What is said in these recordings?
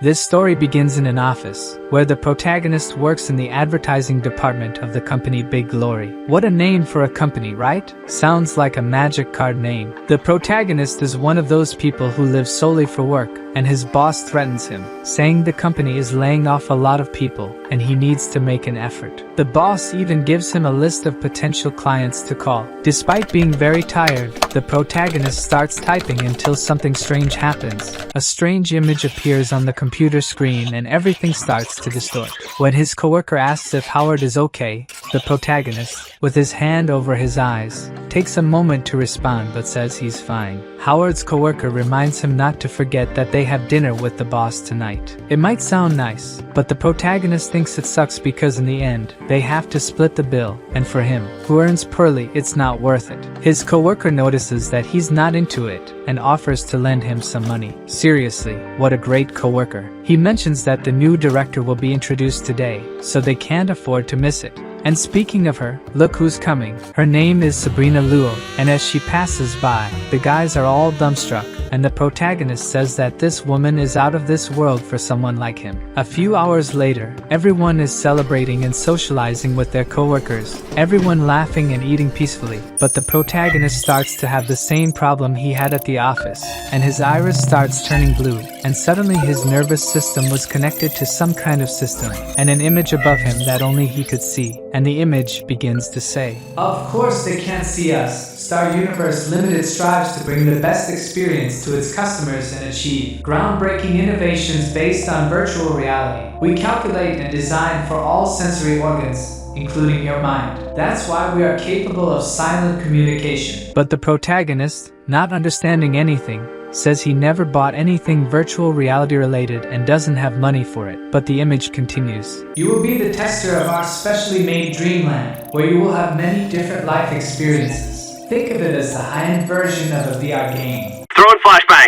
This story begins in an office, where the protagonist works in the advertising department of the company Big Glory. What a name for a company, right? Sounds like a magic card name. The protagonist is one of those people who live solely for work, and his boss threatens him, saying the company is laying off a lot of people, and he needs to make an effort. The boss even gives him a list of potential clients to call. Despite being very tired, the protagonist starts typing until something strange happens. A strange image appears on the computer screen and everything starts to distort. When his coworker asks if Howard is okay, the protagonist, with his hand over his eyes, takes a moment to respond but says he's fine. Howard's coworker reminds him not to forget that they have dinner with the boss tonight. It might sound nice, but the protagonist thinks it sucks because in the end, they have to split the bill, and for him, who earns poorly, it's not worth it. His coworker notices that he's not into it and offers to lend him some money. Seriously, what a great coworker. He mentions that the new director will be introduced today, so they can't afford to miss it. And speaking of her, look who's coming. Her name is Sabrina Luo, and as she passes by, the guys are all dumbstruck, and the protagonist says that this woman is out of this world for someone like him. A few hours later, everyone is celebrating and socializing with their coworkers, everyone laughing and eating peacefully, but the protagonist starts to have the same problem he had at the office, and his iris starts turning blue, and suddenly his nervous system was connected to some kind of system, and an image above him that only he could see. And the image begins to say, "Of course they can't see us. Star Universe Limited strives to bring the best experience to its customers and achieve groundbreaking innovations based on virtual reality. We calculate and design for all sensory organs, including your mind. That's why we are capable of silent communication." But the protagonist, not understanding anything, says he never bought anything virtual reality related and doesn't have money for it. But the image continues. "You will be the tester of our specially made dreamland, where you will have many different life experiences. Think of it as the high-end version of a VR game." Throwing flashbang.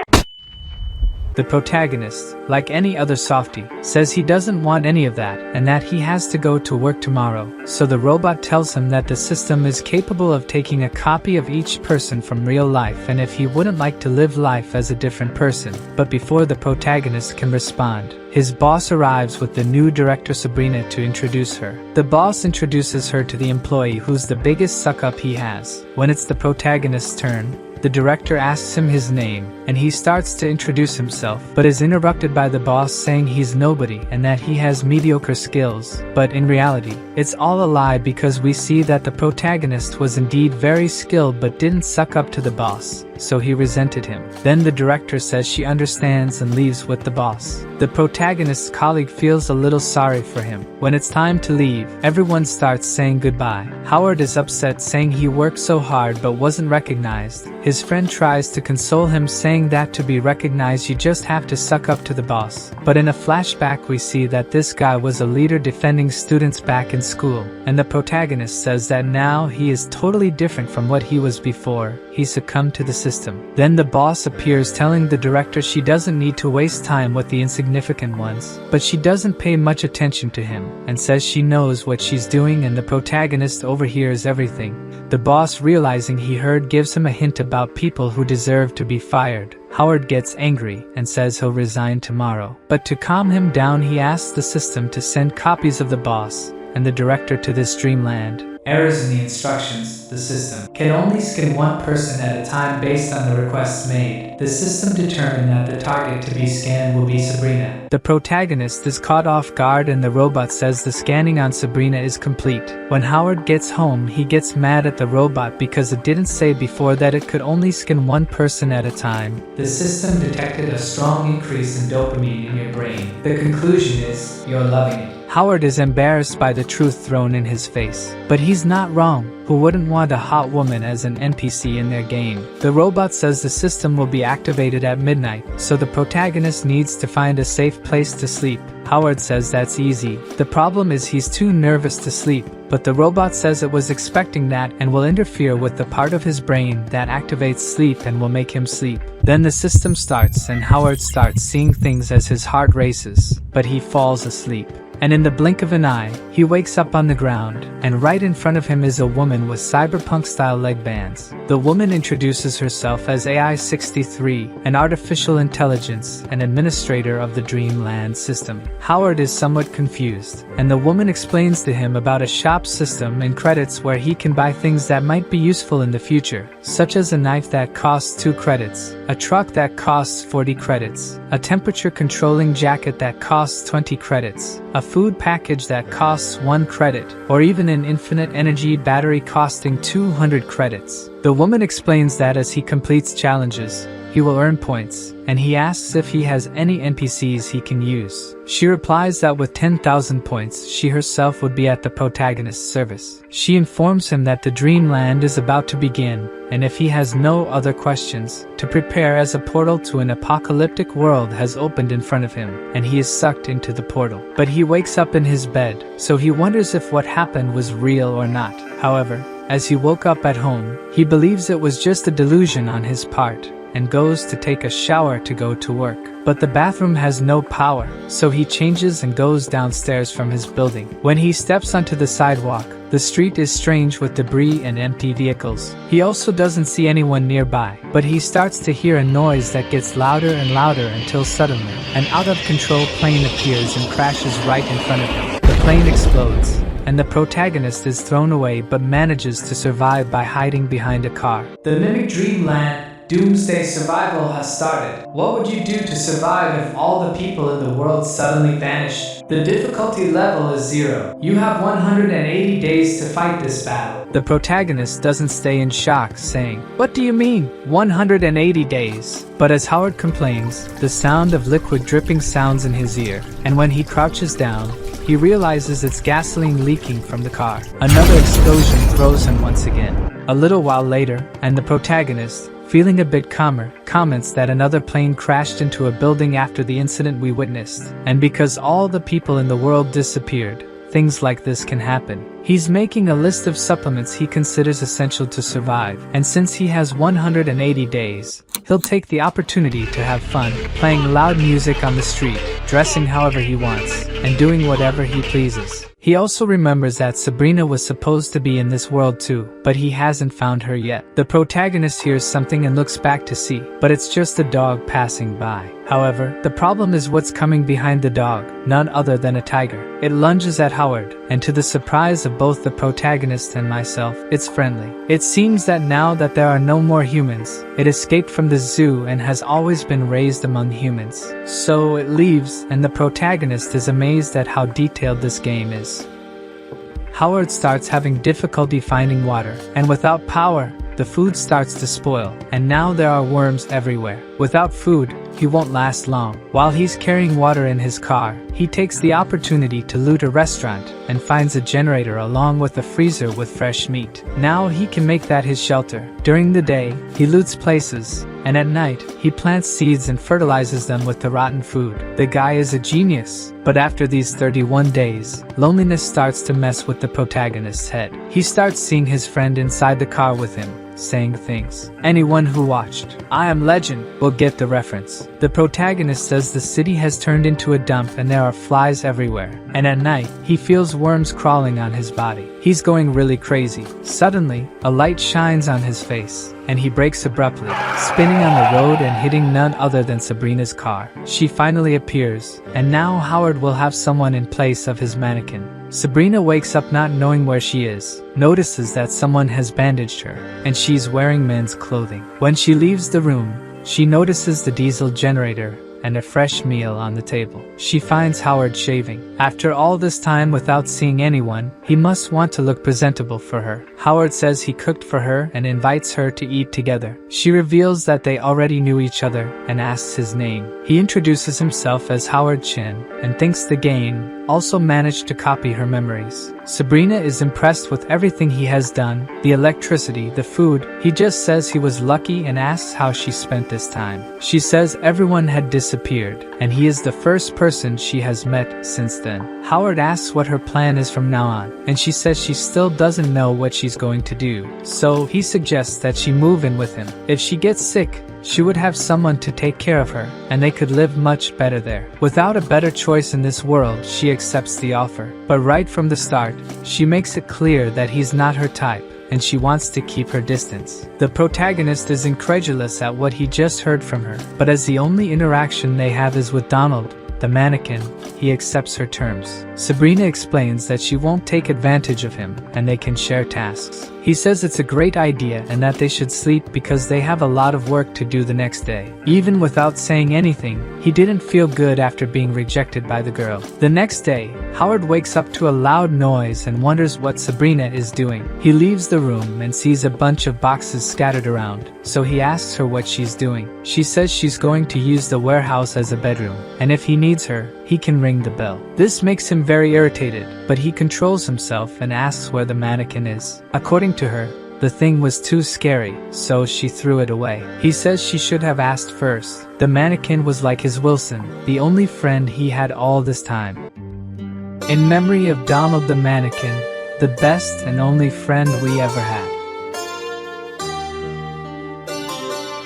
The protagonist, like any other softie, says he doesn't want any of that and that he has to go to work tomorrow. So the robot tells him that the system is capable of taking a copy of each person from real life and if he wouldn't like to live life as a different person. But before the protagonist can respond, his boss arrives with the new director Sabrina to introduce her. The boss introduces her to the employee who's the biggest suck-up he has. When it's the protagonist's turn, the director asks him his name, and he starts to introduce himself, but is interrupted by the boss saying he's nobody and that he has mediocre skills. But in reality, it's all a lie because we see that the protagonist was indeed very skilled but didn't suck up to the boss, so he resented him. Then the director says she understands and leaves with the boss. The protagonist's colleague feels a little sorry for him. When it's time to leave, everyone starts saying goodbye. Howard is upset saying he worked so hard but wasn't recognized. His friend tries to console him saying that to be recognized you just have to suck up to the boss. But in a flashback we see that this guy was a leader defending students back in school, and the protagonist says that now he is totally different from what he was before he succumbed to the system. Then the boss appears telling the director she doesn't need to waste time with the insignificant ones, but she doesn't pay much attention to him and says she knows what she's doing and the protagonist overhears everything. The boss, realizing he heard, gives him a hint about people who deserve to be fired. Howard gets angry and says he'll resign tomorrow. But to calm him down he asks the system to send copies of the boss and the director to this dreamland. Errors in the instructions. The system can only scan one person at a time based on the requests made. The system determined that the target to be scanned will be Sabrina. The protagonist is caught off guard and the robot says the scanning on Sabrina is complete. When Howard gets home, he gets mad at the robot because it didn't say before that it could only scan one person at a time. The system detected a strong increase in dopamine in your brain. The conclusion is, you're loving it. Howard is embarrassed by the truth thrown in his face. But he's not wrong. Who wouldn't want a hot woman as an NPC in their game? The robot says the system will be activated at midnight, so the protagonist needs to find a safe place to sleep. Howard says that's easy. The problem is he's too nervous to sleep, but the robot says it was expecting that and will interfere with the part of his brain that activates sleep and will make him sleep. Then the system starts and Howard starts seeing things as his heart races, but he falls asleep. and in the blink of an eye, he wakes up on the ground, and right in front of him is a woman with cyberpunk-style leg bands. The woman introduces herself as AI-63, an artificial intelligence and administrator of the Dreamland system. Howard is somewhat confused, and the woman explains to him about a shop system and credits where he can buy things that might be useful in the future, such as a knife that costs 2 credits, a truck that costs 40 credits, a temperature-controlling jacket that costs 20 credits, a food package that costs 1 credit, or even an infinite energy battery costing 200 credits. The woman explains that as he completes challenges, he will earn points, and he asks if he has any NPCs he can use. She replies that with 10,000 points, she herself would be at the protagonist's service. She informs him that the Dreamland is about to begin, and if he has no other questions, to prepare as a portal to an apocalyptic world has opened in front of him, and he is sucked into the portal. But he wakes up in his bed, so he wonders if what happened was real or not. However, as he woke up at home, he believes it was just a delusion on his part, and goes to take a shower to go to work. But the bathroom has no power, so he changes and goes downstairs from his building. When he steps onto the sidewalk, the street is strange with debris and empty vehicles. He also doesn't see anyone nearby, but he starts to hear a noise that gets louder and louder until suddenly, an out-of-control plane appears and crashes right in front of him. The plane explodes, and the protagonist is thrown away but manages to survive by hiding behind a car. The mimic Dreamland Doomsday survival has started. What would you do to survive if all the people in the world suddenly vanished? The difficulty level is 0. You have 180 days to fight this battle. The protagonist doesn't stay in shock, saying, "What do you mean, 180 days?" But as Howard complains, the sound of liquid dripping sounds in his ear, and when he crouches down, he realizes it's gasoline leaking from the car. Another explosion throws him once again. A little while later, and the protagonist, feeling a bit calmer, comments that another plane crashed into a building after the incident we witnessed. And because all the people in the world disappeared, things like this can happen. He's making a list of supplements he considers essential to survive, and since he has 180 days, he'll take the opportunity to have fun, playing loud music on the street, dressing however he wants, and doing whatever he pleases. He also remembers that Sabrina was supposed to be in this world too, but he hasn't found her yet. The protagonist hears something and looks back to see, but it's just a dog passing by. However, the problem is what's coming behind the dog, none other than a tiger. It lunges at Howard, and to the surprise of both the protagonist and myself, it's friendly. It seems that now that there are no more humans, it escaped from the zoo and has always been raised among humans. So it leaves, and the protagonist is amazed at how detailed this game is. Howard starts having difficulty finding water, and without power, the food starts to spoil, and now there are worms everywhere. Without food, he won't last long. While he's carrying water in his car, he takes the opportunity to loot a restaurant and finds a generator along with a freezer with fresh meat. Now he can make that his shelter. During the day, he loots places, and at night, he plants seeds and fertilizes them with the rotten food. The guy is a genius. But after these 31 days, loneliness starts to mess with the protagonist's head. He starts seeing his friend inside the car with him, saying things. Anyone who watched I Am Legend will get the reference. The protagonist says the city has turned into a dump and there are flies everywhere, and at night, he feels worms crawling on his body. He's going really crazy. Suddenly, a light shines on his face, and he brakes abruptly, spinning on the road and hitting none other than Sabrina's car. She finally appears, and now Howard will have someone in place of his mannequin. Sabrina wakes up not knowing where she is, notices that someone has bandaged her, and she's wearing men's clothing. When she leaves the room, she notices the diesel generator and a fresh meal on the table. She finds Howard shaving. After all this time without seeing anyone, he must want to look presentable for her. Howard says he cooked for her and invites her to eat together. She reveals that they already knew each other and asks his name. He introduces himself as Howard Chin and thinks the game also managed to copy her memories. Sabrina is impressed with everything he has done, the electricity, the food. He just says he was lucky and asks how she spent this time. She says everyone had disappeared, and he is the first person she has met since then. Howard asks what her plan is from now on, and she says she still doesn't know what she's going to do. So he suggests that she move in with him. If she gets sick, she would have someone to take care of her, and they could live much better there. Without a better choice in this world, she accepts the offer. But right from the start, she makes it clear that he's not her type, and she wants to keep her distance. The protagonist is incredulous at what he just heard from her, but as the only interaction they have is with Donald, the mannequin, he accepts her terms. Sabrina explains that she won't take advantage of him, and they can share tasks. He says it's a great idea and that they should sleep because they have a lot of work to do the next day. Even without saying anything, he didn't feel good after being rejected by the girl. The next day, Howard wakes up to a loud noise and wonders what Sabrina is doing. He leaves the room and sees a bunch of boxes scattered around, so he asks her what she's doing. She says she's going to use the warehouse as a bedroom, and if he needs her, he can ring the bell. This makes him very irritated, but he controls himself and asks where the mannequin is. According to her, the thing was too scary, so she threw it away. He says she should have asked first. The mannequin was like his Wilson, the only friend he had all this time. In memory of Donald the mannequin, the best and only friend we ever had.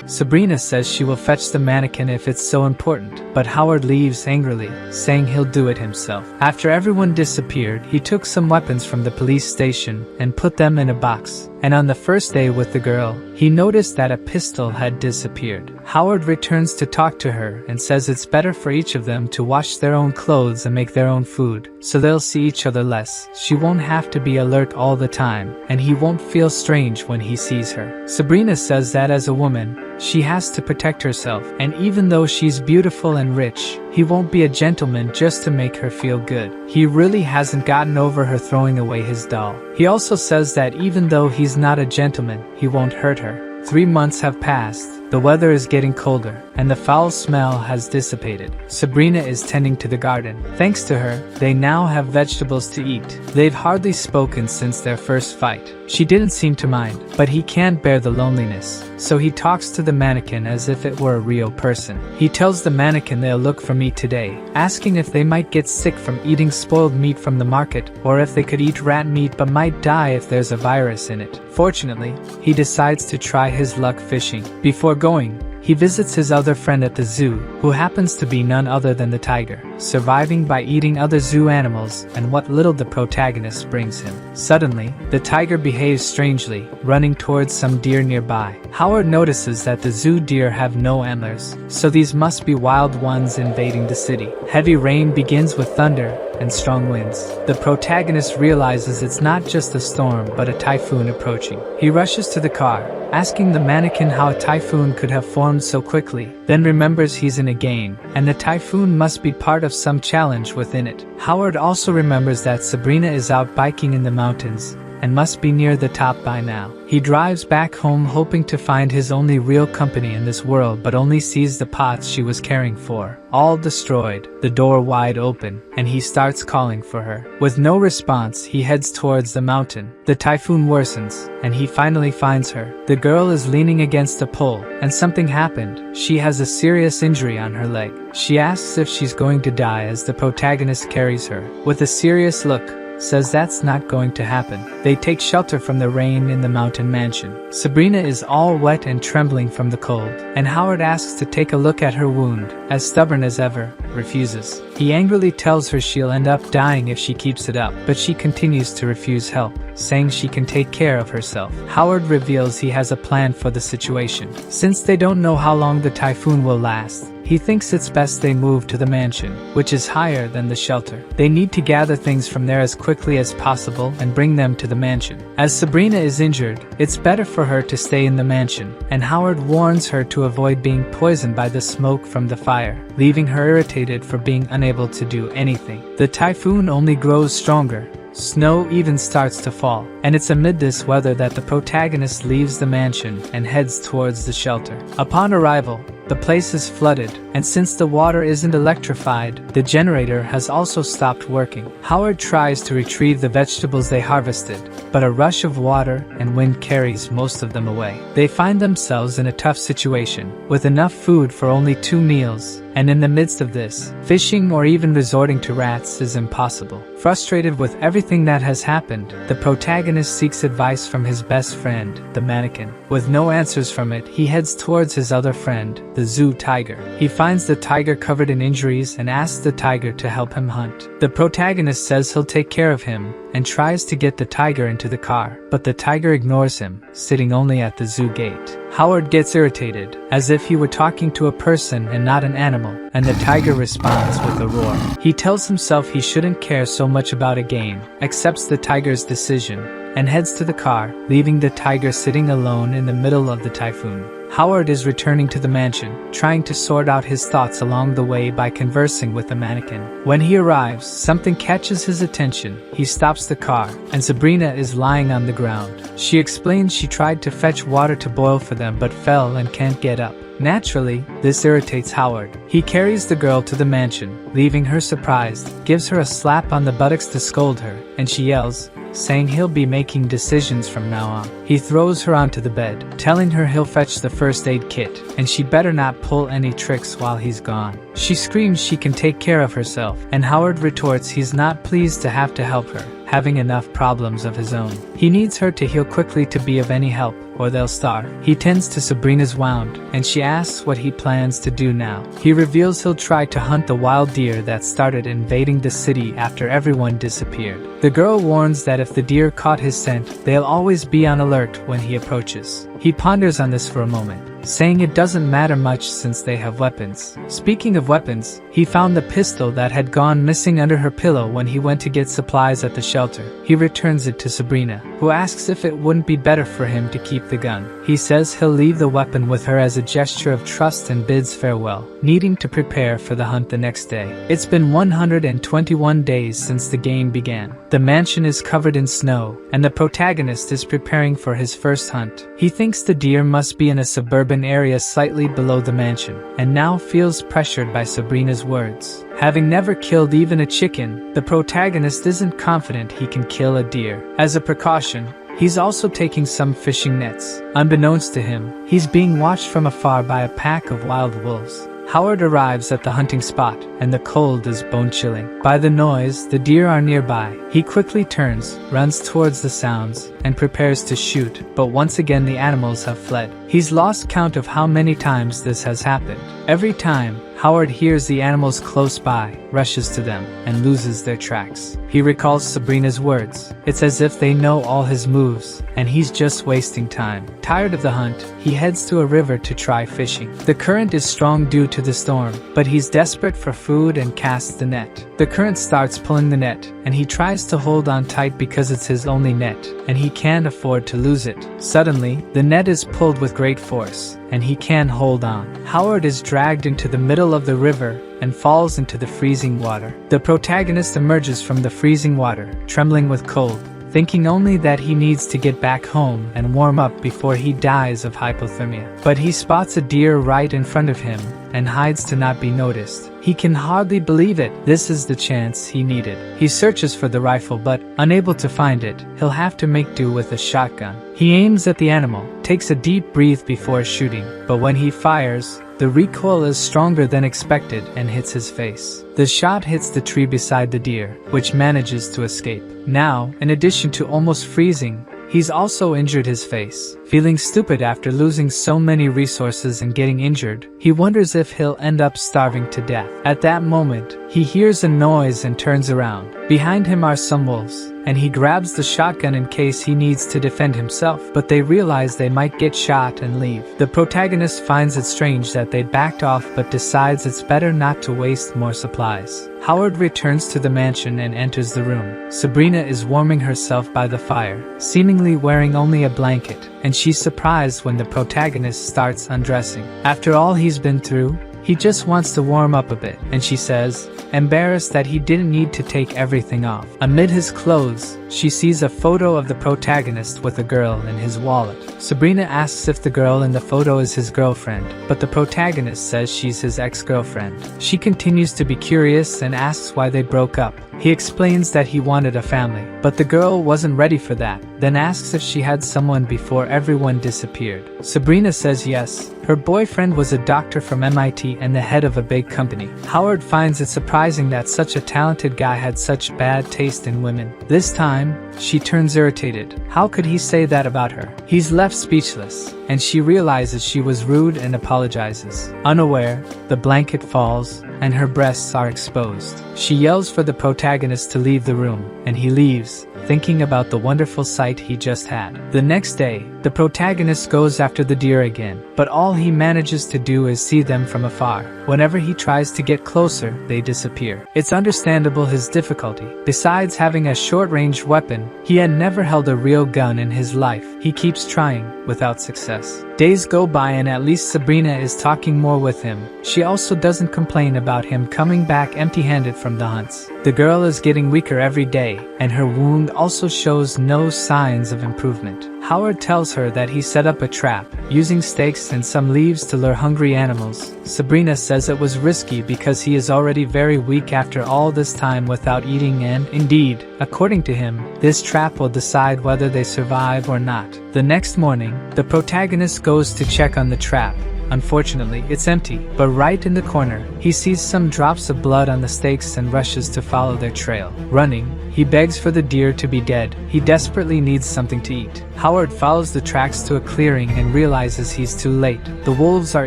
Sabrina says she will fetch the mannequin if it's so important, but Howard leaves angrily, saying he'll do it himself. After everyone disappeared, he took some weapons from the police station and put them in a box. And on the first day with the girl, he noticed that a pistol had disappeared. Howard returns to talk to her and says it's better for each of them to wash their own clothes and make their own food, so they'll see each other less. She won't have to be alert all the time, and he won't feel strange when he sees her. Sabrina says that as a woman, she has to protect herself, and even though she's beautiful and rich, he won't be a gentleman just to make her feel good. He really hasn't gotten over her throwing away his doll. He also says that even though he's not a gentleman, he won't hurt her. 3 months have passed, the weather is getting colder, and the foul smell has dissipated. Sabrina is tending to the garden. Thanks to her, they now have vegetables to eat. They've hardly spoken since their first fight. She didn't seem to mind, but he can't bear the loneliness, so he talks to the mannequin as if it were a real person. He tells the mannequin they'll look for meat today, asking if they might get sick from eating spoiled meat from the market, or if they could eat rat meat but might die if there's a virus in it. Fortunately, he decides to try his luck fishing. Before going, he visits his other friend at the zoo, who happens to be none other than the tiger, surviving by eating other zoo animals and what little the protagonist brings him. Suddenly, the tiger behaves strangely, running towards some deer nearby. Howard notices that the zoo deer have no antlers, so these must be wild ones invading the city. Heavy rain begins with thunder and strong winds. The protagonist realizes it's not just a storm but a typhoon approaching. He rushes to the car, asking the mannequin how a typhoon could have formed so quickly, then remembers he's in a game, and the typhoon must be part of some challenge within it. Howard also remembers that Sabrina is out biking in the mountains, and must be near the top by now. He drives back home hoping to find his only real company in this world, but only sees the pots she was caring for, all destroyed, the door wide open, and he starts calling for her. With no response, he heads towards the mountain. The typhoon worsens, and he finally finds her. The girl is leaning against a pole, and something happened. She has a serious injury on her leg. She asks if she's going to die as the protagonist carries her. With a serious look, says that's not going to happen. They take shelter from the rain in the mountain mansion. Sabrina is all wet and trembling from the cold, and Howard asks to take a look at her wound. As stubborn as ever, refuses. He angrily tells her she'll end up dying if she keeps it up, but she continues to refuse help, saying she can take care of herself. Howard reveals he has a plan for the situation. Since they don't know how long the typhoon will last, he thinks it's best they move to the mansion, which is higher than the shelter. They need to gather things from there as quickly as possible and bring them to the mansion. As Sabrina is injured, it's better for her to stay in the mansion, and Howard warns her to avoid being poisoned by the smoke from the fire, leaving her irritated for being unable to do anything. The typhoon only grows stronger. Snow even starts to fall, and it's amid this weather that the protagonist leaves the mansion and heads towards the shelter. Upon arrival, the place is flooded, and since the water isn't electrified, the generator has also stopped working. Howard tries to retrieve the vegetables they harvested, but a rush of water and wind carries most of them away. They find themselves in a tough situation, with enough food for only 2 meals, and in the midst of this, fishing or even resorting to rats is impossible. Frustrated with everything that has happened, the protagonist seeks advice from his best friend, the mannequin. With no answers from it, he heads towards his other friend, the zoo tiger. He finds the tiger covered in injuries and asks the tiger to help him hunt. The protagonist says he'll take care of him and tries to get the tiger into the car, but the tiger ignores him, sitting only at the zoo gate. Howard gets irritated, as if he were talking to a person and not an animal, and the tiger responds with a roar. He tells himself he shouldn't care so much about a game, accepts the tiger's decision, and heads to the car, leaving the tiger sitting alone in the middle of the typhoon. Howard is returning to the mansion, trying to sort out his thoughts along the way by conversing with the mannequin. When he arrives, something catches his attention. He stops the car, and Sabrina is lying on the ground. She explains she tried to fetch water to boil for them but fell and can't get up. Naturally, this irritates Howard. He carries the girl to the mansion, leaving her surprised, gives her a slap on the buttocks to scold her, and she yells, saying he'll be making decisions from now on. He throws her onto the bed, telling her he'll fetch the first aid kit, and she better not pull any tricks while he's gone. She screams she can take care of herself, and Howard retorts he's not pleased to have to help her, having enough problems of his own. He needs her to heal quickly to be of any help, or they'll starve. He tends to Sabrina's wound, and she asks what he plans to do now. He reveals he'll try to hunt the wild deer that started invading the city after everyone disappeared. The girl warns that if the deer caught his scent, they'll always be on alert when he approaches. He ponders on this for a moment, saying it doesn't matter much since they have weapons. Speaking of weapons, he found the pistol that had gone missing under her pillow when he went to get supplies at the shelter. He returns it to Sabrina, who asks if it wouldn't be better for him to keep the gun. He says he'll leave the weapon with her as a gesture of trust and bids farewell, needing to prepare for the hunt the next day. It's been 121 days since the game began. The mansion is covered in snow, and the protagonist is preparing for his first hunt. He thinks the deer must be in a suburban area slightly below the mansion, and now feels pressured by Sabrina's words. Having never killed even a chicken, the protagonist isn't confident he can kill a deer. As a precaution, he's also taking some fishing nets. Unbeknownst to him, he's being watched from afar by a pack of wild wolves. Howard arrives at the hunting spot, and the cold is bone-chilling. By the noise, the deer are nearby. He quickly turns, runs towards the sounds, and prepares to shoot, but once again the animals have fled. He's lost count of how many times this has happened. Every time, Howard hears the animals close by, rushes to them, and loses their tracks. He recalls Sabrina's words. It's as if they know all his moves, and he's just wasting time. Tired of the hunt, he heads to a river to try fishing. The current is strong due to the storm, but he's desperate for food and casts the net. The current starts pulling the net, and he tries to hold on tight because it's his only net, and he can't afford to lose it. Suddenly, the net is pulled with great force, and he can hold on. Howard is dragged into the middle of the river and falls into the freezing water. The protagonist emerges from the freezing water, trembling with cold, thinking only that he needs to get back home and warm up before he dies of hypothermia. But he spots a deer right in front of him and hides to not be noticed. He can hardly believe it. This is the chance he needed. He searches for the rifle, but unable to find it, he'll have to make do with a shotgun. He aims at the animal, takes a deep breath before shooting, but when he fires, the recoil is stronger than expected and hits his face. The shot hits the tree beside the deer, which manages to escape. Now, in addition to almost freezing, he's also injured his face. Feeling stupid after losing so many resources and getting injured, he wonders if he'll end up starving to death. At that moment, he hears a noise and turns around. Behind him are some wolves, and he grabs the shotgun in case he needs to defend himself, but they realize they might get shot and leave. The protagonist finds it strange that they backed off but decides it's better not to waste more supplies. Howard returns to the mansion and enters the room. Sabrina is warming herself by the fire, seemingly wearing only a blanket, and she's surprised when the protagonist starts undressing. After all he's been through, he just wants to warm up a bit, and she says, embarrassed that he didn't need to take everything off. Amid his clothes, she sees a photo of the protagonist with a girl in his wallet. Sabrina asks if the girl in the photo is his girlfriend, but the protagonist says she's his ex-girlfriend. She continues to be curious and asks why they broke up. He explains that he wanted a family, but the girl wasn't ready for that, then asks if she had someone before everyone disappeared. Sabrina says yes, Her boyfriend was a doctor from MIT and the head of a big company. Howard finds it surprising that such a talented guy had such bad taste in women. This time, she turns irritated. How could he say that about her? He's left speechless, and she realizes she was rude and apologizes. Unaware, the blanket falls, and her breasts are exposed. She yells for the protagonist to leave the room, and he leaves, thinking about the wonderful sight he just had. The next day, the protagonist goes after the deer again, but all he manages to do is see them from afar. Whenever he tries to get closer, they disappear. It's understandable his difficulty. Besides having a short-range weapon, he had never held a real gun in his life. He keeps trying, without success. Days go by and at least Sabrina is talking more with him. She also doesn't complain about him coming back empty-handed from the hunts. The girl is getting weaker every day, and her wound also shows no signs of improvement. Howard tells her that he set up a trap, using stakes and some leaves to lure hungry animals. Sabrina says it was risky because he is already very weak after all this time without eating, and, indeed, according to him, this trap will decide whether they survive or not. The next morning, the protagonist goes to check on the trap. Unfortunately, it's empty, but right in the corner, he sees some drops of blood on the stakes and rushes to follow their trail. Running, he begs for the deer to be dead. He desperately needs something to eat. Howard follows the tracks to a clearing and realizes he's too late. The wolves are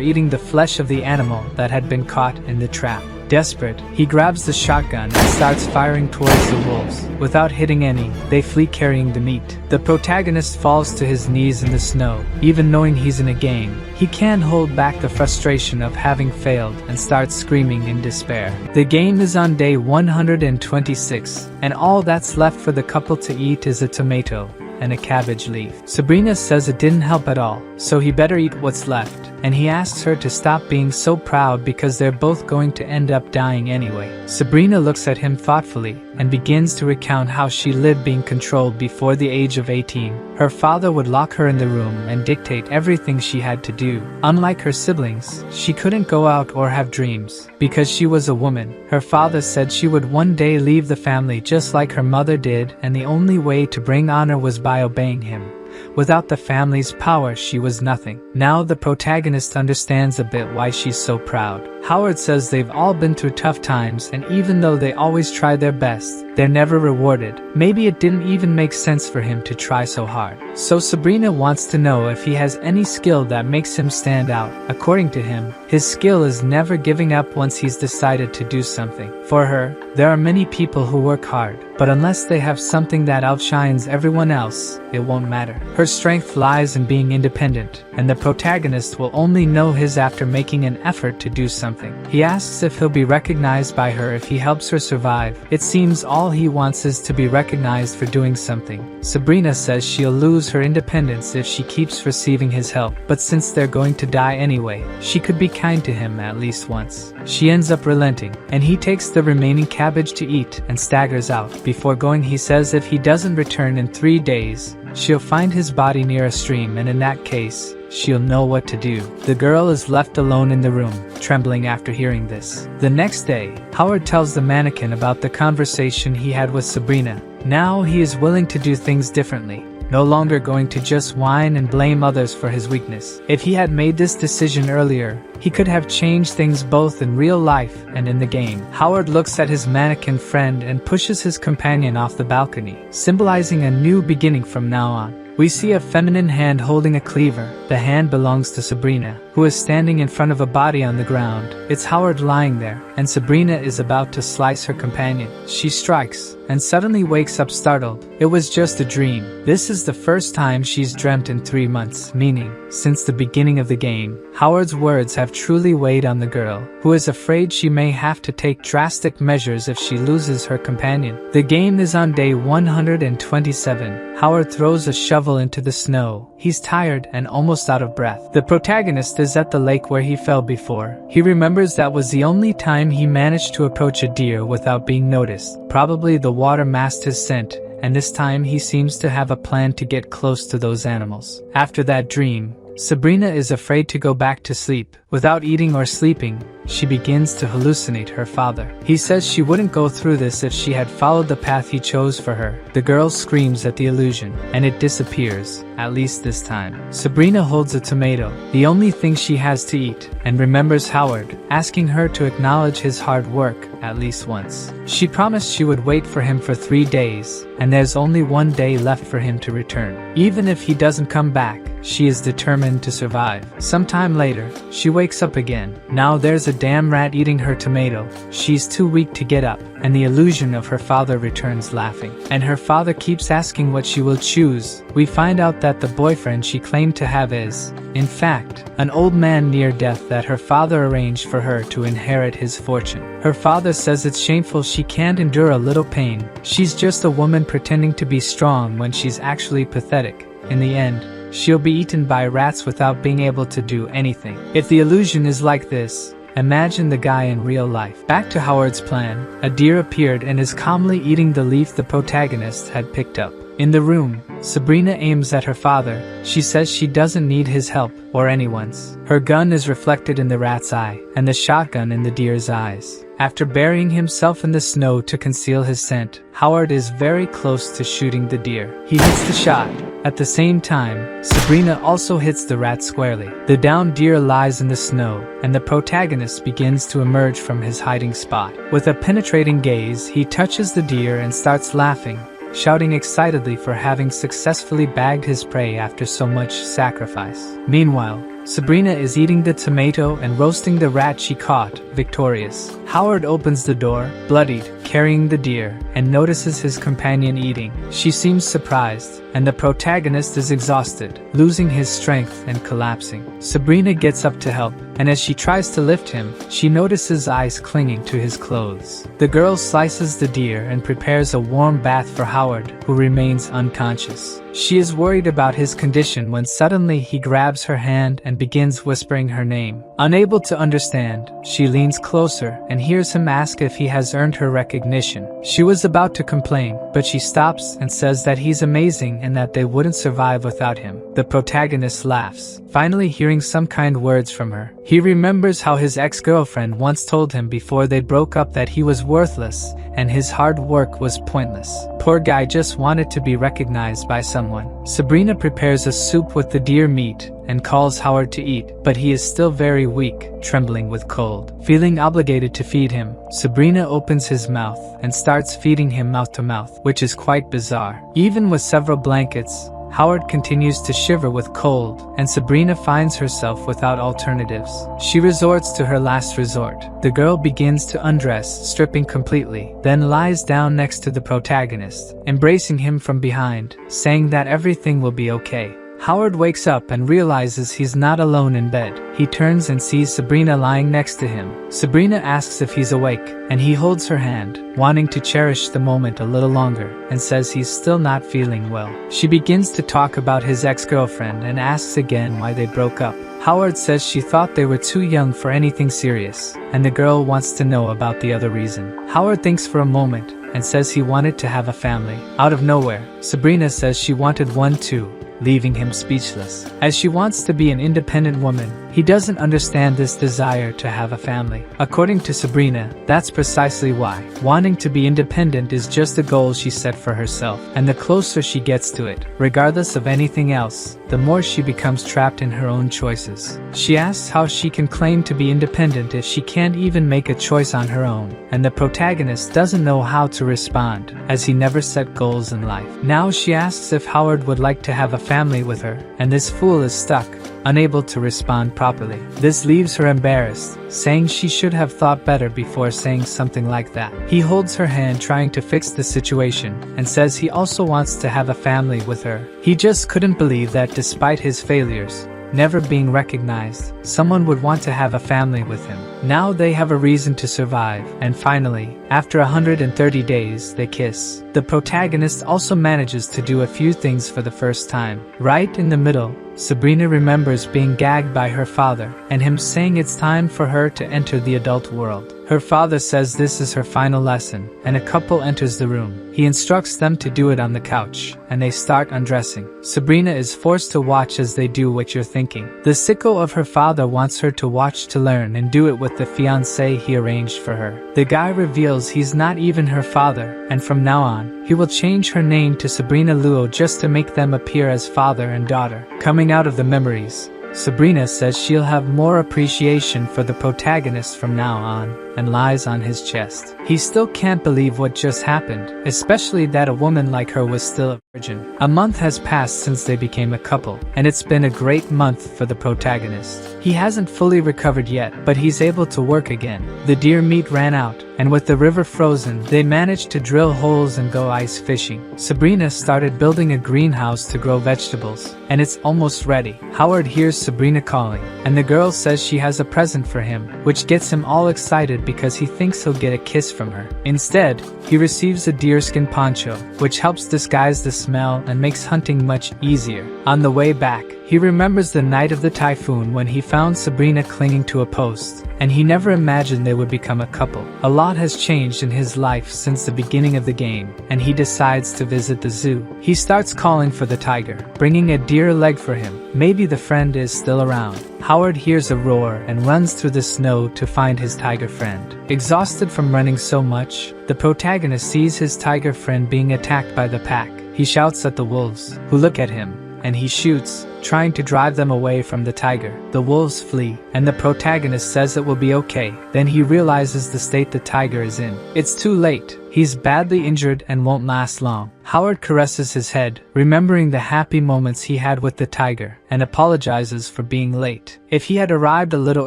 eating the flesh of the animal that had been caught in the trap. Desperate, he grabs the shotgun and starts firing towards the wolves. Without hitting any, they flee carrying the meat. The protagonist falls to his knees in the snow. Even knowing he's in a game, he can't hold back the frustration of having failed and starts screaming in despair. The game is on day 126, and all that's left for the couple to eat is a tomato and a cabbage leaf. Sabrina says it didn't help at all, so he better eat what's left, and he asks her to stop being so proud because they're both going to end up dying anyway. Sabrina looks at him thoughtfully and begins to recount how she lived being controlled before the age of 18. Her father would lock her in the room and dictate everything she had to do. Unlike her siblings, she couldn't go out or have dreams. Because she was a woman, her father said she would one day leave the family just like her mother did, and the only way to bring honor was by obeying him. Without the family's power, she was nothing. Now the protagonist understands a bit why she's so proud. Howard says they've all been through tough times, and even though they always try their best, they're never rewarded. Maybe it didn't even make sense for him to try so hard. So Sabrina wants to know if he has any skill that makes him stand out. According to him, his skill is never giving up once he's decided to do something. For her, there are many people who work hard, but unless they have something that outshines everyone else, it won't matter. Her strength lies in being independent, and the protagonist will only know his after making an effort to do something. He asks if he'll be recognized by her if he helps her survive. It seems all he wants is to be recognized for doing something. Sabrina says she'll lose her independence if she keeps receiving his help, but since they're going to die anyway, she could be kind to him at least once. She ends up relenting, and he takes the remaining cabbage to eat and staggers out. Before going, he says if he doesn't return in 3 days, she'll find his body near a stream, and in that case, she'll know what to do. The girl is left alone in the room, trembling after hearing this. The next day, Howard tells the mannequin about the conversation he had with Sabrina. Now he is willing to do things differently, no longer going to just whine and blame others for his weakness. If he had made this decision earlier, he could have changed things both in real life and in the game. Howard looks at his mannequin friend and pushes his companion off the balcony, symbolizing a new beginning from now on. We see a feminine hand holding a cleaver. The hand belongs to Sabrina, who is standing in front of a body on the ground. It's Howard lying there, and Sabrina is about to slice her companion. She strikes, and suddenly wakes up startled. It was just a dream. This is the first time she's dreamt in 3 months, meaning, since the beginning of the game. Howard's words have truly weighed on the girl, who is afraid she may have to take drastic measures if she loses her companion. The game is on day 127. Howard throws a shovel into the snow. He's tired and almost out of breath. The protagonist is at the lake where he fell before. He remembers that was the only time he managed to approach a deer without being noticed. Probably the water masked his scent, and this time he seems to have a plan to get close to those animals. After that dream, Sabrina is afraid to go back to sleep. Without eating or sleeping, she begins to hallucinate her father. He says she wouldn't go through this if she had followed the path he chose for her. The girl screams at the illusion, and it disappears, at least this time. Sabrina holds a tomato, the only thing she has to eat, and remembers Howard, asking her to acknowledge his hard work, at least once. She promised she would wait for him for 3 days, and there's only 1 day left for him to return. Even if he doesn't come back, she is determined to survive. Sometime later, she wakes up again. Now there's a damn rat eating her tomato. She's too weak to get up, and the illusion of her father returns laughing. And her father keeps asking what she will choose. We find out that the boyfriend she claimed to have is, in fact, an old man near death that her father arranged for her to inherit his fortune. Her father says it's shameful she can't endure a little pain. She's just a woman pretending to be strong when she's actually pathetic. In the end, she'll be eaten by rats without being able to do anything. If the illusion is like this, imagine the guy in real life. Back to Howard's plan, a deer appeared and is calmly eating the leaf the protagonist had picked up. In the room, Sabrina aims at her father. She says she doesn't need his help, or anyone's. Her gun is reflected in the rat's eye, and the shotgun in the deer's eyes. After burying himself in the snow to conceal his scent, Howard is very close to shooting the deer. He hits the shot. At the same time, Sabrina also hits the rat squarely. The downed deer lies in the snow, and the protagonist begins to emerge from his hiding spot. With a penetrating gaze, he touches the deer and starts laughing, shouting excitedly for having successfully bagged his prey after so much sacrifice. Meanwhile, Sabrina is eating the tomato and roasting the rat she caught, victorious. Howard opens the door, bloodied, carrying the deer, and notices his companion eating. She seems surprised, and the protagonist is exhausted, losing his strength and collapsing. Sabrina gets up to help, and as she tries to lift him, she notices eyes clinging to his clothes. The girl slices the deer and prepares a warm bath for Howard, who remains unconscious. She is worried about his condition when suddenly he grabs her hand and begins whispering her name. Unable to understand, she leans closer and hears him ask if he has earned her recognition. She was about to complain, but she stops and says that he's amazing and that they wouldn't survive without him. The protagonist laughs, finally hearing some kind words from her. He remembers how his ex-girlfriend once told him before they broke up that he was worthless and his hard work was pointless. Poor guy just wanted to be recognized by someone. Sabrina prepares a soup with the deer meat and calls Howard to eat, but he is still very weak, trembling with cold. Feeling obligated to feed him, Sabrina opens his mouth and starts feeding him mouth to mouth, which is quite bizarre. Even with several blankets, Howard continues to shiver with cold, and Sabrina finds herself without alternatives. She resorts to her last resort. The girl begins to undress, stripping completely, then lies down next to the protagonist, embracing him from behind, saying that everything will be okay. Howard wakes up and realizes he's not alone in bed. He turns and sees Sabrina lying next to him. Sabrina asks if he's awake, and he holds her hand, wanting to cherish the moment a little longer, and says he's still not feeling well. She begins to talk about his ex-girlfriend and asks again why they broke up. Howard says she thought they were too young for anything serious, and the girl wants to know about the other reason. Howard thinks for a moment, and says he wanted to have a family. Out of nowhere, Sabrina says she wanted one too, leaving him speechless. As she wants to be an independent woman, he doesn't understand this desire to have a family. According to Sabrina, that's precisely why. Wanting to be independent is just a goal she set for herself, and the closer she gets to it, regardless of anything else, the more she becomes trapped in her own choices. She asks how she can claim to be independent if she can't even make a choice on her own, and the protagonist doesn't know how to respond, as he never set goals in life. Now she asks if Howard would like to have a family with her, and this fool is stuck, unable to respond properly. This leaves her embarrassed, saying she should have thought better before saying something like that. He holds her hand trying to fix the situation, and says he also wants to have a family with her. He just couldn't believe that despite his failures, never being recognized, someone would want to have a family with him. Now they have a reason to survive, and finally, after 130 days, they kiss. The protagonist also manages to do a few things for the first time. Right in the middle, Sabrina remembers being gagged by her father, and him saying it's time for her to enter the adult world. Her father says this is her final lesson, and a couple enters the room. He instructs them to do it on the couch, and they start undressing. Sabrina is forced to watch as they do what you're thinking. The sicko of her father wants her to watch to learn and do it with the fiancé he arranged for her. The guy reveals he's not even her father, and from now on, he will change her name to Sabrina Luo just to make them appear as father and daughter. Coming out of the memories, Sabrina says she'll have more appreciation for the protagonist from now on, and lies on his chest. He still can't believe what just happened, especially that a woman like her was still a virgin. A month has passed since they became a couple, and it's been a great month for the protagonist. He hasn't fully recovered yet, but he's able to work again. The deer meat ran out, and with the river frozen, they managed to drill holes and go ice fishing. Sabrina started building a greenhouse to grow vegetables, and it's almost ready. Howard hears Sabrina calling, and the girl says she has a present for him, which gets him all excited because he thinks he'll get a kiss from her. Instead, he receives a deerskin poncho, which helps disguise the smell and makes hunting much easier. On the way back, he remembers the night of the typhoon when he found Sabrina clinging to a post, and he never imagined they would become a couple. A lot has changed in his life since the beginning of the game, and he decides to visit the zoo. He starts calling for the tiger, bringing a deer leg for him. Maybe the friend is still around. Howard hears a roar and runs through the snow to find his tiger friend. Exhausted from running so much, the protagonist sees his tiger friend being attacked by the pack. He shouts at the wolves, who look at him, and he shoots, trying to drive them away from the tiger. The wolves flee, and the protagonist says it will be okay. Then he realizes the state the tiger is in. It's too late. He's badly injured and won't last long. Howard caresses his head, remembering the happy moments he had with the tiger, and apologizes for being late. If he had arrived a little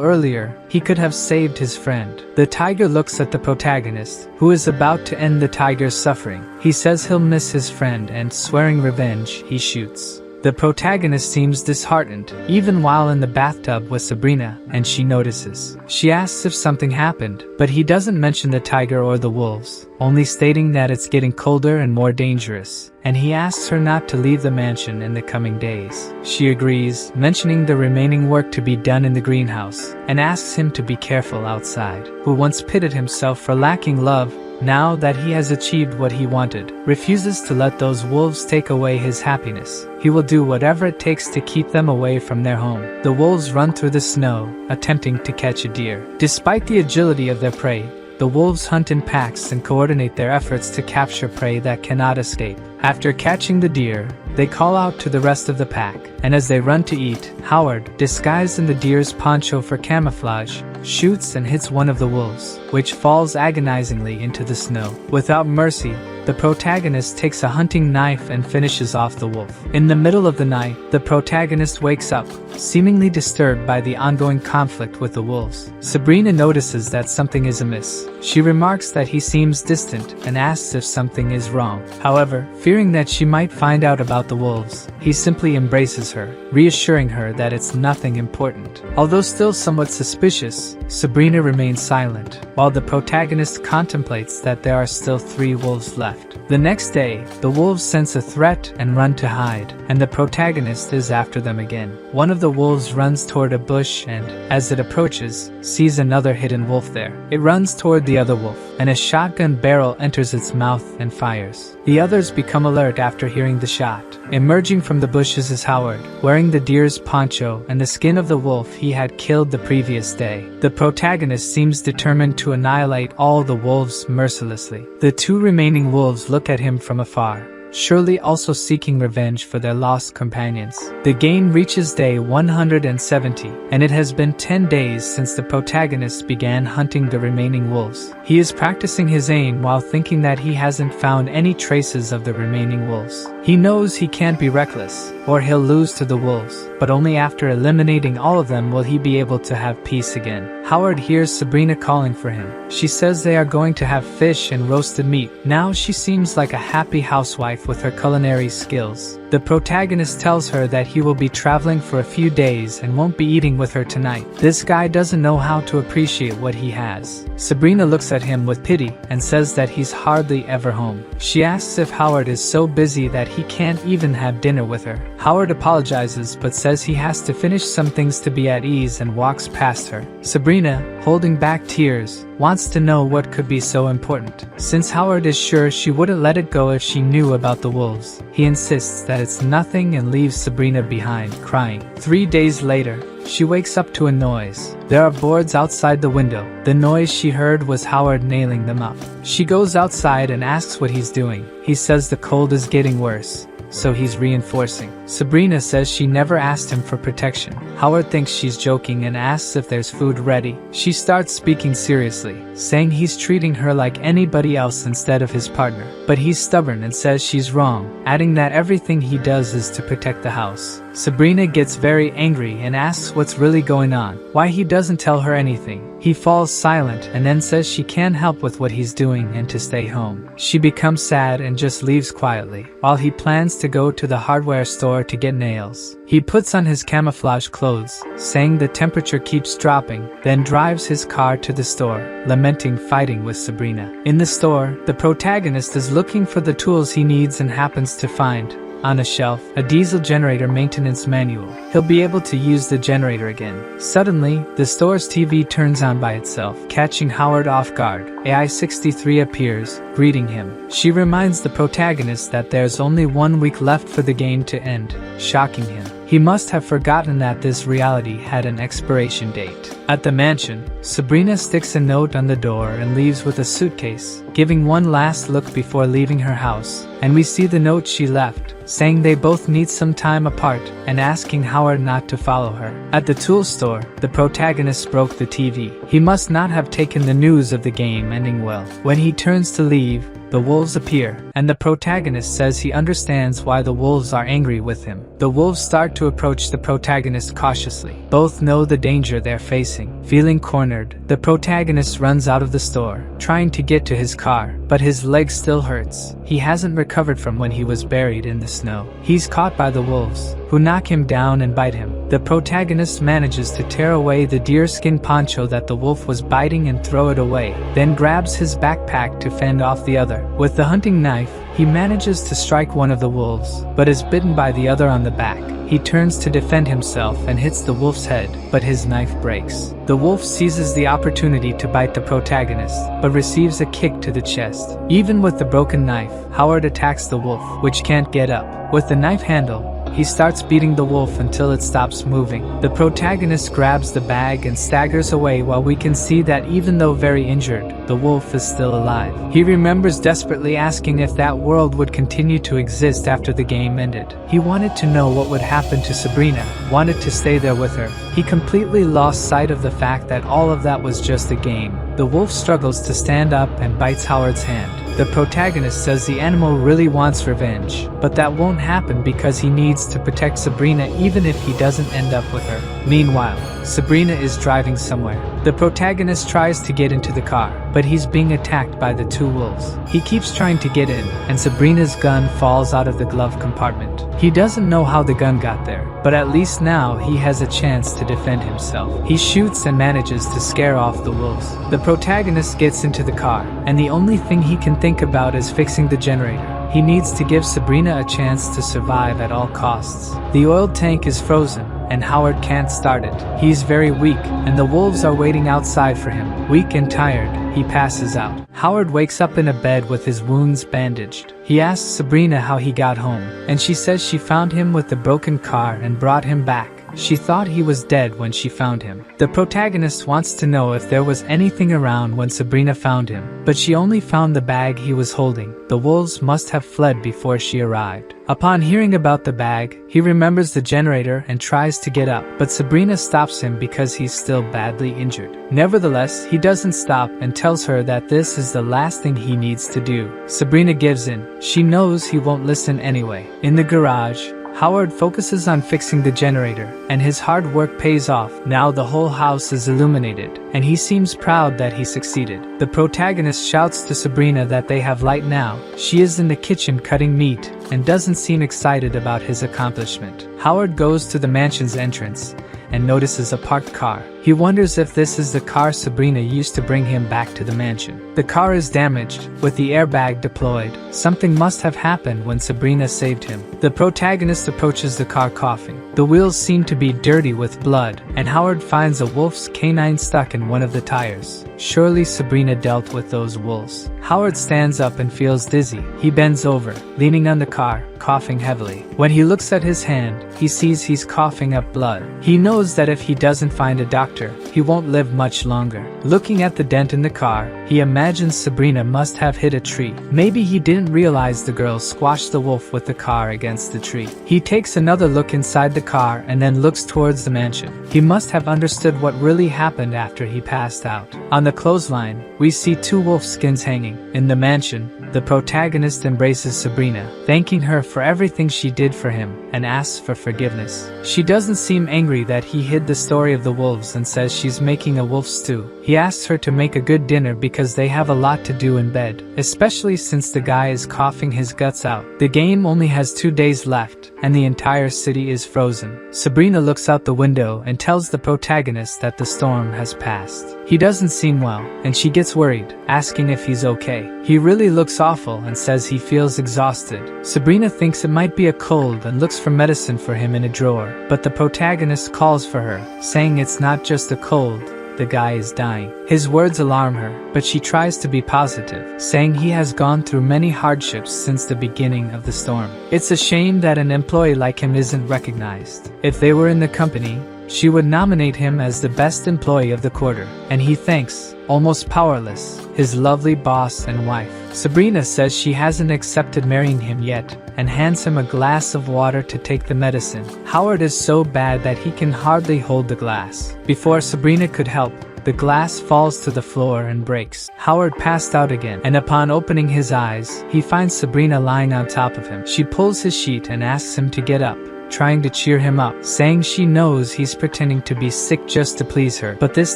earlier, he could have saved his friend. The tiger looks at the protagonist, who is about to end the tiger's suffering. He says he'll miss his friend, and swearing revenge, he shoots. The protagonist seems disheartened, even while in the bathtub with Sabrina, and she notices. She asks if something happened, but he doesn't mention the tiger or the wolves, only stating that it's getting colder and more dangerous, and he asks her not to leave the mansion in the coming days. She agrees, mentioning the remaining work to be done in the greenhouse, and asks him to be careful outside. Who once pitted himself for lacking love, now that he has achieved what he wanted, refuses to let those wolves take away his happiness. He will do whatever it takes to keep them away from their home. The wolves run through the snow, attempting to catch a deer. Despite the agility of their prey, the wolves hunt in packs and coordinate their efforts to capture prey that cannot escape. After catching the deer, they call out to the rest of the pack, and as they run to eat, Howard, disguised in the deer's poncho for camouflage, shoots and hits one of the wolves, which falls agonizingly into the snow. Without mercy, the protagonist takes a hunting knife and finishes off the wolf. In the middle of the night, the protagonist wakes up, seemingly disturbed by the ongoing conflict with the wolves. Sabrina notices that something is amiss. She remarks that he seems distant and asks if something is wrong. However, fearing that she might find out about the wolves, he simply embraces her, reassuring her that it's nothing important. Although still somewhat suspicious, Sabrina remains silent, while the protagonist contemplates that there are still 3 wolves left. The next day, the wolves sense a threat and run to hide, and the protagonist is after them again. One of the wolves runs toward a bush and, as it approaches, sees another hidden wolf there. It runs toward the other wolf, and a shotgun barrel enters its mouth and fires. The others become alert after hearing the shot. Emerging from the bushes is Howard, wearing the deer's poncho and the skin of the wolf he had killed the previous day. The protagonist seems determined to annihilate all the wolves mercilessly. The 2 remaining wolves look at him from afar, surely also seeking revenge for their lost companions. The game reaches day 170, and it has been 10 days since the protagonist began hunting the remaining wolves. He is practicing his aim while thinking that he hasn't found any traces of the remaining wolves. He knows he can't be reckless, or he'll lose to the wolves, but only after eliminating all of them will he be able to have peace again. Howard hears Sabrina calling for him. She says they are going to have fish and roasted meat. Now she seems like a happy housewife with her culinary skills. The protagonist tells her that he will be traveling for a few days and won't be eating with her tonight. This guy doesn't know how to appreciate what he has. Sabrina looks at him with pity and says that he's hardly ever home. She asks if Howard is so busy that he can't even have dinner with her. Howard apologizes but says he has to finish some things to be at ease and walks past her. Sabrina, holding back tears, wants to know what could be so important. Since Howard is sure she wouldn't let it go if she knew about the wolves, he insists that it's nothing and leaves Sabrina behind, crying. 3 days later, she wakes up to a noise. There are boards outside the window. The noise she heard was Howard nailing them up. She goes outside and asks what he's doing. He says the cold is getting worse, so he's reinforcing. Sabrina says she never asked him for protection. Howard thinks she's joking and asks if there's food ready. She starts speaking seriously, saying he's treating her like anybody else instead of his partner. But he's stubborn and says she's wrong, adding that everything he does is to protect the house. Sabrina gets very angry and asks what's really going on, why he doesn't tell her anything. He falls silent and then says she can't help with what he's doing and to stay home. She becomes sad and just leaves quietly, while he plans to go to the hardware store to get nails. He puts on his camouflage clothes, saying the temperature keeps dropping, then drives his car to the store, lamenting fighting with Sabrina. In the store, the protagonist is looking for the tools he needs and happens to find, on a shelf, a diesel generator maintenance manual. He'll be able to use the generator again. Suddenly, the store's TV turns on by itself, catching Howard off guard. AI-63 appears, greeting him. She reminds the protagonist that there's only 1 week left for the game to end, shocking him. He must have forgotten that this reality had an expiration date. At the mansion, Sabrina sticks a note on the door and leaves with a suitcase, giving one last look before leaving her house, and we see the note she left, saying they both need some time apart and asking Howard not to follow her. At the tool store, the protagonist broke the TV. He must not have taken the news of the game ending well. When he turns to leave, the wolves appear, and the protagonist says he understands why the wolves are angry with him. The wolves start to approach the protagonist cautiously. Both know the danger they're facing. Feeling cornered, the protagonist runs out of the store, trying to get to his car, but his leg still hurts. He hasn't recovered from when he was buried in the snow. He's caught by the wolves, who knock him down and bite him. The protagonist manages to tear away the deerskin poncho that the wolf was biting and throw it away, then grabs his backpack to fend off the other. With the hunting knife, he manages to strike one of the wolves, but is bitten by the other on the back. He turns to defend himself and hits the wolf's head, but his knife breaks. The wolf seizes the opportunity to bite the protagonist, but receives a kick to the chest. Even with the broken knife, Howard attacks the wolf, which can't get up. With the knife handle, he starts beating the wolf until it stops moving. The protagonist grabs the bag and staggers away while we can see that even though very injured, the wolf is still alive. He remembers desperately asking if that world would continue to exist after the game ended. He wanted to know what would happen to Sabrina, wanted to stay there with her. He completely lost sight of the fact that all of that was just a game. The wolf struggles to stand up and bites Howard's hand. The protagonist says the animal really wants revenge, but that won't happen because he needs to protect Sabrina even if he doesn't end up with her. Meanwhile, Sabrina is driving somewhere. The protagonist tries to get into the car, but he's being attacked by the two wolves. He keeps trying to get in, and Sabrina's gun falls out of the glove compartment. He doesn't know how the gun got there, but at least now he has a chance to defend himself. He shoots and manages to scare off the wolves. The protagonist gets into the car, and the only thing he can think about is fixing the generator. He needs to give Sabrina a chance to survive at all costs. The oil tank is frozen, and Howard can't start it. He's very weak, and the wolves are waiting outside for him. Weak and tired, he passes out. Howard wakes up in a bed with his wounds bandaged. He asks Sabrina how he got home, and she says she found him with the broken car and brought him back. She thought he was dead when she found him. The protagonist wants to know if there was anything around when Sabrina found him, but she only found the bag he was holding. The wolves must have fled before she arrived. Upon hearing about the bag, he remembers the generator and tries to get up, but Sabrina stops him because he's still badly injured. Nevertheless, he doesn't stop and tells her that this is the last thing he needs to do. Sabrina gives in. She knows he won't listen anyway. In the garage, Howard focuses on fixing the generator, and his hard work pays off. Now the whole house is illuminated, and he seems proud that he succeeded. The protagonist shouts to Sabrina that they have light now. She is in the kitchen cutting meat, and doesn't seem excited about his accomplishment. Howard goes to the mansion's entrance, and notices a parked car. He wonders if this is the car Sabrina used to bring him back to the mansion. The car is damaged, with the airbag deployed. Something must have happened when Sabrina saved him. The protagonist approaches the car coughing. The wheels seem to be dirty with blood, and Howard finds a wolf's canine stuck in one of the tires. Surely Sabrina dealt with those wolves. Howard stands up and feels dizzy. He bends over, leaning on the car, coughing heavily. When he looks at his hand, he sees he's coughing up blood. He knows that if he doesn't find a doctor, he won't live much longer. Looking at the dent in the car, he imagines Sabrina must have hit a tree. Maybe he didn't realize the girl squashed the wolf with the car against the tree. He takes another look inside the car and then looks towards the mansion. He must have understood what really happened after he passed out. On the clothesline, we see 2 wolf skins hanging. In the mansion, the protagonist embraces Sabrina, thanking her for everything she did for him, and asks for forgiveness. She doesn't seem angry that he hid the story of the wolves and says she's making a wolf stew. He asks her to make a good dinner because they have a lot to do in bed, especially since the guy is coughing his guts out. The game only has 2 days left, and the entire city is frozen. Sabrina looks out the window and tells the protagonist that the storm has passed. He doesn't seem well, and she gets worried, asking if he's okay. He really looks awful and says he feels exhausted. Sabrina thinks it might be a cold and looks for medicine for him in a drawer, but the protagonist calls for her, saying it's not just a cold. The guy is dying. His words alarm her, but she tries to be positive, saying he has gone through many hardships since the beginning of the storm. It's a shame that an employee like him isn't recognized. If they were in the company, she would nominate him as the best employee of the quarter, and he thanks, almost powerless, his lovely boss and wife. Sabrina says she hasn't accepted marrying him yet, and hands him a glass of water to take the medicine. Howard is so bad that he can hardly hold the glass. Before Sabrina could help, the glass falls to the floor and breaks. Howard passed out again, and upon opening his eyes, he finds Sabrina lying on top of him. She pulls his sheet and asks him to get up, trying to cheer him up, saying she knows he's pretending to be sick just to please her, but this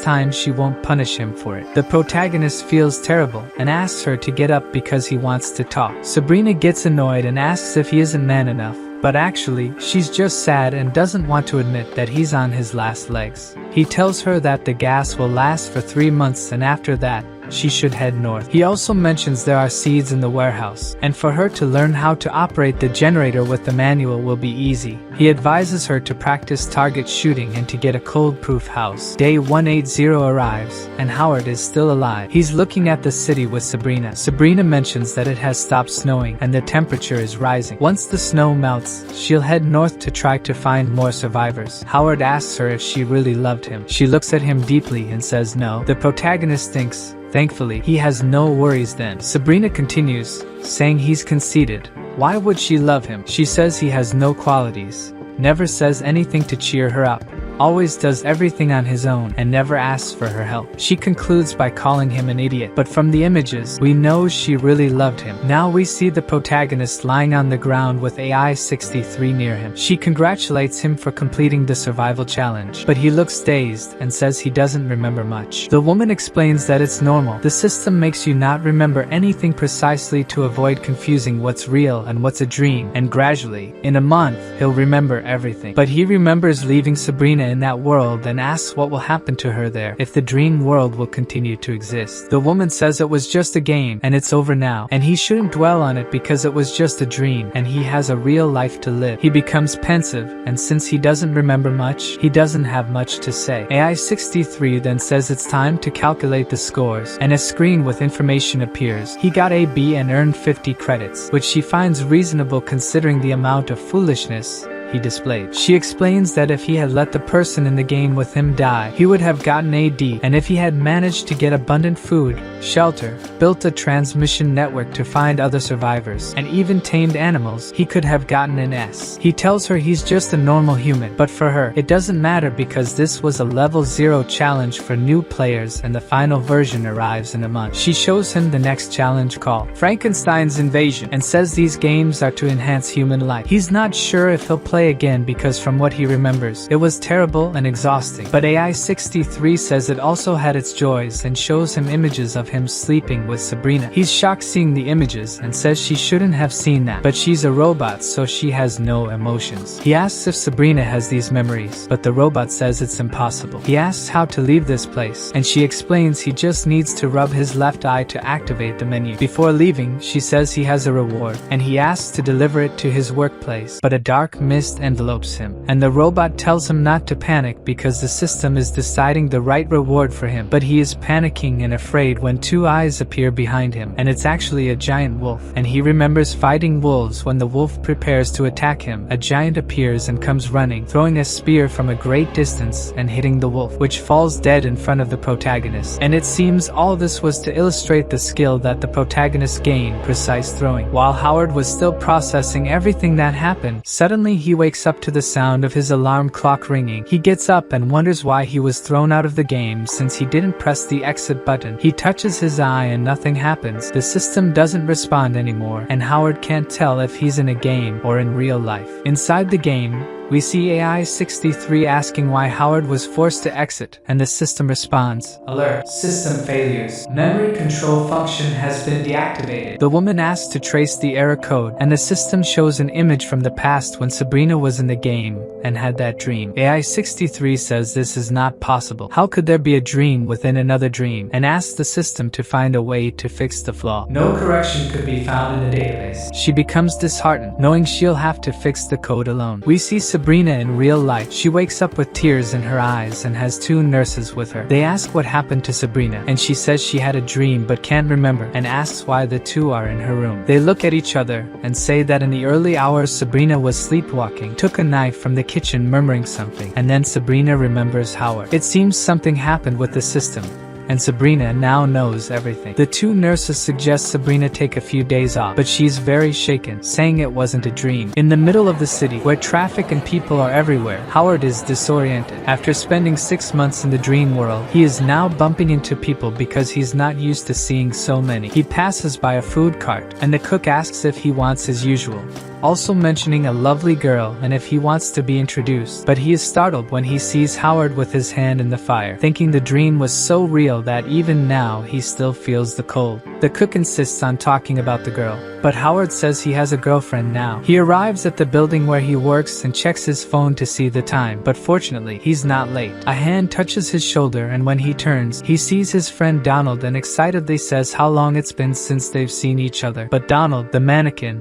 time she won't punish him for it. The protagonist feels terrible and asks her to get up because he wants to talk. Sabrina gets annoyed and asks if he isn't man enough, but actually, she's just sad and doesn't want to admit that he's on his last legs. He tells her that the gas will last for 3 months, and after that, she should head north. He also mentions there are seeds in the warehouse, and for her to learn how to operate the generator with the manual will be easy. He advises her to practice target shooting and to get a cold-proof house. Day 180 arrives, and Howard is still alive. He's looking at the city with Sabrina. Sabrina mentions that it has stopped snowing and the temperature is rising. Once the snow melts, she'll head north to try to find more survivors. Howard asks her if she really loved him. She looks at him deeply and says no. The protagonist thinks, thankfully, he has no worries then. Sabrina continues, saying he's conceited. Why would she love him? She says he has no qualities, never says anything to cheer her up, always does everything on his own, and never asks for her help. She concludes by calling him an idiot, but from the images, we know she really loved him. Now we see the protagonist lying on the ground with AI-63 near him. She congratulates him for completing the survival challenge, but he looks dazed and says he doesn't remember much. The woman explains that it's normal. The system makes you not remember anything precisely to avoid confusing what's real and what's a dream, and gradually, in a month, he'll remember everything. But he remembers leaving Sabrina in that world and asks what will happen to her there, if the dream world will continue to exist. The woman says it was just a game and it's over now, and he shouldn't dwell on it because it was just a dream and he has a real life to live. He becomes pensive, and since he doesn't remember much, he doesn't have much to say. AI-63 then says it's time to calculate the scores, and a screen with information appears. He got a B and earned 50 credits, which she finds reasonable considering the amount of foolishness he displayed. She explains that if he had let the person in the game with him die, he would have gotten a D, and if he had managed to get abundant food, shelter, built a transmission network to find other survivors, and even tamed animals, he could have gotten an S. He tells her he's just a normal human, but for her, it doesn't matter because this was a level 0 challenge for new players and the final version arrives in a month. She shows him the next challenge called Frankenstein's Invasion and says these games are to enhance human life. He's not sure if he'll play play again because from what he remembers, it was terrible and exhausting. But AI-63 says it also had its joys and shows him images of him sleeping with Sabrina. He's shocked seeing the images and says she shouldn't have seen that, but she's a robot so she has no emotions. He asks if Sabrina has these memories, but the robot says it's impossible. He asks how to leave this place, and she explains he just needs to rub his left eye to activate the menu. Before leaving, she says he has a reward, and he asks to deliver it to his workplace, but a dark mist envelopes him, and the robot tells him not to panic because the system is deciding the right reward for him. But he is panicking and afraid when two eyes appear behind him, and it's actually a giant wolf, and he remembers fighting wolves. When the wolf prepares to attack him, a giant appears and comes running, throwing a spear from a great distance and hitting the wolf, which falls dead in front of the protagonist. And it seems all this was to illustrate the skill that the protagonist gained, precise throwing. While Howard was still processing everything that happened, suddenly he wakes up to the sound of his alarm clock ringing. He gets up and wonders why he was thrown out of the game since he didn't press the exit button. He touches his eye and nothing happens. The system doesn't respond anymore, and Howard can't tell if he's in a game or in real life. Inside the game, we see AI-63 asking why Howard was forced to exit, and the system responds, "Alert, system failures. Memory control function has been deactivated." The woman asks to trace the error code, and the system shows an image from the past when Sabrina was in the game and had that dream. AI-63 says this is not possible. How could there be a dream within another dream? And asks the system to find a way to fix the flaw. No correction could be found in the database. She becomes disheartened, knowing she'll have to fix the code alone. We see Sabrina in real life. She wakes up with tears in her eyes and has two nurses with her. They ask what happened to Sabrina, and she says she had a dream but can't remember, and asks why the two are in her room. They look at each other and say that in the early hours Sabrina was sleepwalking, took a knife from the kitchen murmuring something, and then Sabrina remembers Howard. It seems something happened with the system, and Sabrina now knows everything. The two nurses suggest Sabrina take a few days off, but she's very shaken, saying it wasn't a dream. In the middle of the city, where traffic and people are everywhere, Howard is disoriented. After spending 6 months in the dream world, he is now bumping into people because he's not used to seeing so many. He passes by a food cart, and the cook asks if he wants his usual, also mentioning a lovely girl and if he wants to be introduced. But he is startled when he sees Howard with his hand in the fire, thinking the dream was so real that even now he still feels the cold. The cook insists on talking about the girl, but Howard says he has a girlfriend now. He arrives at the building where he works and checks his phone to see the time, but fortunately he's not late. A hand touches his shoulder, and when he turns, he sees his friend Donald and excitedly says how long it's been since they've seen each other. But Donald, the mannequin,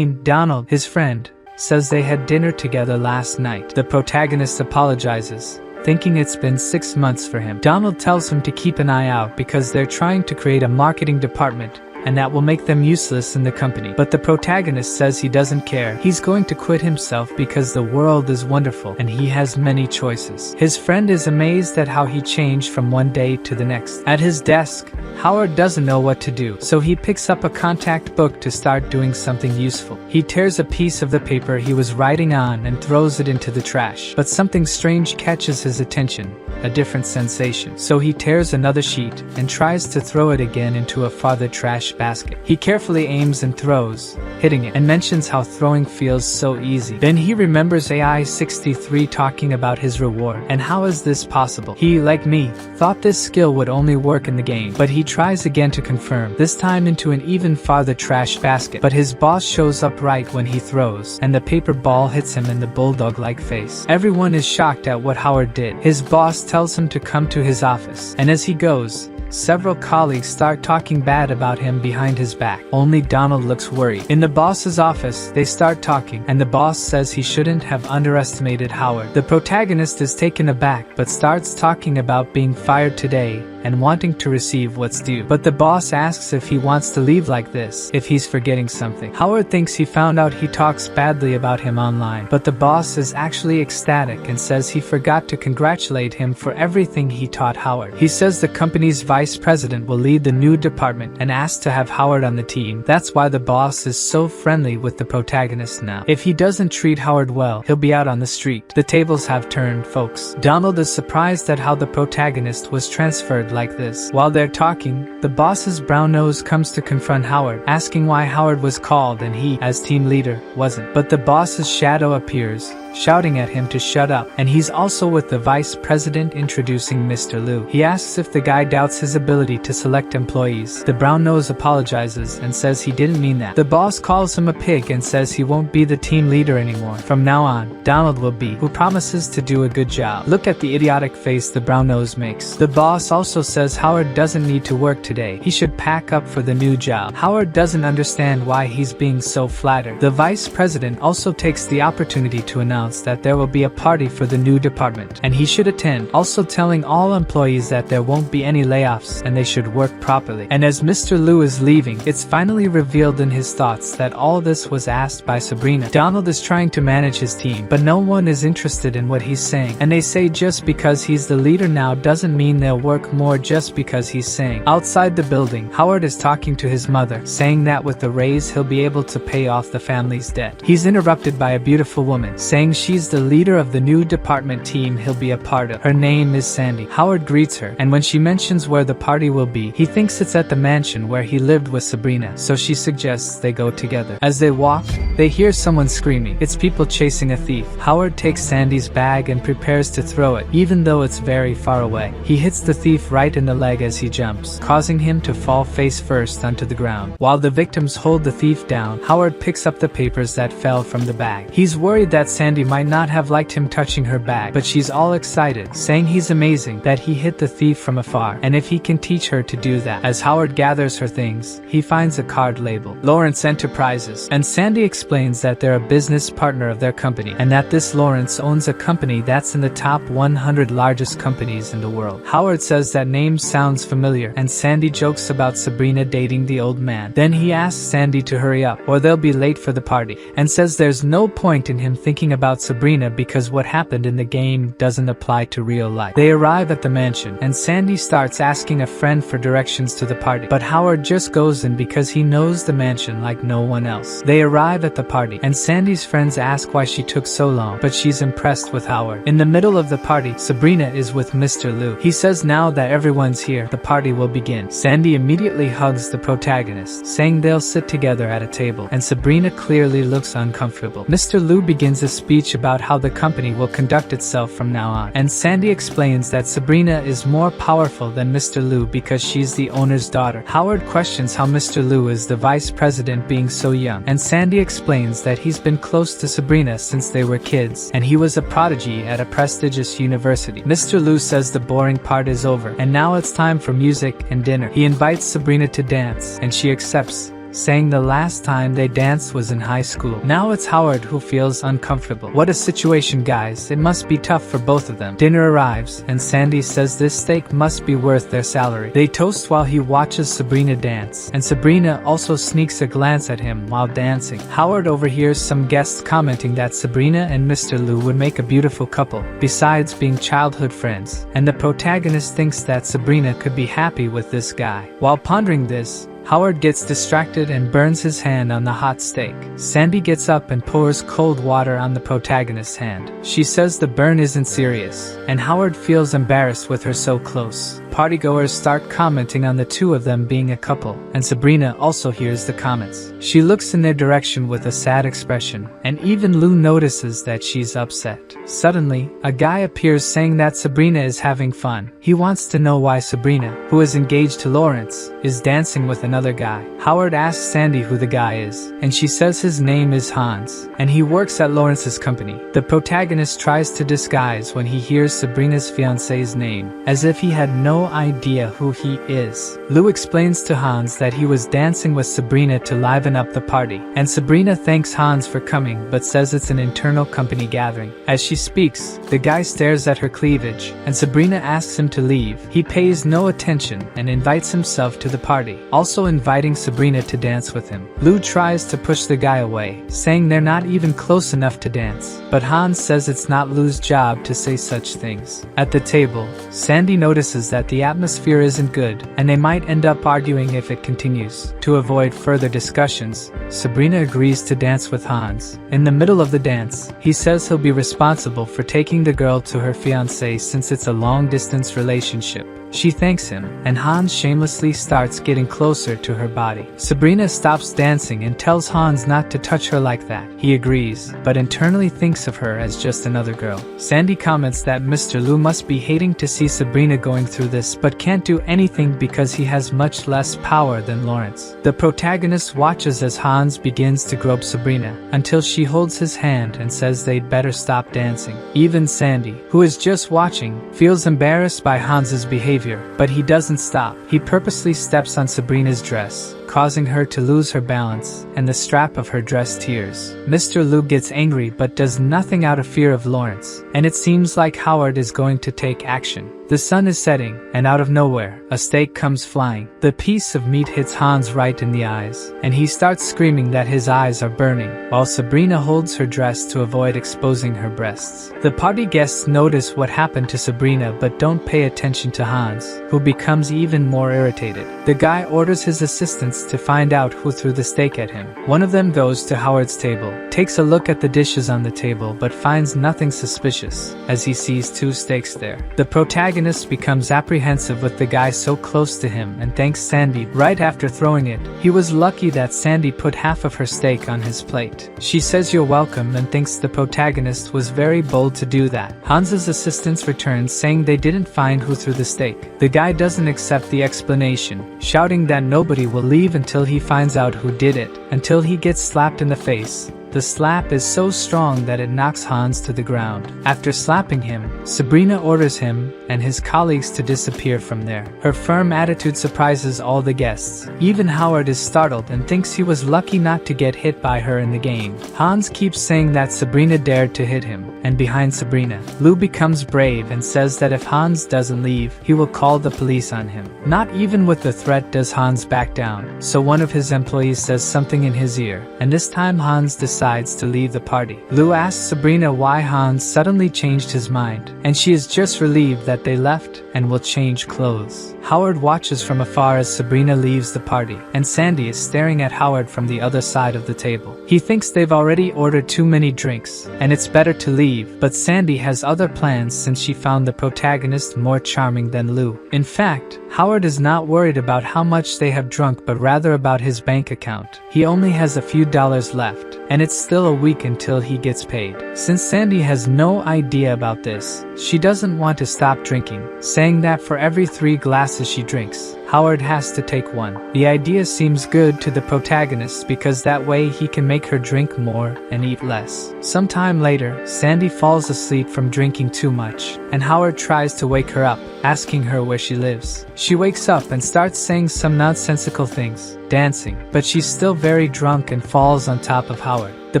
Donald, his friend, says they had dinner together last night. The protagonist apologizes, thinking it's been 6 months for him. Donald tells him to keep an eye out because they're trying to create a marketing department, and that will make them useless in the company. But the protagonist says he doesn't care. He's going to quit himself because the world is wonderful and he has many choices. His friend is amazed at how he changed from one day to the next. At his desk, Howard doesn't know what to do, so he picks up a contact book to start doing something useful. He tears a piece of the paper he was writing on and throws it into the trash. But something strange catches his attention, a different sensation. So he tears another sheet and tries to throw it again into a farther trash basket. He carefully aims and throws, hitting it, and mentions how throwing feels so easy. Then he remembers AI-63 talking about his reward, and how is this possible? He, like me, thought this skill would only work in the game, but he tries again to confirm, this time into an even farther trash basket. But his boss shows up right when he throws, and the paper ball hits him in the bulldog-like face. Everyone is shocked at what Howard did. His boss tells him to come to his office, and as he goes, several colleagues start talking bad about him behind his back. Only Donald looks worried. In the boss's office, they start talking, and the boss says he shouldn't have underestimated Howard. The protagonist is taken aback, but starts talking about being fired today and wanting to receive what's due. But the boss asks if he wants to leave like this, if he's forgetting something. Howard thinks he found out he talks badly about him online, but the boss is actually ecstatic and says he forgot to congratulate him for everything he taught Howard. He says the company's vice president will lead the new department and asks to have Howard on the team. That's why the boss is so friendly with the protagonist now. If he doesn't treat Howard well, he'll be out on the street. The tables have turned, folks. Donald is surprised at how the protagonist was transferred like this. While they're talking, the boss's brown nose comes to confront Howard, asking why Howard was called and he, as team leader, wasn't. But the boss's shadow appears, shouting at him to shut up, and he's also with the vice president introducing Mr. Lu. He asks if the guy doubts his ability to select employees. The brown nose apologizes and says he didn't mean that. The boss calls him a pig and says he won't be the team leader anymore. From now on, Donald will be, who promises to do a good job. Look at the idiotic face the brown nose makes. The boss also says Howard doesn't need to work today. He should pack up for the new job. Howard doesn't understand why he's being so flattered. The vice president also takes the opportunity to announce that there will be a party for the new department, and he should attend, also telling all employees that there won't be any layoffs and they should work properly. And as Mr. Lu is leaving, it's finally revealed in his thoughts that all this was asked by Sabrina. Donald is trying to manage his team, but no one is interested in what he's saying, and they say just because he's the leader now doesn't mean they'll work more just because he's saying. Outside the building, Howard is talking to his mother, saying that with the raise he'll be able to pay off the family's debt. He's interrupted by a beautiful woman, saying she's the leader of the new department team he'll be a part of. Her name is Sandy. Howard greets her, and when she mentions where the party will be, he thinks it's at the mansion where he lived with Sabrina, so she suggests they go together. As they walk, they hear someone screaming. It's people chasing a thief. Howard takes Sandy's bag and prepares to throw it, even though it's very far away. He hits the thief right in the leg as he jumps, causing him to fall face first onto the ground. While the victims hold the thief down, Howard picks up the papers that fell from the bag. He's worried that Sandy might not have liked him touching her bag, but she's all excited, saying he's amazing that he hit the thief from afar, and if he can teach her to do that. As Howard gathers her things, he finds a card labeled Lawrence Enterprises, and Sandy explains that they're a business partner of their company, and that this Lawrence owns a company that's in the top 100 largest companies in the world. Howard says that name sounds familiar, and Sandy jokes about Sabrina dating the old man. Then he asks Sandy to hurry up, or they'll be late for the party, and says there's no point in him thinking about Sabrina because what happened in the game doesn't apply to real life. They arrive at the mansion, and Sandy starts asking a friend for directions to the party, but Howard just goes in because he knows the mansion like no one else. They arrive at the party, and Sandy's friends ask why she took so long, but she's impressed with Howard. In the middle of the party, Sabrina is with Mr. Lu. He says now that everyone's here, the party will begin. Sandy immediately hugs the protagonist, saying they'll sit together at a table, and Sabrina clearly looks uncomfortable. Mr. Lu begins a speech about how the company will conduct itself from now on, and Sandy explains that Sabrina is more powerful than Mr. Lu because she's the owner's daughter. Howard questions how Mr. Lu is the vice president being so young, and Sandy explains that he's been close to Sabrina since they were kids, and he was a prodigy at a prestigious university. Mr. Lu says the boring part is over, and now it's time for music and dinner. He invites Sabrina to dance, and she accepts, saying the last time they danced was in high school. Now it's Howard who feels uncomfortable. What a situation, guys. It must be tough for both of them. Dinner arrives, and Sandy says this steak must be worth their salary. They toast while he watches Sabrina dance, and Sabrina also sneaks a glance at him while dancing. Howard overhears some guests commenting that Sabrina and Mr. Lu would make a beautiful couple, besides being childhood friends, and the protagonist thinks that Sabrina could be happy with this guy. While pondering this, Howard gets distracted and burns his hand on the hot steak. Sandy gets up and pours cold water on the protagonist's hand. She says the burn isn't serious, and Howard feels embarrassed with her so close. Partygoers start commenting on the two of them being a couple, and Sabrina also hears the comments. She looks in their direction with a sad expression, and even Lu notices that she's upset. Suddenly, a guy appears saying that Sabrina is having fun. He wants to know why Sabrina, who is engaged to Lawrence, is dancing with another guy. Howard asks Sandy who the guy is, and she says his name is Hans, and he works at Lawrence's company. The protagonist tries to disguise when he hears Sabrina's fiancé's name, as if he had no idea who he is. Lu explains to Hans that he was dancing with Sabrina to liven up the party, and Sabrina thanks Hans for coming but says it's an internal company gathering. As she speaks, the guy stares at her cleavage, and Sabrina asks him to leave. He pays no attention and invites himself to the party, also inviting Sabrina to dance with him. Lu tries to push the guy away, saying they're not even close enough to dance, but Hans says it's not Lu's job to say such things. At the table, Sandy notices that the atmosphere isn't good, and they might end up arguing if it continues. To avoid further discussions, Sabrina agrees to dance with Hans. In the middle of the dance, he says he'll be responsible for taking the girl to her fiancé since it's a long-distance relationship. She thanks him, and Hans shamelessly starts getting closer to her body. Sabrina stops dancing and tells Hans not to touch her like that. He agrees, but internally thinks of her as just another girl. Sandy comments that Mr. Lu must be hating to see Sabrina going through this but can't do anything because he has much less power than Lawrence. The protagonist watches as Hans begins to grope Sabrina, until she holds his hand and says they'd better stop dancing. Even Sandy, who is just watching, feels embarrassed by Hans's behavior, but he doesn't stop. He purposely steps on Sabrina's dress, causing her to lose her balance, and the strap of her dress tears. Mr. Lu gets angry but does nothing out of fear of Lawrence, and it seems like Howard is going to take action. The sun is setting, and out of nowhere, a steak comes flying. The piece of meat hits Hans right in the eyes, and he starts screaming that his eyes are burning, while Sabrina holds her dress to avoid exposing her breasts. The party guests notice what happened to Sabrina but don't pay attention to Hans, who becomes even more irritated. The guy orders his assistants to find out who threw the steak at him. One of them goes to Howard's table, takes a look at the dishes on the table but finds nothing suspicious, as he sees 2 steaks there. The protagonist becomes apprehensive with the guy so close to him and thanks Sandy right after throwing it. He was lucky that Sandy put half of her steak on his plate. She says you're welcome and thinks the protagonist was very bold to do that. Hans's assistants return saying they didn't find who threw the steak. The guy doesn't accept the explanation, shouting that nobody will leave until he finds out who did it, until he gets slapped in the face. The slap is so strong that it knocks Hans to the ground. After slapping him, Sabrina orders him and his colleagues to disappear from there. Her firm attitude surprises all the guests. Even Howard is startled and thinks he was lucky not to get hit by her in the game. Hans keeps saying that Sabrina dared to hit him, and behind Sabrina, Lou becomes brave and says that if Hans doesn't leave, he will call the police on him. Not even with the threat does Hans back down, so one of his employees says something in his ear, and this time Hans decides to leave the party. Lou asks Sabrina why Hans suddenly changed his mind, and she is just relieved that they left and will change clothes. Howard watches from afar as Sabrina leaves the party, and Sandy is staring at Howard from the other side of the table. He thinks they've already ordered too many drinks, and it's better to leave, but Sandy has other plans since she found the protagonist more charming than Lou. In fact, Howard is not worried about how much they have drunk but rather about his bank account. He only has a few dollars left, and it's still a week until he gets paid. Since Sandy has no idea about this, she doesn't want to stop drinking, saying that for every 3 glasses she drinks, Howard has to take 1. The idea seems good to the protagonist because that way he can make her drink more and eat less. Sometime later, Sandy falls asleep from drinking too much, and Howard tries to wake her up, asking her where she lives. She wakes up and starts saying some nonsensical things, dancing, but she's still very drunk and falls on top of Howard. The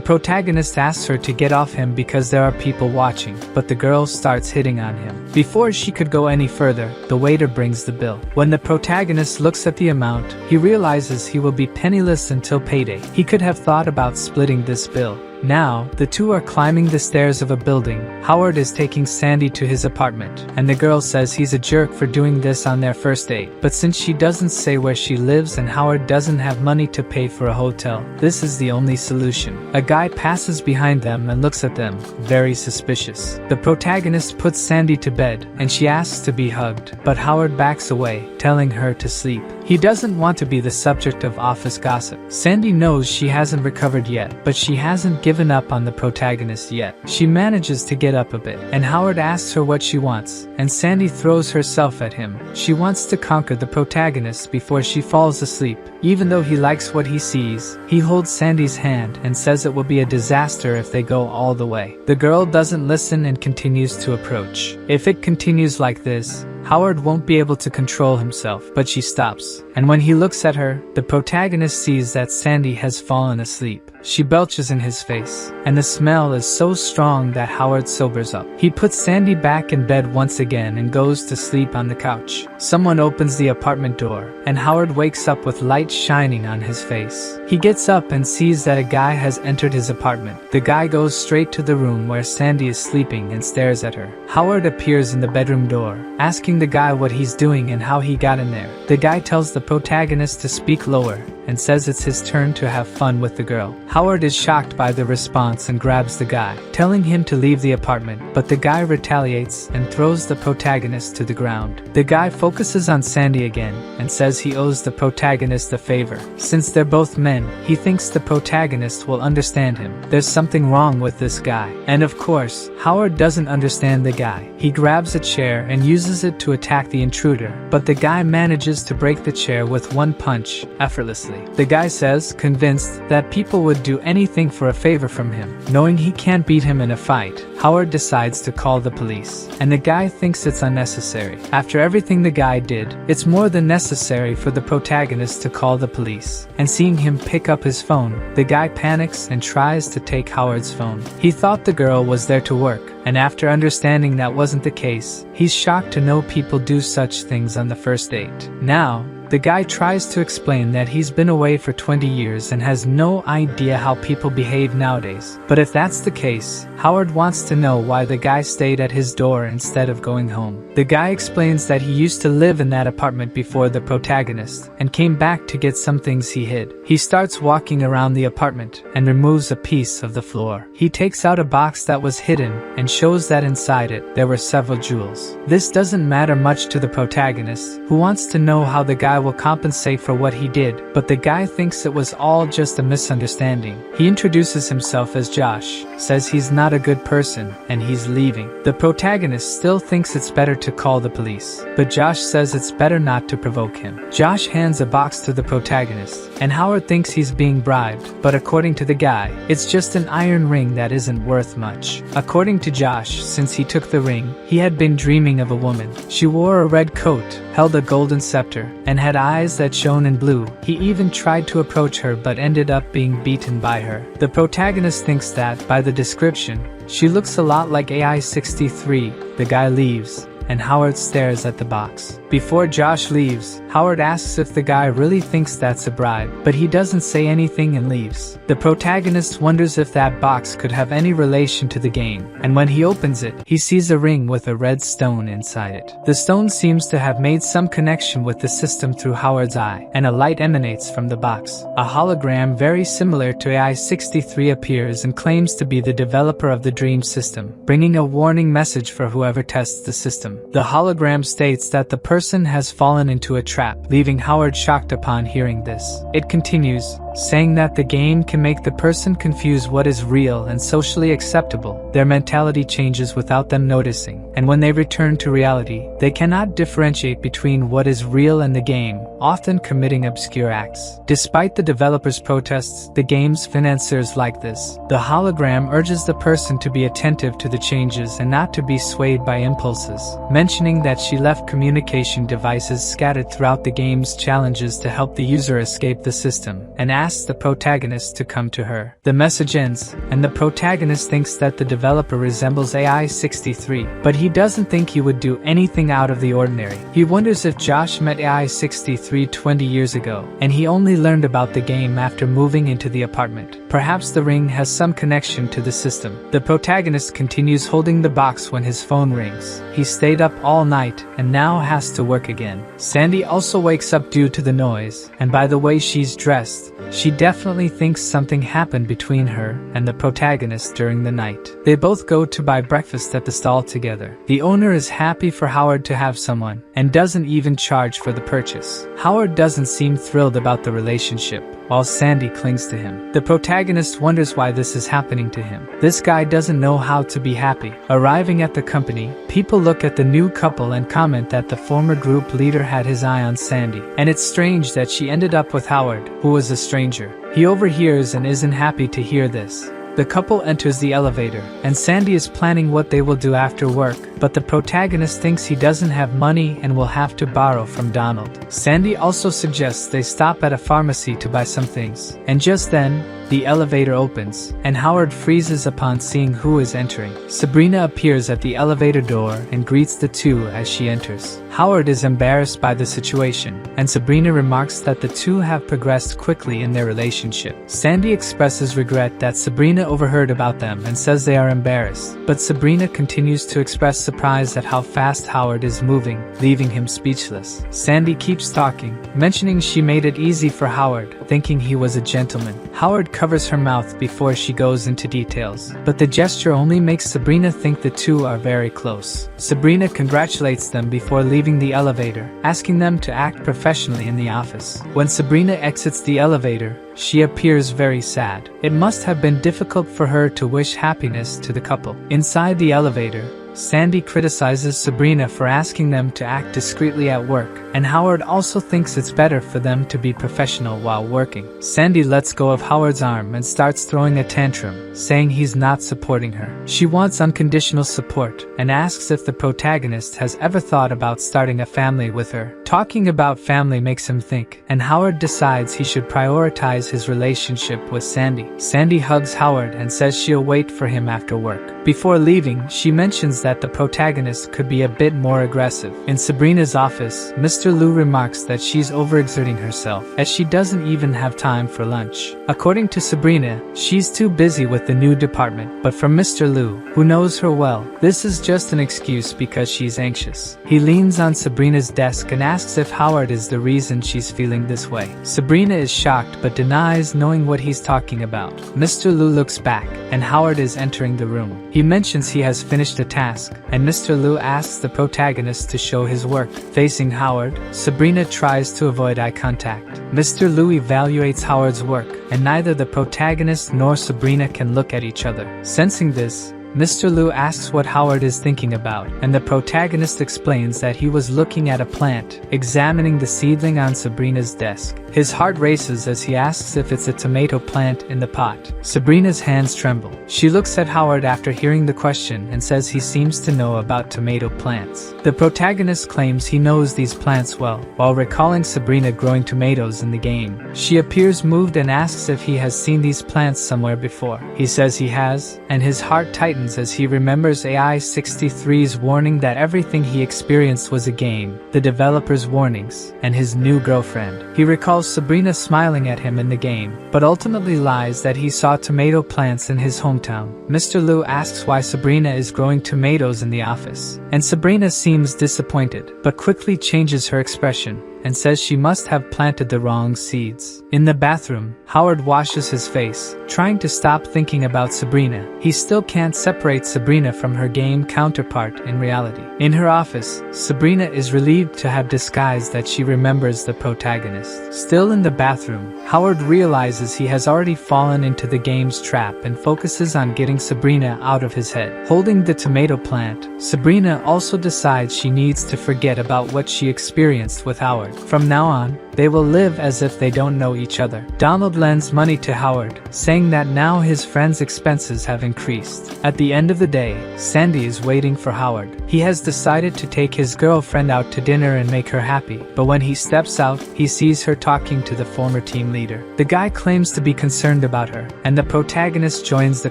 protagonist asks her to get off him because there are people watching, but the girl starts hitting on him. Before she could go any further, the waiter brings the bill. When the protagonist looks at the amount, he realizes he will be penniless until payday. He could have thought about splitting this bill. Now, the two are climbing the stairs of a building. Howard is taking Sandy to his apartment, and the girl says he's a jerk for doing this on their first date. But since she doesn't say where she lives and Howard doesn't have money to pay for a hotel, this is the only solution. A guy passes behind them and looks at them, very suspicious. The protagonist puts Sandy to bed, and she asks to be hugged, but Howard backs away, telling her to sleep. He doesn't want to be the subject of office gossip. Sandy knows she hasn't recovered yet, but she hasn't given up on the protagonist yet. She manages to get up a bit, and Howard asks her what she wants, and Sandy throws herself at him. She wants to conquer the protagonist before she falls asleep. Even though he likes what he sees, he holds Sandy's hand and says it will be a disaster if they go all the way. The girl doesn't listen and continues to approach. If it continues like this, Howard won't be able to control himself, but she stops. And when he looks at her, the protagonist sees that Sandy has fallen asleep. She belches in his face, and the smell is so strong that Howard sobers up. He puts Sandy back in bed once again and goes to sleep on the couch. Someone opens the apartment door, and Howard wakes up with light shining on his face. He gets up and sees that a guy has entered his apartment. The guy goes straight to the room where Sandy is sleeping and stares at her. Howard appears in the bedroom door, asking the guy what he's doing and how he got in there. The guy tells the protagonist to speak lower, and says it's his turn to have fun with the girl. Howard is shocked by the response and grabs the guy, telling him to leave the apartment, but the guy retaliates and throws the protagonist to the ground. The guy focuses on Sandy again and says he owes the protagonist a favor. Since they're both men, he thinks the protagonist will understand him. There's something wrong with this guy. And of course, Howard doesn't understand the guy. He grabs a chair and uses it to attack the intruder, but the guy manages to break the chair with one punch, effortlessly. The guy says, convinced that people would do anything for a favor from him. Knowing he can't beat him in a fight, Howard decides to call the police, and the guy thinks it's unnecessary. After everything the guy did, it's more than necessary for the protagonist to call the police. And seeing him pick up his phone, the guy panics and tries to take Howard's phone. He thought the girl was there to work, and after understanding that wasn't the case, he's shocked to know people do such things on the first date. Now, the guy tries to explain that he's been away for 20 years and has no idea how people behave nowadays. But if that's the case, Howard wants to know why the guy stayed at his door instead of going home. The guy explains that he used to live in that apartment before the protagonist and came back to get some things he hid. He starts walking around the apartment and removes a piece of the floor. He takes out a box that was hidden and shows that inside it there were several jewels. This doesn't matter much to the protagonist, who wants to know how the guy will compensate for what he did, but the guy thinks it was all just a misunderstanding. He introduces himself as Josh, says he's not a good person, and he's leaving. The protagonist still thinks it's better to call the police, but Josh says it's better not to provoke him. Josh hands a box to the protagonist, and Howard thinks he's being bribed, but according to the guy, it's just an iron ring that isn't worth much. According to Josh, since he took the ring, he had been dreaming of a woman. She wore a red coat, held a golden scepter, and had eyes that shone in blue. He even tried to approach her but ended up being beaten by her. The protagonist thinks that, by the description, she looks a lot like AI-63. The guy leaves, and Howard stares at the box. Before Josh leaves, Howard asks if the guy really thinks that's a bribe, but he doesn't say anything and leaves. The protagonist wonders if that box could have any relation to the game, and when he opens it, he sees a ring with a red stone inside it. The stone seems to have made some connection with the system through Howard's eye, and a light emanates from the box. A hologram very similar to AI-63 appears and claims to be the developer of the dream system, bringing a warning message for whoever tests the system. The hologram states that the person has fallen into a trap, leaving Howard shocked upon hearing this. It continues, saying that the game can make the person confuse what is real and socially acceptable. Their mentality changes without them noticing, and when they return to reality, they cannot differentiate between what is real and the game, often committing obscure acts. Despite the developers' protests, the game's financiers like this. The hologram urges the person to be attentive to the changes and not to be swayed by impulses, mentioning that she left communication devices scattered throughout the game's challenges to help the user escape the system, and asks the protagonist to come to her. The message ends, and the protagonist thinks that the developer resembles AI-63, but he doesn't think he would do anything out of the ordinary. He wonders if Josh met AI-63 20 years ago, and he only learned about the game after moving into the apartment. Perhaps the ring has some connection to the system. The protagonist continues holding the box when his phone rings. He stayed up all night and now has to work again. Sandy also wakes up due to the noise, and by the way she's dressed, she definitely thinks something happened between her and the protagonist during the night. They both go to buy breakfast at the stall together. The owner is happy for Howard to have someone, and doesn't even charge for the purchase. Howard doesn't seem thrilled about the relationship, while Sandy clings to him. The protagonist wonders why this is happening to him. This guy doesn't know how to be happy. Arriving at the company, people look at the new couple and comment that the former group leader had his eye on Sandy, and it's strange that she ended up with Howard, who was a stranger. He overhears and isn't happy to hear this. The couple enters the elevator, and Sandy is planning what they will do after work, but the protagonist thinks he doesn't have money and will have to borrow from Donald. Sandy also suggests they stop at a pharmacy to buy some things, and just then, the elevator opens, and Howard freezes upon seeing who is entering. Sabrina appears at the elevator door and greets the two as she enters. Howard is embarrassed by the situation, and Sabrina remarks that the two have progressed quickly in their relationship. Sandy expresses regret that Sabrina overheard about them and says they are embarrassed, but Sabrina continues to express surprise at how fast Howard is moving, leaving him speechless. Sandy keeps talking, mentioning she made it easy for Howard, thinking he was a gentleman. Howard covers her mouth before she goes into details, but the gesture only makes Sabrina think the two are very close. Sabrina congratulates them before leaving the elevator, asking them to act professionally in the office. When Sabrina exits the elevator, she appears very sad. It must have been difficult for her to wish happiness to the couple. Inside the elevator, Sandy criticizes Sabrina for asking them to act discreetly at work, and Howard also thinks it's better for them to be professional while working. Sandy lets go of Howard's arm and starts throwing a tantrum, saying he's not supporting her. She wants unconditional support and asks if the protagonist has ever thought about starting a family with her. Talking about family makes him think, and Howard decides he should prioritize his relationship with Sandy. Sandy hugs Howard and says she'll wait for him after work. Before leaving, she mentions that the protagonist could be a bit more aggressive. In Sabrina's office, Mr. Liu remarks that she's overexerting herself, as she doesn't even have time for lunch. According to Sabrina, she's too busy with the new department, but from Mr. Liu, who knows her well, this is just an excuse because she's anxious. He leans on Sabrina's desk and asks if Howard is the reason she's feeling this way. Sabrina is shocked but denies knowing what he's talking about. Mr. Liu looks back, and Howard is entering the room. He mentions he has finished a task, and Mr. Liu asks the protagonist to show his work. Facing Howard, Sabrina tries to avoid eye contact. Mr. Liu evaluates Howard's work, and neither the protagonist nor Sabrina can look at each other. Sensing this, Mr. Liu asks what Howard is thinking about, and the protagonist explains that he was looking at a plant, examining the seedling on Sabrina's desk. His heart races as he asks if it's a tomato plant in the pot. Sabrina's hands tremble. She looks at Howard after hearing the question and says he seems to know about tomato plants. The protagonist claims he knows these plants well, while recalling Sabrina growing tomatoes in the game. She appears moved and asks if he has seen these plants somewhere before. He says he has, and his heart tightens as he remembers AI-63's warning that everything he experienced was a game, the developer's warnings, and his new girlfriend. He recalls Sabrina smiling at him in the game, but ultimately lies that he saw tomato plants in his hometown. Mr. Liu asks why Sabrina is growing tomatoes in the office, and Sabrina seems disappointed, but quickly changes her expression and says she must have planted the wrong seeds. In the bathroom, Howard washes his face, trying to stop thinking about Sabrina. He still can't separate Sabrina from her game counterpart in reality. In her office, Sabrina is relieved to have disguised that she remembers the protagonist. Still in the bathroom, Howard realizes he has already fallen into the game's trap and focuses on getting Sabrina out of his head. Holding the tomato plant, Sabrina also decides she needs to forget about what she experienced with Howard. From now on, they will live as if they don't know each other. Donald lends money to Howard, saying that now his friend's expenses have increased. At the end of the day, Sandy is waiting for Howard. He has decided to take his girlfriend out to dinner and make her happy, but when he steps out, he sees her talking to the former team leader. The guy claims to be concerned about her, and the protagonist joins the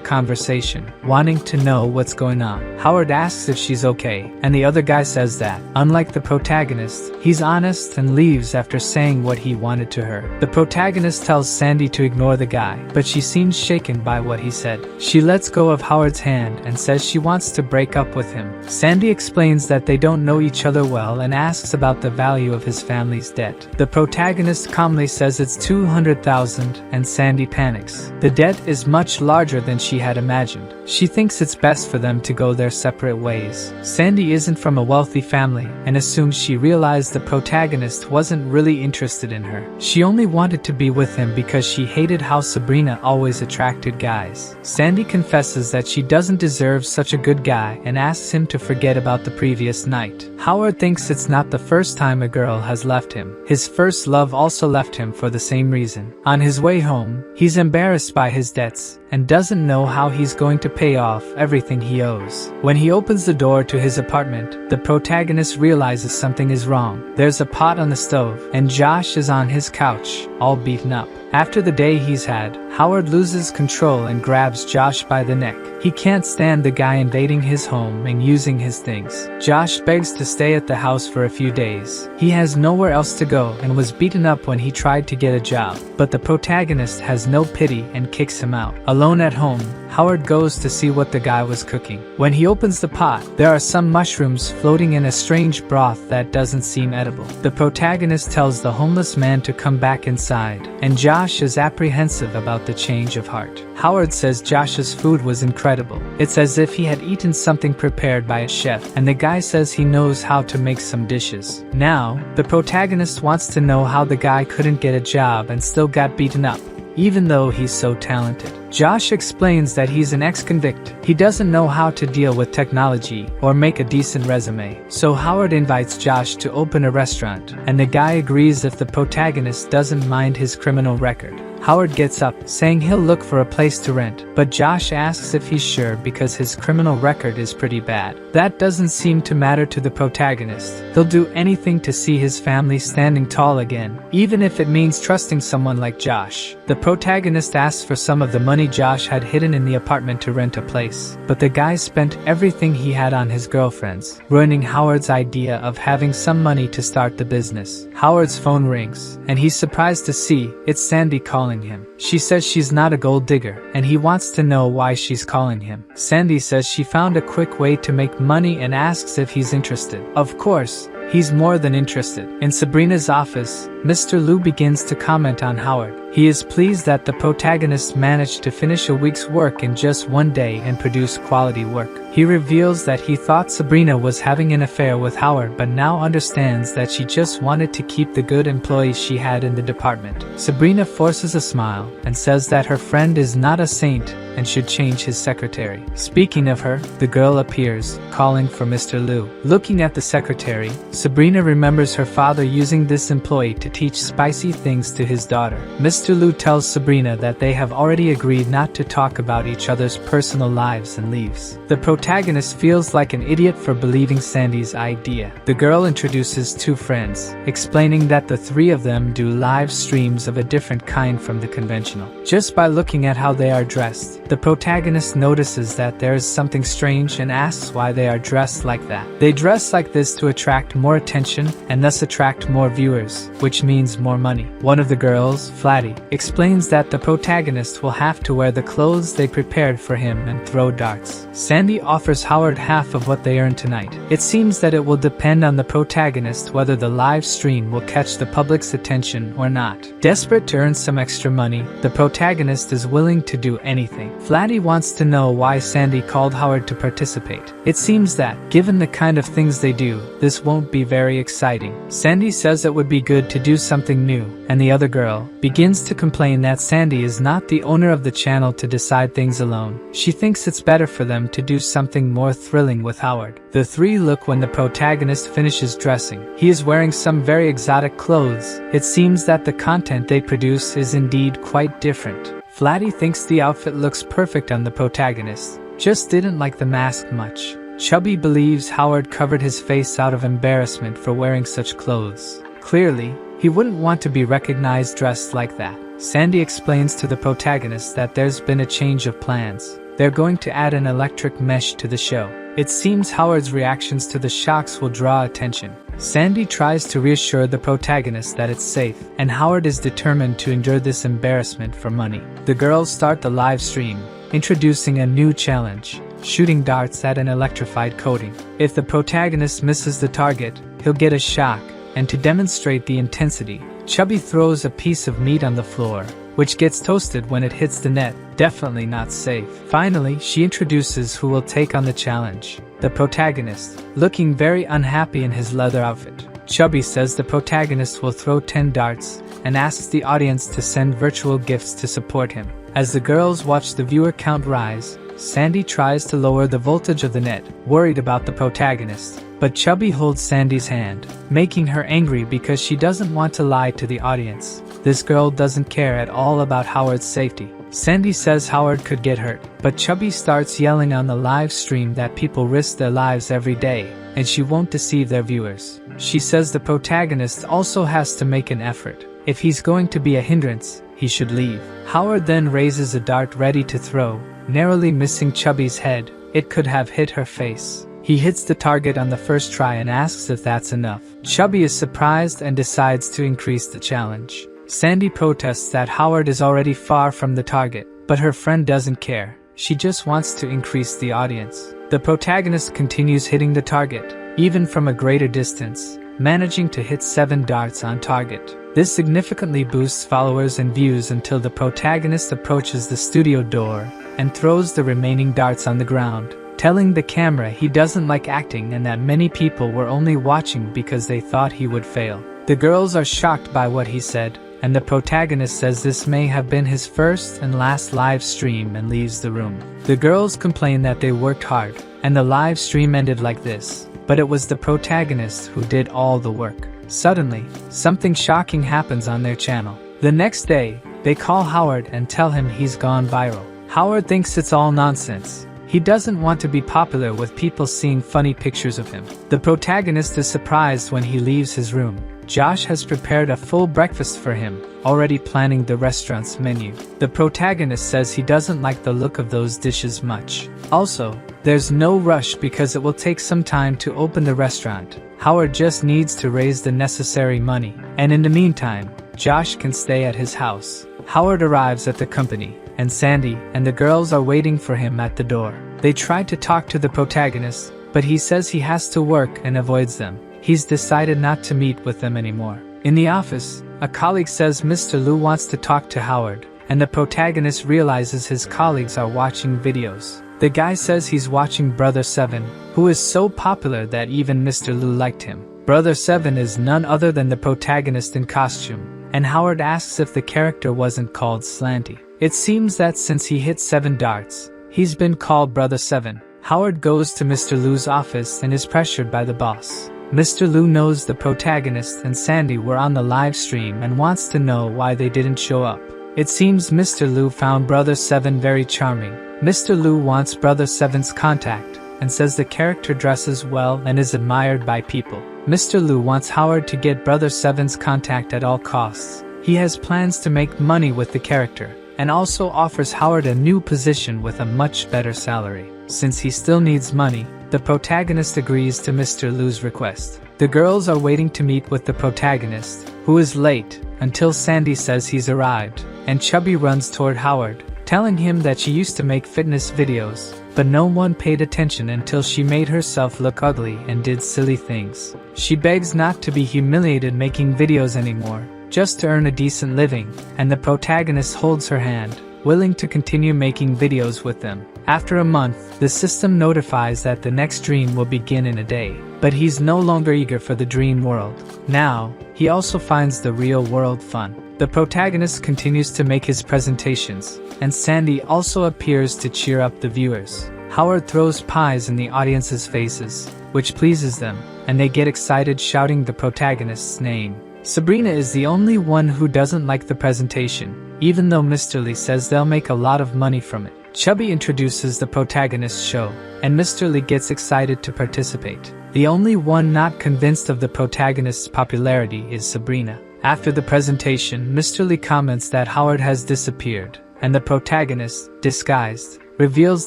conversation, wanting to know what's going on. Howard asks if she's okay, and the other guy says that, unlike the protagonist, he's honest and leaves after saying what he wanted to her. The protagonist tells Sandy to ignore the guy, but she seems shaken by what he said. She lets go of Howard's hand and says she wants to break up with him. Sandy explains that they don't know each other well and asks about the value of his family's debt. The protagonist calmly says it's $200,000 and Sandy panics. The debt is much larger than she had imagined. She thinks it's best for them to go their separate ways. Sandy isn't from a wealthy family and assumes she realized the protagonist wasn't really interested in her. She only wanted to be with him because she hated how Sabrina always attracted guys. Sandy confesses that she doesn't deserve such a good guy and asks him to forget about the previous night. Howard thinks it's not the first time a girl has left him. His first love also left him for the same reason. On his way home, he's embarrassed by his debts and doesn't know how he's going to pay off everything he owes. When he opens the door to his apartment, the protagonist realizes something is wrong. There's a pot on the stove, and Josh is on his couch, all beaten up. After the day he's had, Howard loses control and grabs Josh by the neck. He can't stand the guy invading his home and using his things. Josh begs to stay at the house for a few days. He has nowhere else to go and was beaten up when he tried to get a job, but the protagonist has no pity and kicks him out. Alone at home, Howard goes to see what the guy was cooking. When he opens the pot, there are some mushrooms floating in a strange broth that doesn't seem edible. The protagonist tells the homeless man to come back inside, and Josh is apprehensive about the change of heart. Howard says Josh's food was incredible. It's as if he had eaten something prepared by a chef, and the guy says he knows how to make some dishes. Now, the protagonist wants to know how the guy couldn't get a job and still got beaten up, even though he's so talented. Josh explains that he's an ex-convict. He doesn't know how to deal with technology or make a decent resume. So Howard invites Josh to open a restaurant, and the guy agrees if the protagonist doesn't mind his criminal record. Howard gets up, saying he'll look for a place to rent, but Josh asks if he's sure because his criminal record is pretty bad. That doesn't seem to matter to the protagonist. He'll do anything to see his family standing tall again, even if it means trusting someone like Josh. The protagonist asks for some of the money Josh had hidden in the apartment to rent a place, but the guy spent everything he had on his girlfriends, ruining Howard's idea of having some money to start the business. Howard's phone rings, and he's surprised to see it's Sandy calling him. She says she's not a gold digger, and he wants to know why she's calling him. Sandy says she found a quick way to make money and asks if he's interested. Of course, he's more than interested. In Sabrina's office, Mr. Liu begins to comment on Howard. He is pleased that the protagonist managed to finish a week's work in just one day and produce quality work. He reveals that he thought Sabrina was having an affair with Howard but now understands that she just wanted to keep the good employees she had in the department. Sabrina forces a smile and says that her friend is not a saint and should change his secretary. Speaking of her, the girl appears, calling for Mr. Liu. Looking at the secretary, Sabrina remembers her father using this employee to teach spicy things to his daughter. Mr. Liu tells Sabrina that they have already agreed not to talk about each other's personal lives and leaves. The protagonist feels like an idiot for believing Sandy's idea. The girl introduces two friends, explaining that the three of them do live streams of a different kind from the conventional. Just by looking at how they are dressed, the protagonist notices that there is something strange and asks why they are dressed like that. They dress like this to attract more attention and thus attract more viewers, which means more money. One of the girls, Flatty, explains that the protagonist will have to wear the clothes they prepared for him and throw darts. Sandy offers Howard half of what they earn tonight. It seems that it will depend on the protagonist whether the live stream will catch the public's attention or not. Desperate to earn some extra money, the protagonist is willing to do anything. Flatty wants to know why Sandy called Howard to participate. It seems that, given the kind of things they do, this won't be very exciting. Sandy says it would be good to do something new, and the other girl begins to complain that Sandy is not the owner of the channel to decide things alone. She thinks it's better for them to do something more thrilling with Howard. The three look when the protagonist finishes dressing. He is wearing some very exotic clothes. It seems that the content they produce is indeed quite different. Flatty thinks the outfit looks perfect on the protagonist, just didn't like the mask much. Chubby believes Howard covered his face out of embarrassment for wearing such clothes. Clearly, he wouldn't want to be recognized dressed like that. Sandy explains to the protagonist that there's been a change of plans. They're going to add an electric mesh to the show. It seems Howard's reactions to the shocks will draw attention. Sandy tries to reassure the protagonist that it's safe, and Howard is determined to endure this embarrassment for money. The girls start the live stream, introducing a new challenge, shooting darts at an electrified coating. If the protagonist misses the target, he'll get a shock, and to demonstrate the intensity, Chubby throws a piece of meat on the floor, which gets toasted when it hits the net. Definitely not safe. Finally, she introduces who will take on the challenge. The protagonist, looking very unhappy in his leather outfit. Chubby says the protagonist will throw 10 darts and asks the audience to send virtual gifts to support him. As the girls watch the viewer count rise, Sandy tries to lower the voltage of the net, worried about the protagonist. But Chubby holds Sandy's hand, making her angry because she doesn't want to lie to the audience. This girl doesn't care at all about Howard's safety. Sandy says Howard could get hurt, but Chubby starts yelling on the live stream that people risk their lives every day, and she won't deceive their viewers. She says the protagonist also has to make an effort. If he's going to be a hindrance, he should leave. Howard then raises a dart ready to throw, narrowly missing Chubby's head. It could have hit her face. He hits the target on the first try and asks if that's enough. Chubby is surprised and decides to increase the challenge. Sandy protests that Howard is already far from the target, but her friend doesn't care. She just wants to increase the audience. The protagonist continues hitting the target, even from a greater distance, managing to hit 7 darts on target. This significantly boosts followers and views until the protagonist approaches the studio door and throws the remaining darts on the ground, telling the camera he doesn't like acting and that many people were only watching because they thought he would fail. The girls are shocked by what he said, and the protagonist says this may have been his first and last live stream and leaves the room. The girls complain that they worked hard, and the live stream ended like this, but it was the protagonist who did all the work. Suddenly, something shocking happens on their channel. The next day, they call Howard and tell him he's gone viral. Howard thinks it's all nonsense. He doesn't want to be popular with people seeing funny pictures of him. The protagonist is surprised when he leaves his room. Josh has prepared a full breakfast for him, already planning the restaurant's menu. The protagonist says he doesn't like the look of those dishes much. Also, there's no rush because it will take some time to open the restaurant. Howard just needs to raise the necessary money, and in the meantime, Josh can stay at his house. Howard arrives at the company, and Sandy and the girls are waiting for him at the door. They try to talk to the protagonist, but he says he has to work and avoids them. He's decided not to meet with them anymore. In the office, a colleague says Mr. Liu wants to talk to Howard, and the protagonist realizes his colleagues are watching videos. The guy says he's watching Brother 7, who is so popular that even Mr. Liu liked him. Brother 7 is none other than the protagonist in costume, and Howard asks if the character wasn't called Slanty. It seems that since he hit 7 darts, he's been called Brother 7. Howard goes to Mr. Liu's office and is pressured by the boss. Mr. Liu knows the protagonist and Sandy were on the live stream and wants to know why they didn't show up. It seems Mr. Liu found Brother 7 very charming. Mr. Liu wants Brother 7's contact and says the character dresses well and is admired by people. Mr. Liu wants Howard to get Brother 7's contact at all costs. He has plans to make money with the character, and also offers Howard a new position with a much better salary. Since he still needs money, the protagonist agrees to Mr. Liu's request. The girls are waiting to meet with the protagonist, who is late, until Sandy says he's arrived, and Chubby runs toward Howard, telling him that she used to make fitness videos, but no one paid attention until she made herself look ugly and did silly things. She begs not to be humiliated making videos anymore, just to earn a decent living, and the protagonist holds her hand, willing to continue making videos with them. After a month, the system notifies that the next dream will begin in a day, but he's no longer eager for the dream world. Now, he also finds the real world fun. The protagonist continues to make his presentations, and Sandy also appears to cheer up the viewers. Howard throws pies in the audience's faces, which pleases them, and they get excited shouting the protagonist's name. Sabrina is the only one who doesn't like the presentation, even though Mr. Lee says they'll make a lot of money from it. Chubby introduces the protagonist's show, and Mr. Lee gets excited to participate. The only one not convinced of the protagonist's popularity is Sabrina. After the presentation, Mr. Lee comments that Howard has disappeared, and the protagonist, disguised, reveals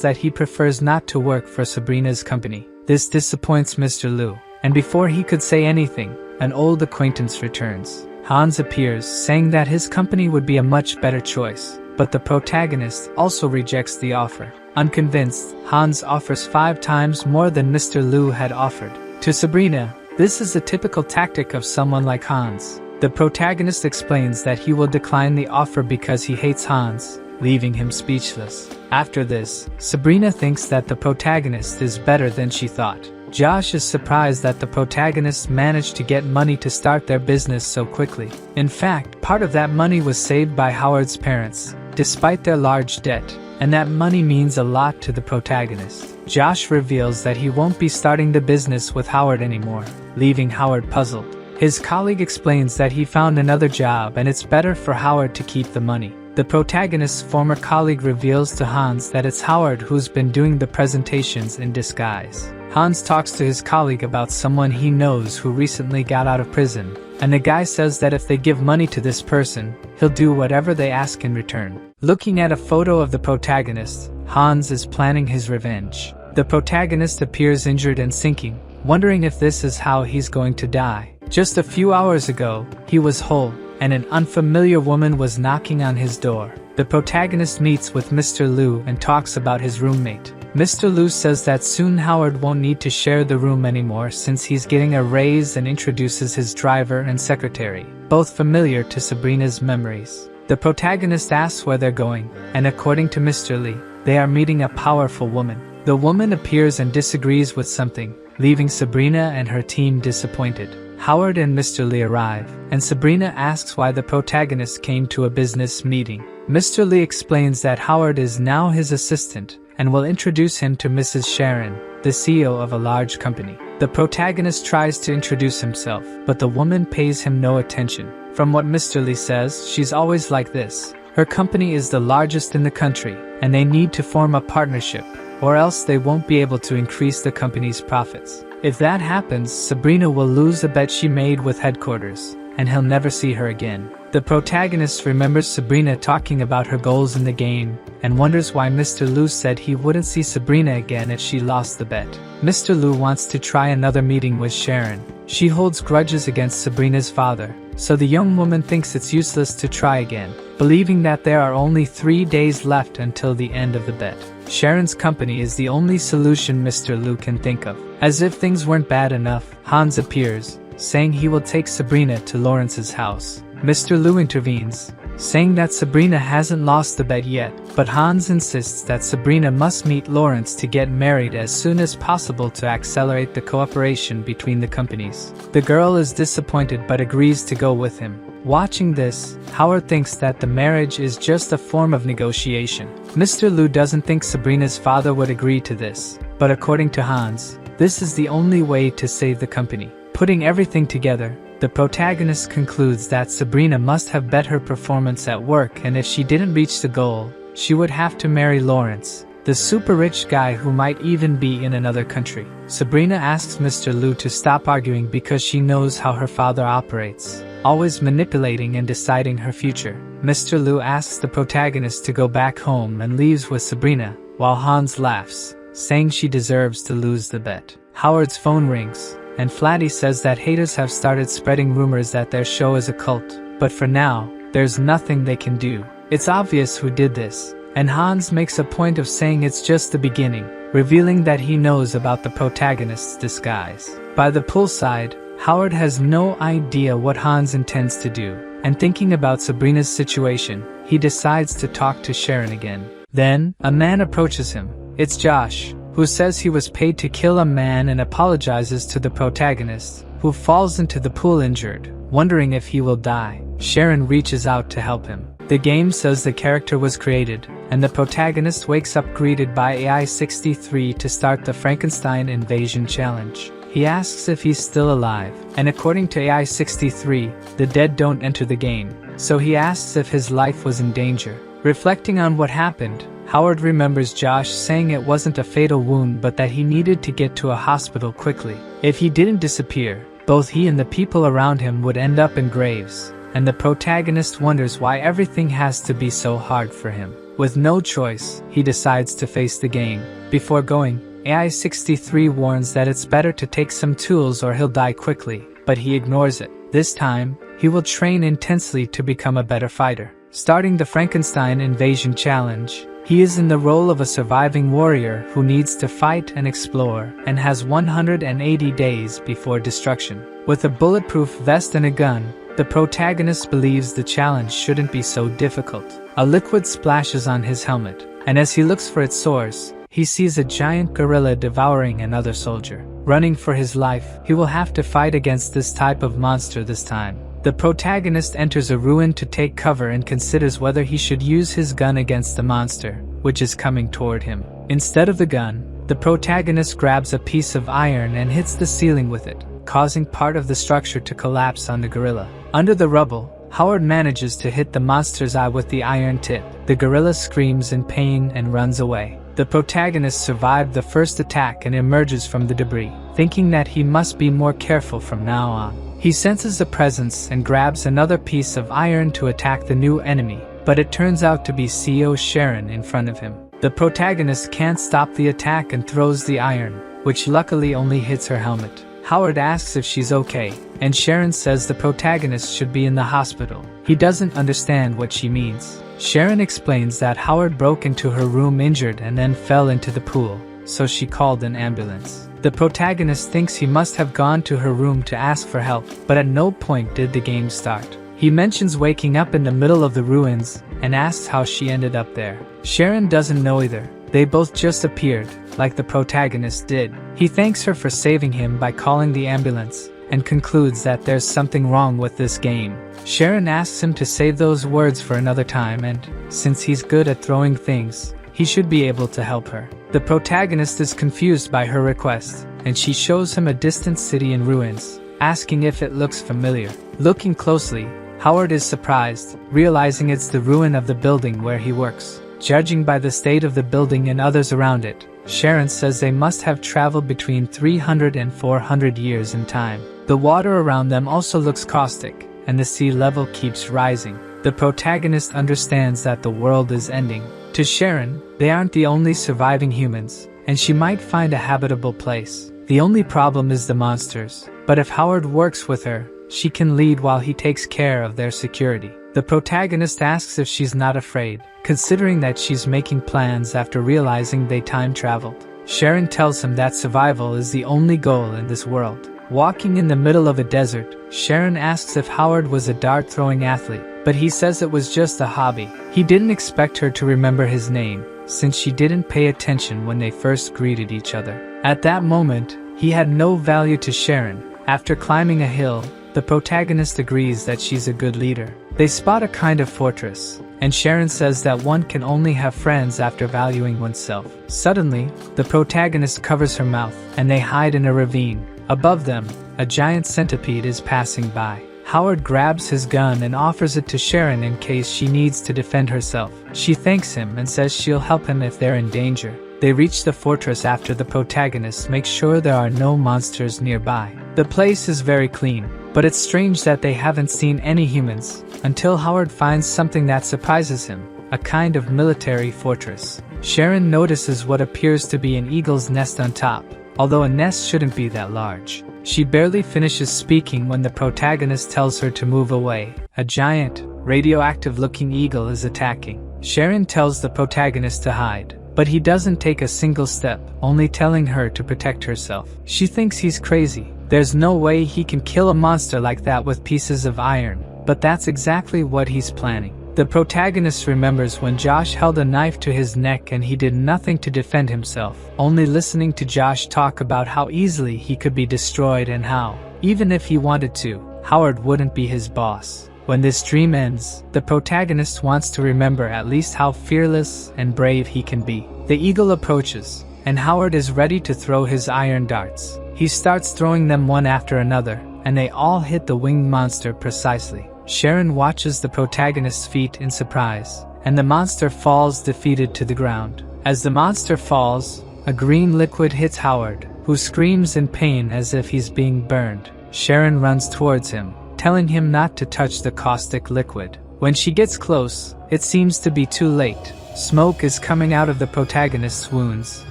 that he prefers not to work for Sabrina's company. This disappoints Mr. Liu, and before he could say anything, an old acquaintance returns. Hans appears, saying that his company would be a much better choice, but the protagonist also rejects the offer. Unconvinced, Hans offers 5 times more than Mr. Liu had offered. To Sabrina, this is a typical tactic of someone like Hans. The protagonist explains that he will decline the offer because he hates Hans, leaving him speechless. After this, Sabrina thinks that the protagonist is better than she thought. Josh is surprised that the protagonists managed to get money to start their business so quickly. In fact, part of that money was saved by Howard's parents, despite their large debt, and that money means a lot to the protagonist. Josh reveals that he won't be starting the business with Howard anymore, leaving Howard puzzled. His colleague explains that he found another job and it's better for Howard to keep the money. The protagonist's former colleague reveals to Hans that it's Howard who's been doing the presentations in disguise. Hans talks to his colleague about someone he knows who recently got out of prison, and the guy says that if they give money to this person, he'll do whatever they ask in return. Looking at a photo of the protagonist, Hans is planning his revenge. The protagonist appears injured and sinking, wondering if this is how he's going to die. Just a few hours ago, he was whole, and an unfamiliar woman was knocking on his door. The protagonist meets with Mr. Liu and talks about his roommate. Mr. Liu says that soon Howard won't need to share the room anymore since he's getting a raise, and introduces his driver and secretary, both familiar to Sabrina's memories. The protagonist asks where they're going, and according to Mr. Lee, they are meeting a powerful woman. The woman appears and disagrees with something, leaving Sabrina and her team disappointed. Howard and Mr. Lee arrive, and Sabrina asks why the protagonist came to a business meeting. Mr. Lee explains that Howard is now his assistant, and will introduce him to Mrs. Sharon, the CEO of a large company. The protagonist tries to introduce himself, but the woman pays him no attention. From what Mr. Lee says, she's always like this. Her company is the largest in the country, and they need to form a partnership, or else they won't be able to increase the company's profits. If that happens, Sabrina will lose a bet she made with headquarters, and he'll never see her again. The protagonist remembers Sabrina talking about her goals in the game, and wonders why Mr. Liu said he wouldn't see Sabrina again if she lost the bet. Mr. Liu wants to try another meeting with Sharon. She holds grudges against Sabrina's father, so the young woman thinks it's useless to try again, believing that there are only 3 days left until the end of the bet. Sharon's company is the only solution Mr. Liu can think of. As if things weren't bad enough, Hans appears, saying he will take Sabrina to Lawrence's house. Mr. Liu intervenes, saying that Sabrina hasn't lost the bet yet, but Hans insists that Sabrina must meet Lawrence to get married as soon as possible to accelerate the cooperation between the companies. The girl is disappointed but agrees to go with him. Watching this, Howard thinks that the marriage is just a form of negotiation. Mr. Liu doesn't think Sabrina's father would agree to this, but according to Hans, this is the only way to save the company. Putting everything together, the protagonist concludes that Sabrina must have bet her performance at work, and if she didn't reach the goal, she would have to marry Lawrence, the super rich guy who might even be in another country. Sabrina asks Mr. Liu to stop arguing because she knows how her father operates, always manipulating and deciding her future. Mr. Liu asks the protagonist to go back home and leaves with Sabrina, while Hans laughs, saying she deserves to lose the bet. Howard's phone rings, and Flatty says that haters have started spreading rumors that their show is a cult, but for now, there's nothing they can do. It's obvious who did this, and Hans makes a point of saying it's just the beginning, revealing that he knows about the protagonist's disguise. By the poolside, Howard has no idea what Hans intends to do, and thinking about Sabrina's situation, he decides to talk to Sharon again. Then, a man approaches him. It's Josh, who says he was paid to kill a man and apologizes to the protagonist, who falls into the pool injured, wondering if he will die. Sharon reaches out to help him. The game says the character was created, and the protagonist wakes up greeted by AI-63 to start the Frankenstein Invasion Challenge. He asks if he's still alive, and according to AI-63, the dead don't enter the game, so he asks if his life was in danger. Reflecting on what happened, Howard remembers Josh saying it wasn't a fatal wound but that he needed to get to a hospital quickly. If he didn't disappear, both he and the people around him would end up in graves, and the protagonist wonders why everything has to be so hard for him. With no choice, he decides to face the game. Before going, AI-63 warns that it's better to take some tools or he'll die quickly, but he ignores it. This time, he will train intensely to become a better fighter. Starting the Frankenstein Invasion Challenge, he is in the role of a surviving warrior who needs to fight and explore, and has 180 days before destruction. With a bulletproof vest and a gun, the protagonist believes the challenge shouldn't be so difficult. A liquid splashes on his helmet, and as he looks for its source, he sees a giant gorilla devouring another soldier. Running for his life, he will have to fight against this type of monster this time. The protagonist enters a ruin to take cover and considers whether he should use his gun against the monster, which is coming toward him. Instead of the gun, the protagonist grabs a piece of iron and hits the ceiling with it, causing part of the structure to collapse on the gorilla. Under the rubble, Howard manages to hit the monster's eye with the iron tip. The gorilla screams in pain and runs away. The protagonist survived the first attack and emerges from the debris, thinking that he must be more careful from now on. He senses a presence and grabs another piece of iron to attack the new enemy, but it turns out to be CEO Sharon in front of him. The protagonist can't stop the attack and throws the iron, which luckily only hits her helmet. Howard asks if she's okay, and Sharon says the protagonist should be in the hospital. He doesn't understand what she means. Sharon explains that Howard broke into her room injured and then fell into the pool, so she called an ambulance. The protagonist thinks he must have gone to her room to ask for help, but at no point did the game start. He mentions waking up in the middle of the ruins and asks how she ended up there. Sharon doesn't know either. They both just appeared, like the protagonist did. He thanks her for saving him by calling the ambulance, and concludes that there's something wrong with this game. Sharon asks him to save those words for another time, and, since he's good at throwing things, he should be able to help her. The protagonist is confused by her request, and she shows him a distant city in ruins, asking if it looks familiar. Looking closely, Howard is surprised, realizing it's the ruin of the building where he works. Judging by the state of the building and others around it, Sharon says they must have traveled between 300 and 400 years in time. The water around them also looks caustic, and the sea level keeps rising. The protagonist understands that the world is ending. To Sharon, they aren't the only surviving humans, and she might find a habitable place. The only problem is the monsters, but if Howard works with her, she can lead while he takes care of their security. The protagonist asks if she's not afraid, considering that she's making plans after realizing they time traveled. Sharon tells him that survival is the only goal in this world. Walking in the middle of a desert, Sharon asks if Howard was a dart-throwing athlete, but he says it was just a hobby. He didn't expect her to remember his name, since she didn't pay attention when they first greeted each other. At that moment, he had no value to Sharon. After climbing a hill, the protagonist agrees that she's a good leader. They spot a kind of fortress, and Sharon says that one can only have friends after valuing oneself. Suddenly, the protagonist covers her mouth, and they hide in a ravine. Above them, a giant centipede is passing by. Howard grabs his gun and offers it to Sharon in case she needs to defend herself. She thanks him and says she'll help him if they're in danger. They reach the fortress after the protagonist makes sure there are no monsters nearby. The place is very clean, but it's strange that they haven't seen any humans, until Howard finds something that surprises him, a kind of military fortress. Sharon notices what appears to be an eagle's nest on top, although a nest shouldn't be that large. She barely finishes speaking when the protagonist tells her to move away. A giant, radioactive-looking eagle is attacking. Sharon tells the protagonist to hide, but he doesn't take a single step, only telling her to protect herself. She thinks he's crazy. There's no way he can kill a monster like that with pieces of iron, but that's exactly what he's planning. The protagonist remembers when Josh held a knife to his neck and he did nothing to defend himself, only listening to Josh talk about how easily he could be destroyed and how, even if he wanted to, Howard wouldn't be his boss. When this dream ends, the protagonist wants to remember at least how fearless and brave he can be. The eagle approaches, and Howard is ready to throw his iron darts. He starts throwing them one after another, and they all hit the winged monster precisely. Sharon watches the protagonist's feet in surprise, and the monster falls defeated to the ground. As the monster falls, a green liquid hits Howard, who screams in pain as if he's being burned. Sharon runs towards him, telling him not to touch the caustic liquid. When she gets close, it seems to be too late. Smoke is coming out of the protagonist's wounds,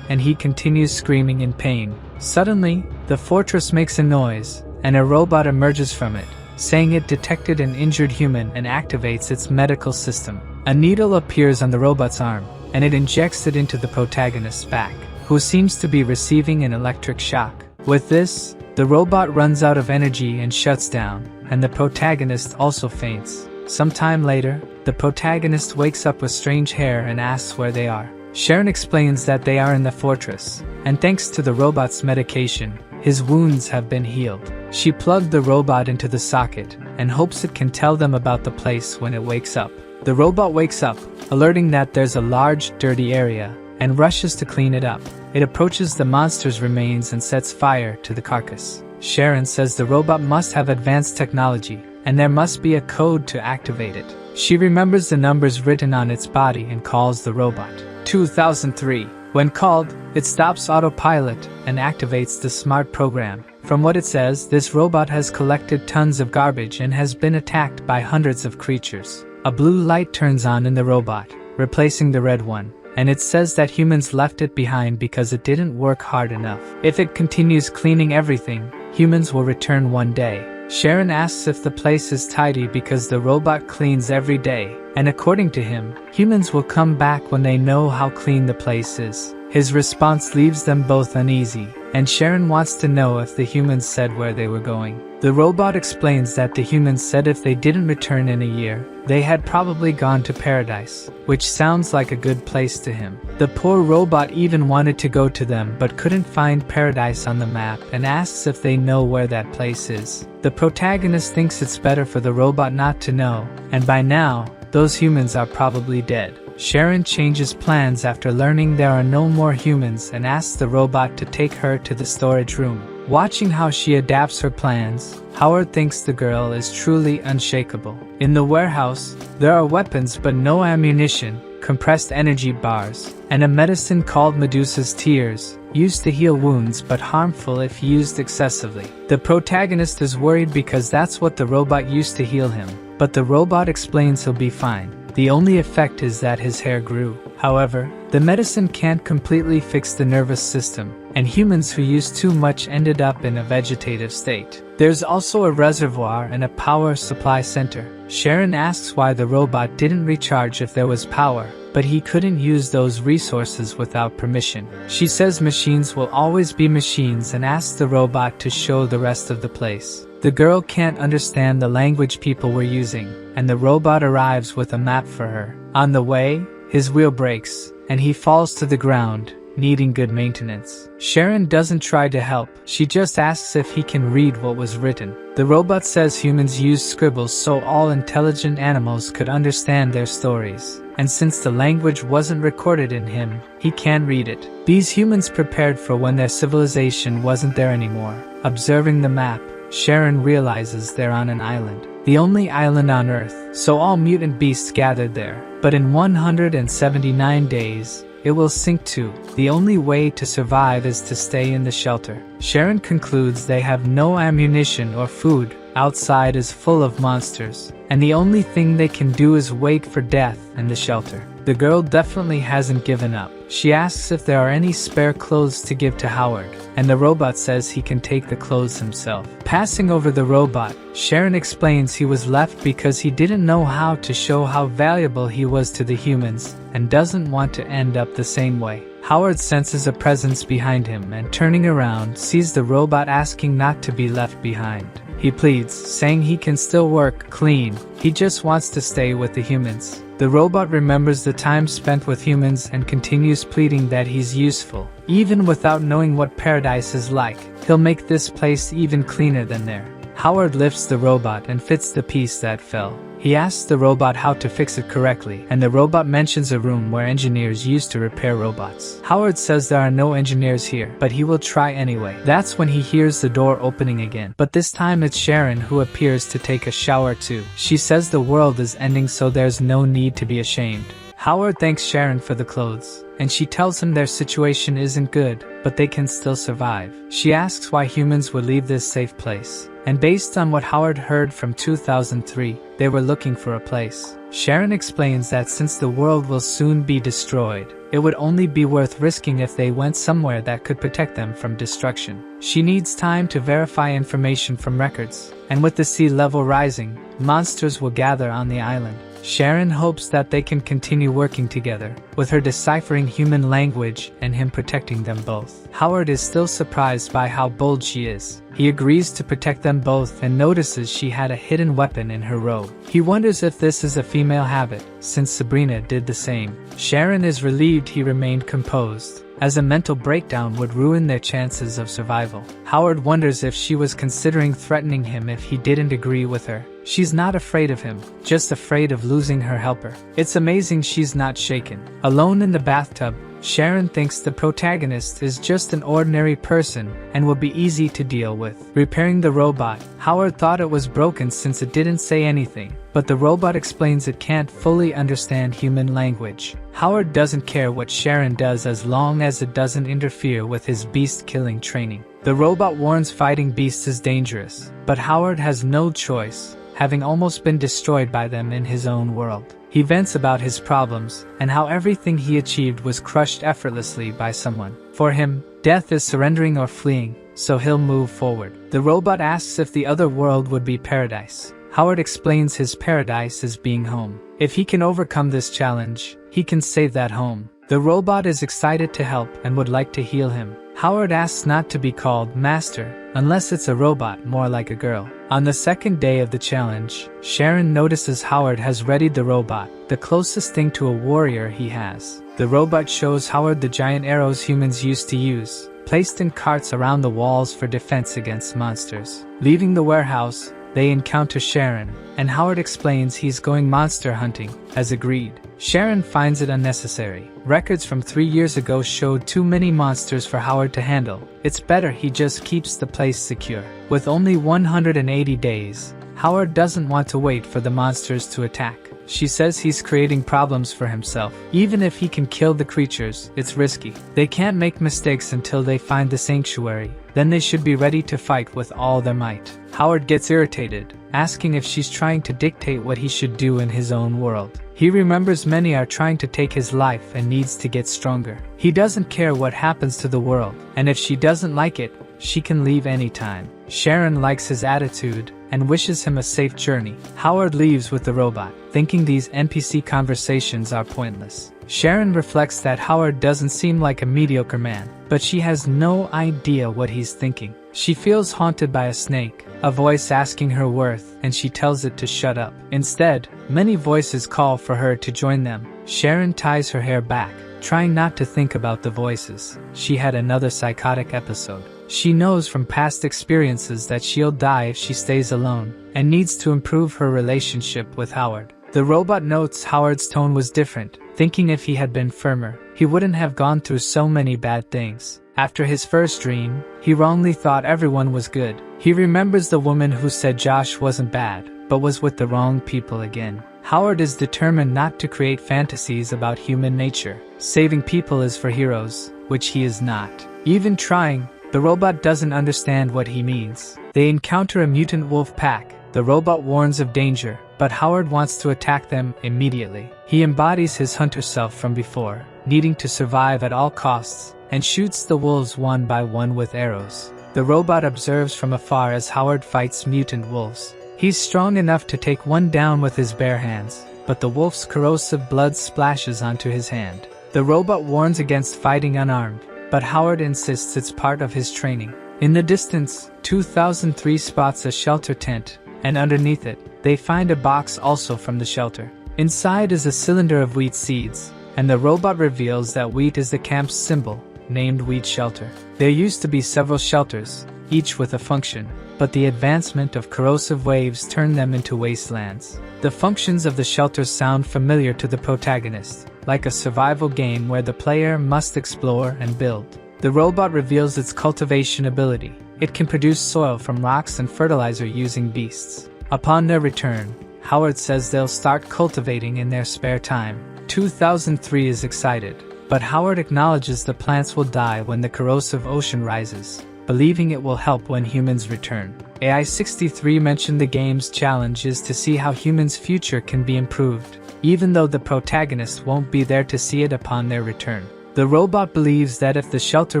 and he continues screaming in pain. Suddenly, the fortress makes a noise, and a robot emerges from it, saying it detected an injured human and activates its medical system. A needle appears on the robot's arm, and it injects it into the protagonist's back, who seems to be receiving an electric shock. With this, the robot runs out of energy and shuts down, and the protagonist also faints. Sometime later, the protagonist wakes up with strange hair and asks where they are. Sharon explains that they are in the fortress, and thanks to the robot's medication, his wounds have been healed. She plugged the robot into the socket and hopes it can tell them about the place when it wakes up. The robot wakes up, alerting that there's a large, dirty area, and rushes to clean it up. It approaches the monster's remains and sets fire to the carcass. Sharon says the robot must have advanced technology, and there must be a code to activate it. She remembers the numbers written on its body and calls the robot 2003. When called, it stops autopilot and activates the smart program. From what it says, this robot has collected tons of garbage and has been attacked by hundreds of creatures. A blue light turns on in the robot, replacing the red one, and it says that humans left it behind because it didn't work hard enough. If it continues cleaning everything, humans will return one day. Sharon asks if the place is tidy because the robot cleans every day, and according to him, humans will come back when they know how clean the place is. His response leaves them both uneasy, and Sharon wants to know if the humans said where they were going. The robot explains that the humans said if they didn't return in a year, they had probably gone to paradise, which sounds like a good place to him. The poor robot even wanted to go to them but couldn't find paradise on the map and asks if they know where that place is. The protagonist thinks it's better for the robot not to know, and by now, those humans are probably dead. Sharon changes plans after learning there are no more humans and asks the robot to take her to the storage room. Watching how she adapts her plans, Howard thinks the girl is truly unshakable. In the warehouse, there are weapons but no ammunition, compressed energy bars, and a medicine called Medusa's Tears, used to heal wounds but harmful if used excessively. The protagonist is worried because that's what the robot used to heal him, but the robot explains he'll be fine. The only effect is that his hair grew. However, the medicine can't completely fix the nervous system, and humans who used too much ended up in a vegetative state. There's also a reservoir and a power supply center. Sharon asks why the robot didn't recharge if there was power, but he couldn't use those resources without permission. She says machines will always be machines and asks the robot to show the rest of the place. The girl can't understand the language people were using, and the robot arrives with a map for her. On the way, his wheel breaks, and he falls to the ground, needing good maintenance. Sharon doesn't try to help, she just asks if he can read what was written. The robot says humans used scribbles so all intelligent animals could understand their stories, and since the language wasn't recorded in him, he can't read it. These humans prepared for when their civilization wasn't there anymore. Observing the map, Sharon realizes they're on an island. The only island on Earth, so all mutant beasts gathered there. But in 179 days, it will sink too. The only way to survive is to stay in the shelter. Sharon concludes they have no ammunition or food. Outside is full of monsters, and the only thing they can do is wait for death in the shelter. The girl definitely hasn't given up. She asks if there are any spare clothes to give to Howard, and the robot says he can take the clothes himself. Passing over the robot, Sharon explains he was left because he didn't know how to show how valuable he was to the humans, and doesn't want to end up the same way. Howard senses a presence behind him and turning around sees the robot asking not to be left behind. He pleads, saying he can still work clean, he just wants to stay with the humans. The robot remembers the time spent with humans and continues pleading that he's useful. Even without knowing what paradise is like, he'll make this place even cleaner than there. Howard lifts the robot and fits the piece that fell. He asks the robot how to fix it correctly, and the robot mentions a room where engineers used to repair robots. Howard says there are no engineers here, but he will try anyway. That's when he hears the door opening again, but this time it's Sharon who appears to take a shower too. She says the world is ending, so there's no need to be ashamed. Howard thanks Sharon for the clothes, and she tells him their situation isn't good, but they can still survive. She asks why humans would leave this safe place, and based on what Howard heard from 2003, they were looking for a place. Sharon explains that since the world will soon be destroyed, it would only be worth risking if they went somewhere that could protect them from destruction. She needs time to verify information from records, and with the sea level rising, monsters will gather on the island. Sharon hopes that they can continue working together, with her deciphering human language and him protecting them both. Howard is still surprised by how bold she is. He agrees to protect them both and notices she had a hidden weapon in her robe. He wonders if this is a female habit, since Sabrina did the same. Sharon is relieved he remained composed, as a mental breakdown would ruin their chances of survival. Howard wonders if she was considering threatening him if he didn't agree with her. She's not afraid of him, just afraid of losing her helper. It's amazing she's not shaken. Alone in the bathtub, Sharon thinks the protagonist is just an ordinary person and will be easy to deal with. Repairing the robot, Howard thought it was broken since it didn't say anything, but the robot explains it can't fully understand human language. Howard doesn't care what Sharon does as long as it doesn't interfere with his beast-killing training. The robot warns fighting beasts is dangerous, but Howard has no choice, having almost been destroyed by them in his own world. He vents about his problems, and how everything he achieved was crushed effortlessly by someone. For him, death is surrendering or fleeing, so he'll move forward. The robot asks if the other world would be paradise. Howard explains his paradise is being home. If he can overcome this challenge, he can save that home. The robot is excited to help and would like to heal him. Howard asks not to be called Master, unless it's a robot more like a girl. On the second day of the challenge, Sharon notices Howard has readied the robot, the closest thing to a warrior he has. The robot shows Howard the giant arrows humans used to use, placed in carts around the walls for defense against monsters. Leaving the warehouse, they encounter Sharon, and Howard explains he's going monster hunting, as agreed. Sharon finds it unnecessary. Records from 3 years ago showed too many monsters for Howard to handle. It's better he just keeps the place secure. With only 180 days, Howard doesn't want to wait for the monsters to attack. She says he's creating problems for himself. Even if he can kill the creatures, it's risky. They can't make mistakes until they find the sanctuary. Then they should be ready to fight with all their might. Howard gets irritated, asking if she's trying to dictate what he should do in his own world. He remembers many are trying to take his life and needs to get stronger. He doesn't care what happens to the world, and if she doesn't like it, she can leave anytime. Sharon likes his attitude and wishes him a safe journey. Howard leaves with the robot, thinking these NPC conversations are pointless. Sharon reflects that Howard doesn't seem like a mediocre man, but she has no idea what he's thinking. She feels haunted by a snake, a voice asking her worth, and she tells it to shut up. Instead, many voices call for her to join them. Sharon ties her hair back, trying not to think about the voices. She had another psychotic episode. She knows from past experiences that she'll die if she stays alone, and needs to improve her relationship with Howard. The robot notes Howard's tone was different, thinking if he had been firmer, he wouldn't have gone through so many bad things. After his first dream, he wrongly thought everyone was good. He remembers the woman who said Josh wasn't bad, but was with the wrong people again. Howard is determined not to create fantasies about human nature. Saving people is for heroes, which he is not. Even trying, the robot doesn't understand what he means. They encounter a mutant wolf pack. The robot warns of danger, but Howard wants to attack them immediately. He embodies his hunter self from before, needing to survive at all costs, and shoots the wolves one by one with arrows. The robot observes from afar as Howard fights mutant wolves. He's strong enough to take one down with his bare hands, but the wolf's corrosive blood splashes onto his hand. The robot warns against fighting unarmed, but Howard insists it's part of his training. In the distance, 2003 spots a shelter tent, and underneath it, they find a box also from the shelter. Inside is a cylinder of wheat seeds, and the robot reveals that wheat is the camp's symbol, named Wheat Shelter. There used to be several shelters, each with a function, but the advancement of corrosive waves turned them into wastelands. The functions of the shelters sound familiar to the protagonist, like a survival game where the player must explore and build. The robot reveals its cultivation ability. It can produce soil from rocks and fertilizer using beasts. Upon their return, Howard says they'll start cultivating in their spare time. 2003 is excited, but Howard acknowledges the plants will die when the corrosive ocean rises, believing it will help when humans return. AI63 mentioned the game's challenge is to see how humans' future can be improved, even though the protagonist won't be there to see it upon their return. The robot believes that if the shelter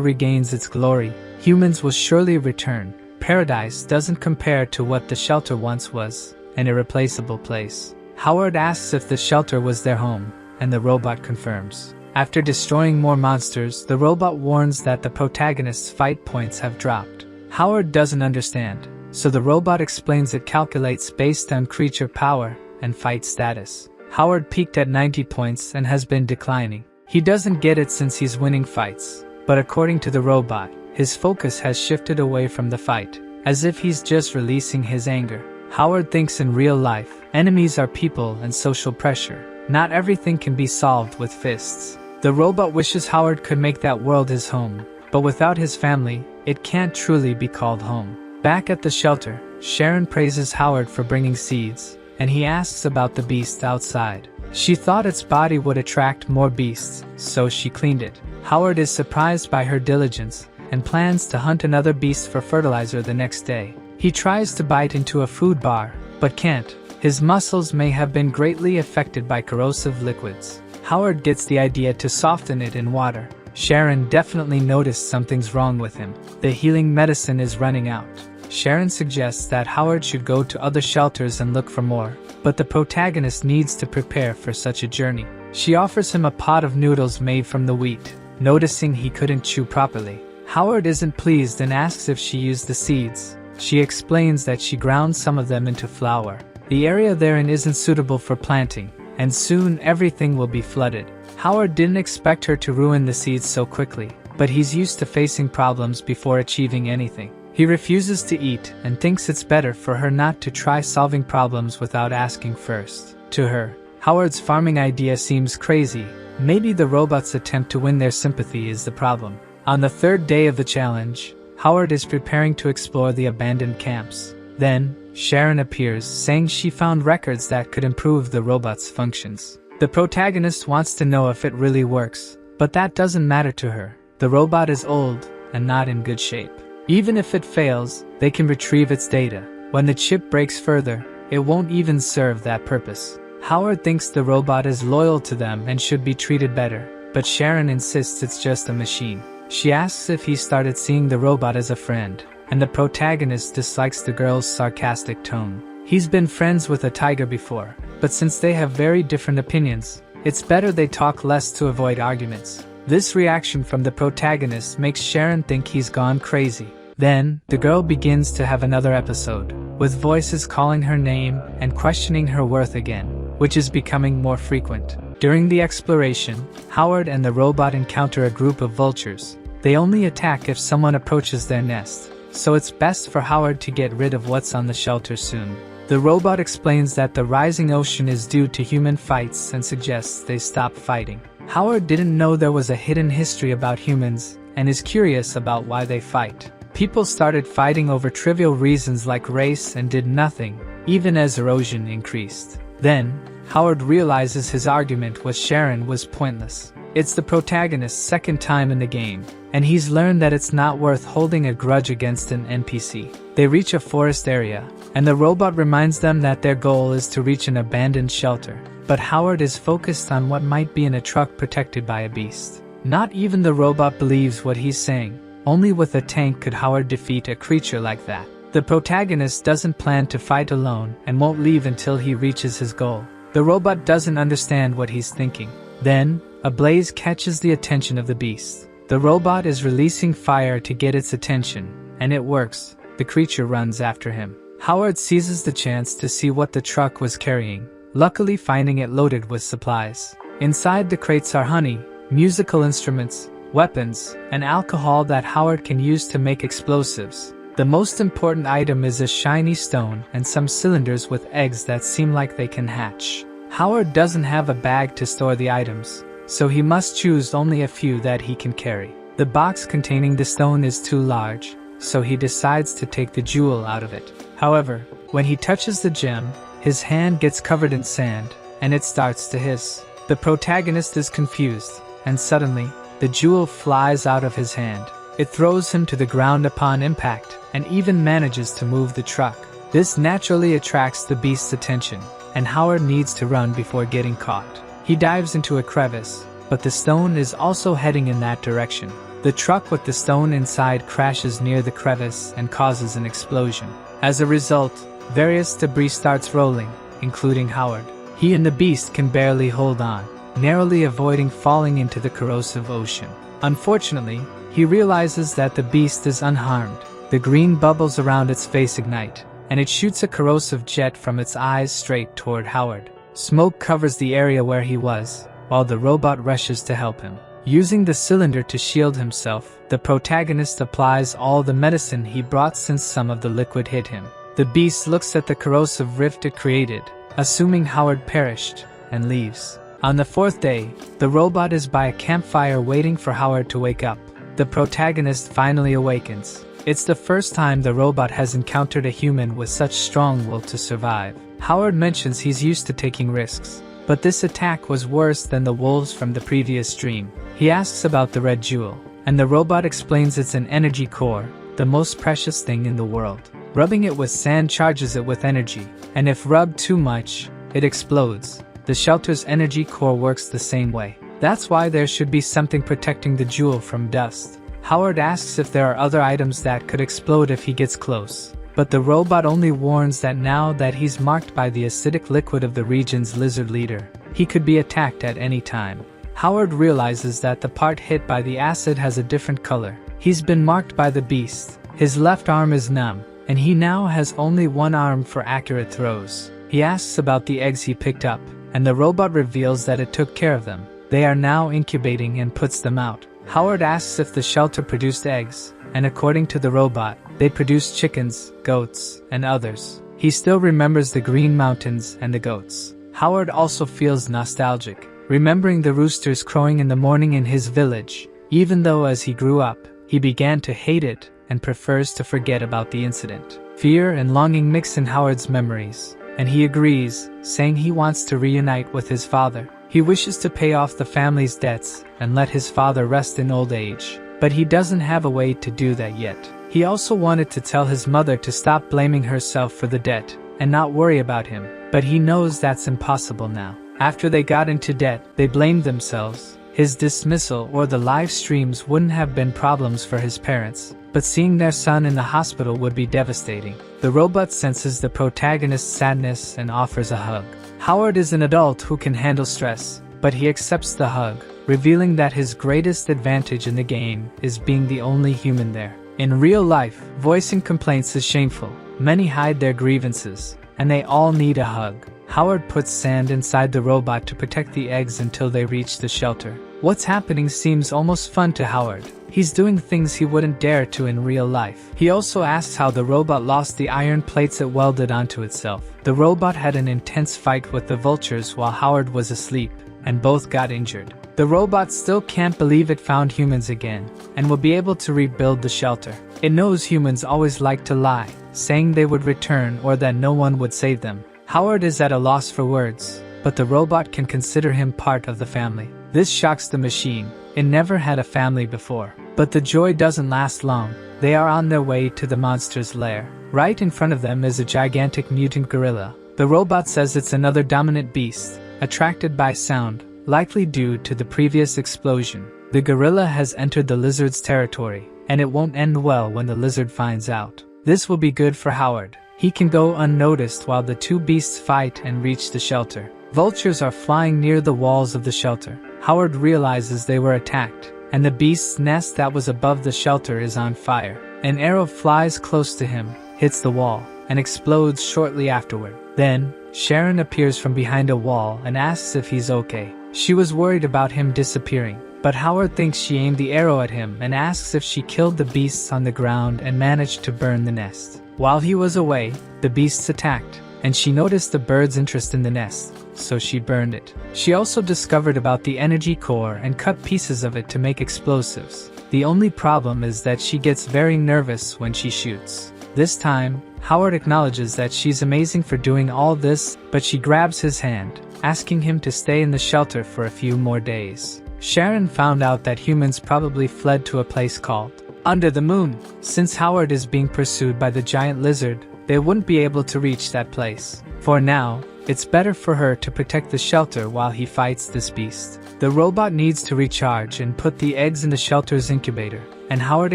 regains its glory, humans will surely return. Paradise doesn't compare to what the shelter once was, an irreplaceable place. Howard asks if the shelter was their home, and the robot confirms. After destroying more monsters, the robot warns that the protagonist's fight points have dropped. Howard doesn't understand, so the robot explains it calculates based on creature power and fight status. Howard peaked at 90 points and has been declining. He doesn't get it since he's winning fights, but according to the robot, his focus has shifted away from the fight, as if he's just releasing his anger. Howard thinks in real life, enemies are people and social pressure. Not everything can be solved with fists. The robot wishes Howard could make that world his home, but without his family, it can't truly be called home. Back at the shelter, Sharon praises Howard for bringing seeds, and he asks about the beast outside. She thought its body would attract more beasts, so she cleaned it. Howard is surprised by her diligence, and plans to hunt another beast for fertilizer the next day. He tries to bite into a food bar, but can't. His muscles may have been greatly affected by corrosive liquids. Howard gets the idea to soften it in water. Sharon definitely noticed something's wrong with him. The healing medicine is running out. Sharon suggests that Howard should go to other shelters and look for more, but the protagonist needs to prepare for such a journey. She offers him a pot of noodles made from the wheat, noticing he couldn't chew properly. Howard isn't pleased and asks if she used the seeds. She explains that she ground some of them into flour. The area therein isn't suitable for planting, and soon everything will be flooded. Howard didn't expect her to ruin the seeds so quickly, but he's used to facing problems before achieving anything. He refuses to eat and thinks it's better for her not to try solving problems without asking first. To her, Howard's farming idea seems crazy. Maybe the robots' attempt to win their sympathy is the problem. On the third day of the challenge, Howard is preparing to explore the abandoned camps. Then, Sharon appears, saying she found records that could improve the robot's functions. The protagonist wants to know if it really works, but that doesn't matter to her. The robot is old and not in good shape. Even if it fails, they can retrieve its data. When the chip breaks further, it won't even serve that purpose. Howard thinks the robot is loyal to them and should be treated better, but Sharon insists it's just a machine. She asks if he started seeing the robot as a friend, and the protagonist dislikes the girl's sarcastic tone. He's been friends with a tiger before, but since they have very different opinions, it's better they talk less to avoid arguments. This reaction from the protagonist makes Sharon think he's gone crazy. Then, the girl begins to have another episode, with voices calling her name and questioning her worth again, which is becoming more frequent. During the exploration, Howard and the robot encounter a group of vultures. They only attack if someone approaches their nest, so it's best for Howard to get rid of what's on the shelter soon. The robot explains that the rising ocean is due to human fights and suggests they stop fighting. Howard didn't know there was a hidden history about humans and is curious about why they fight. People started fighting over trivial reasons like race and did nothing, even as erosion increased. Then, Howard realizes his argument with Sharon was pointless. It's the protagonist's second time in the game, and he's learned that it's not worth holding a grudge against an NPC. They reach a forest area, and the robot reminds them that their goal is to reach an abandoned shelter. But Howard is focused on what might be in a truck protected by a beast. Not even the robot believes what he's saying. Only with a tank could Howard defeat a creature like that. The protagonist doesn't plan to fight alone and won't leave until he reaches his goal. The robot doesn't understand what he's thinking. Then, a blaze catches the attention of the beast. The robot is releasing fire to get its attention, and it works. The creature runs after him. Howard seizes the chance to see what the truck was carrying, luckily finding it loaded with supplies. Inside the crates are honey, musical instruments, weapons, and alcohol that Howard can use to make explosives. The most important item is a shiny stone and some cylinders with eggs that seem like they can hatch. Howard doesn't have a bag to store the items, so he must choose only a few that he can carry. The box containing the stone is too large, so he decides to take the jewel out of it. However, when he touches the gem, his hand gets covered in sand, and it starts to hiss. The protagonist is confused, and suddenly, the jewel flies out of his hand. It throws him to the ground upon impact, and even manages to move the truck. This naturally attracts the beast's attention, and Howard needs to run before getting caught. He dives into a crevice, but the stone is also heading in that direction. The truck with the stone inside crashes near the crevice and causes an explosion. As a result, various debris starts rolling, including Howard. He and the beast can barely hold on, narrowly avoiding falling into the corrosive ocean. Unfortunately, he realizes that the beast is unharmed. The green bubbles around its face ignite, and it shoots a corrosive jet from its eyes straight toward Howard. Smoke covers the area where he was, while the robot rushes to help him. Using the cylinder to shield himself, the protagonist applies all the medicine he brought since some of the liquid hit him. The beast looks at the corrosive rift it created, assuming Howard perished, and leaves. On the fourth day, the robot is by a campfire waiting for Howard to wake up. The protagonist finally awakens. It's the first time the robot has encountered a human with such strong will to survive. Howard mentions he's used to taking risks, but this attack was worse than the wolves from the previous dream. He asks about the red jewel, and the robot explains it's an energy core, the most precious thing in the world. Rubbing it with sand charges it with energy, and if rubbed too much, it explodes. The shelter's energy core works the same way. That's why there should be something protecting the jewel from dust. Howard asks if there are other items that could explode if he gets close. But the robot only warns that now that he's marked by the acidic liquid of the region's lizard leader, he could be attacked at any time. Howard realizes that the part hit by the acid has a different color. He's been marked by the beast. His left arm is numb, and he now has only one arm for accurate throws. He asks about the eggs he picked up, and the robot reveals that it took care of them. They are now incubating and puts them out. Howard asks if the shelter produced eggs, and according to the robot, they produced chickens, goats, and others. He still remembers the green mountains and the goats. Howard also feels nostalgic, remembering the roosters crowing in the morning in his village, even though as he grew up, he began to hate it and prefers to forget about the incident. Fear and longing mix in Howard's memories, and he agrees, saying he wants to reunite with his father. He wishes to pay off the family's debts and let his father rest in old age, but he doesn't have a way to do that yet. He also wanted to tell his mother to stop blaming herself for the debt and not worry about him, but he knows that's impossible now. After they got into debt, they blamed themselves. His dismissal or the live streams wouldn't have been problems for his parents, but seeing their son in the hospital would be devastating. The robot senses the protagonist's sadness and offers a hug. Howard is an adult who can handle stress, but he accepts the hug, revealing that his greatest advantage in the game is being the only human there. In real life, voicing complaints is shameful. Many hide their grievances, and they all need a hug. Howard puts sand inside the robot to protect the eggs until they reach the shelter. What's happening seems almost fun to Howard. He's doing things he wouldn't dare to in real life. He also asks how the robot lost the iron plates it welded onto itself. The robot had an intense fight with the vultures while Howard was asleep, and both got injured. The robot still can't believe it found humans again, and will be able to rebuild the shelter. It knows humans always like to lie, saying they would return or that no one would save them. Howard is at a loss for words, but the robot can consider him part of the family. This shocks the machine. It never had a family before. But the joy doesn't last long. They are on their way to the monster's lair. Right in front of them is a gigantic mutant gorilla. The robot says it's another dominant beast, attracted by sound, likely due to the previous explosion. The gorilla has entered the lizard's territory, and it won't end well when the lizard finds out. This will be good for Howard. He can go unnoticed while the two beasts fight and reach the shelter. Vultures are flying near the walls of the shelter. Howard realizes they were attacked, and the beast's nest that was above the shelter is on fire. An arrow flies close to him, hits the wall, and explodes shortly afterward. Then, Sharon appears from behind a wall and asks if he's okay. She was worried about him disappearing, but Howard thinks she aimed the arrow at him and asks if she killed the beasts on the ground and managed to burn the nest. While he was away, the beasts attacked, and she noticed the bird's interest in the nest, so she burned it. She also discovered about the energy core and cut pieces of it to make explosives. The only problem is that she gets very nervous when she shoots. This time, Howard acknowledges that she's amazing for doing all this, but she grabs his hand, asking him to stay in the shelter for a few more days. Sharon found out that humans probably fled to a place called Under the Moon. Since Howard is being pursued by the giant lizard, they wouldn't be able to reach that place. For now, it's better for her to protect the shelter while he fights this beast. The robot needs to recharge and put the eggs in the shelter's incubator, and Howard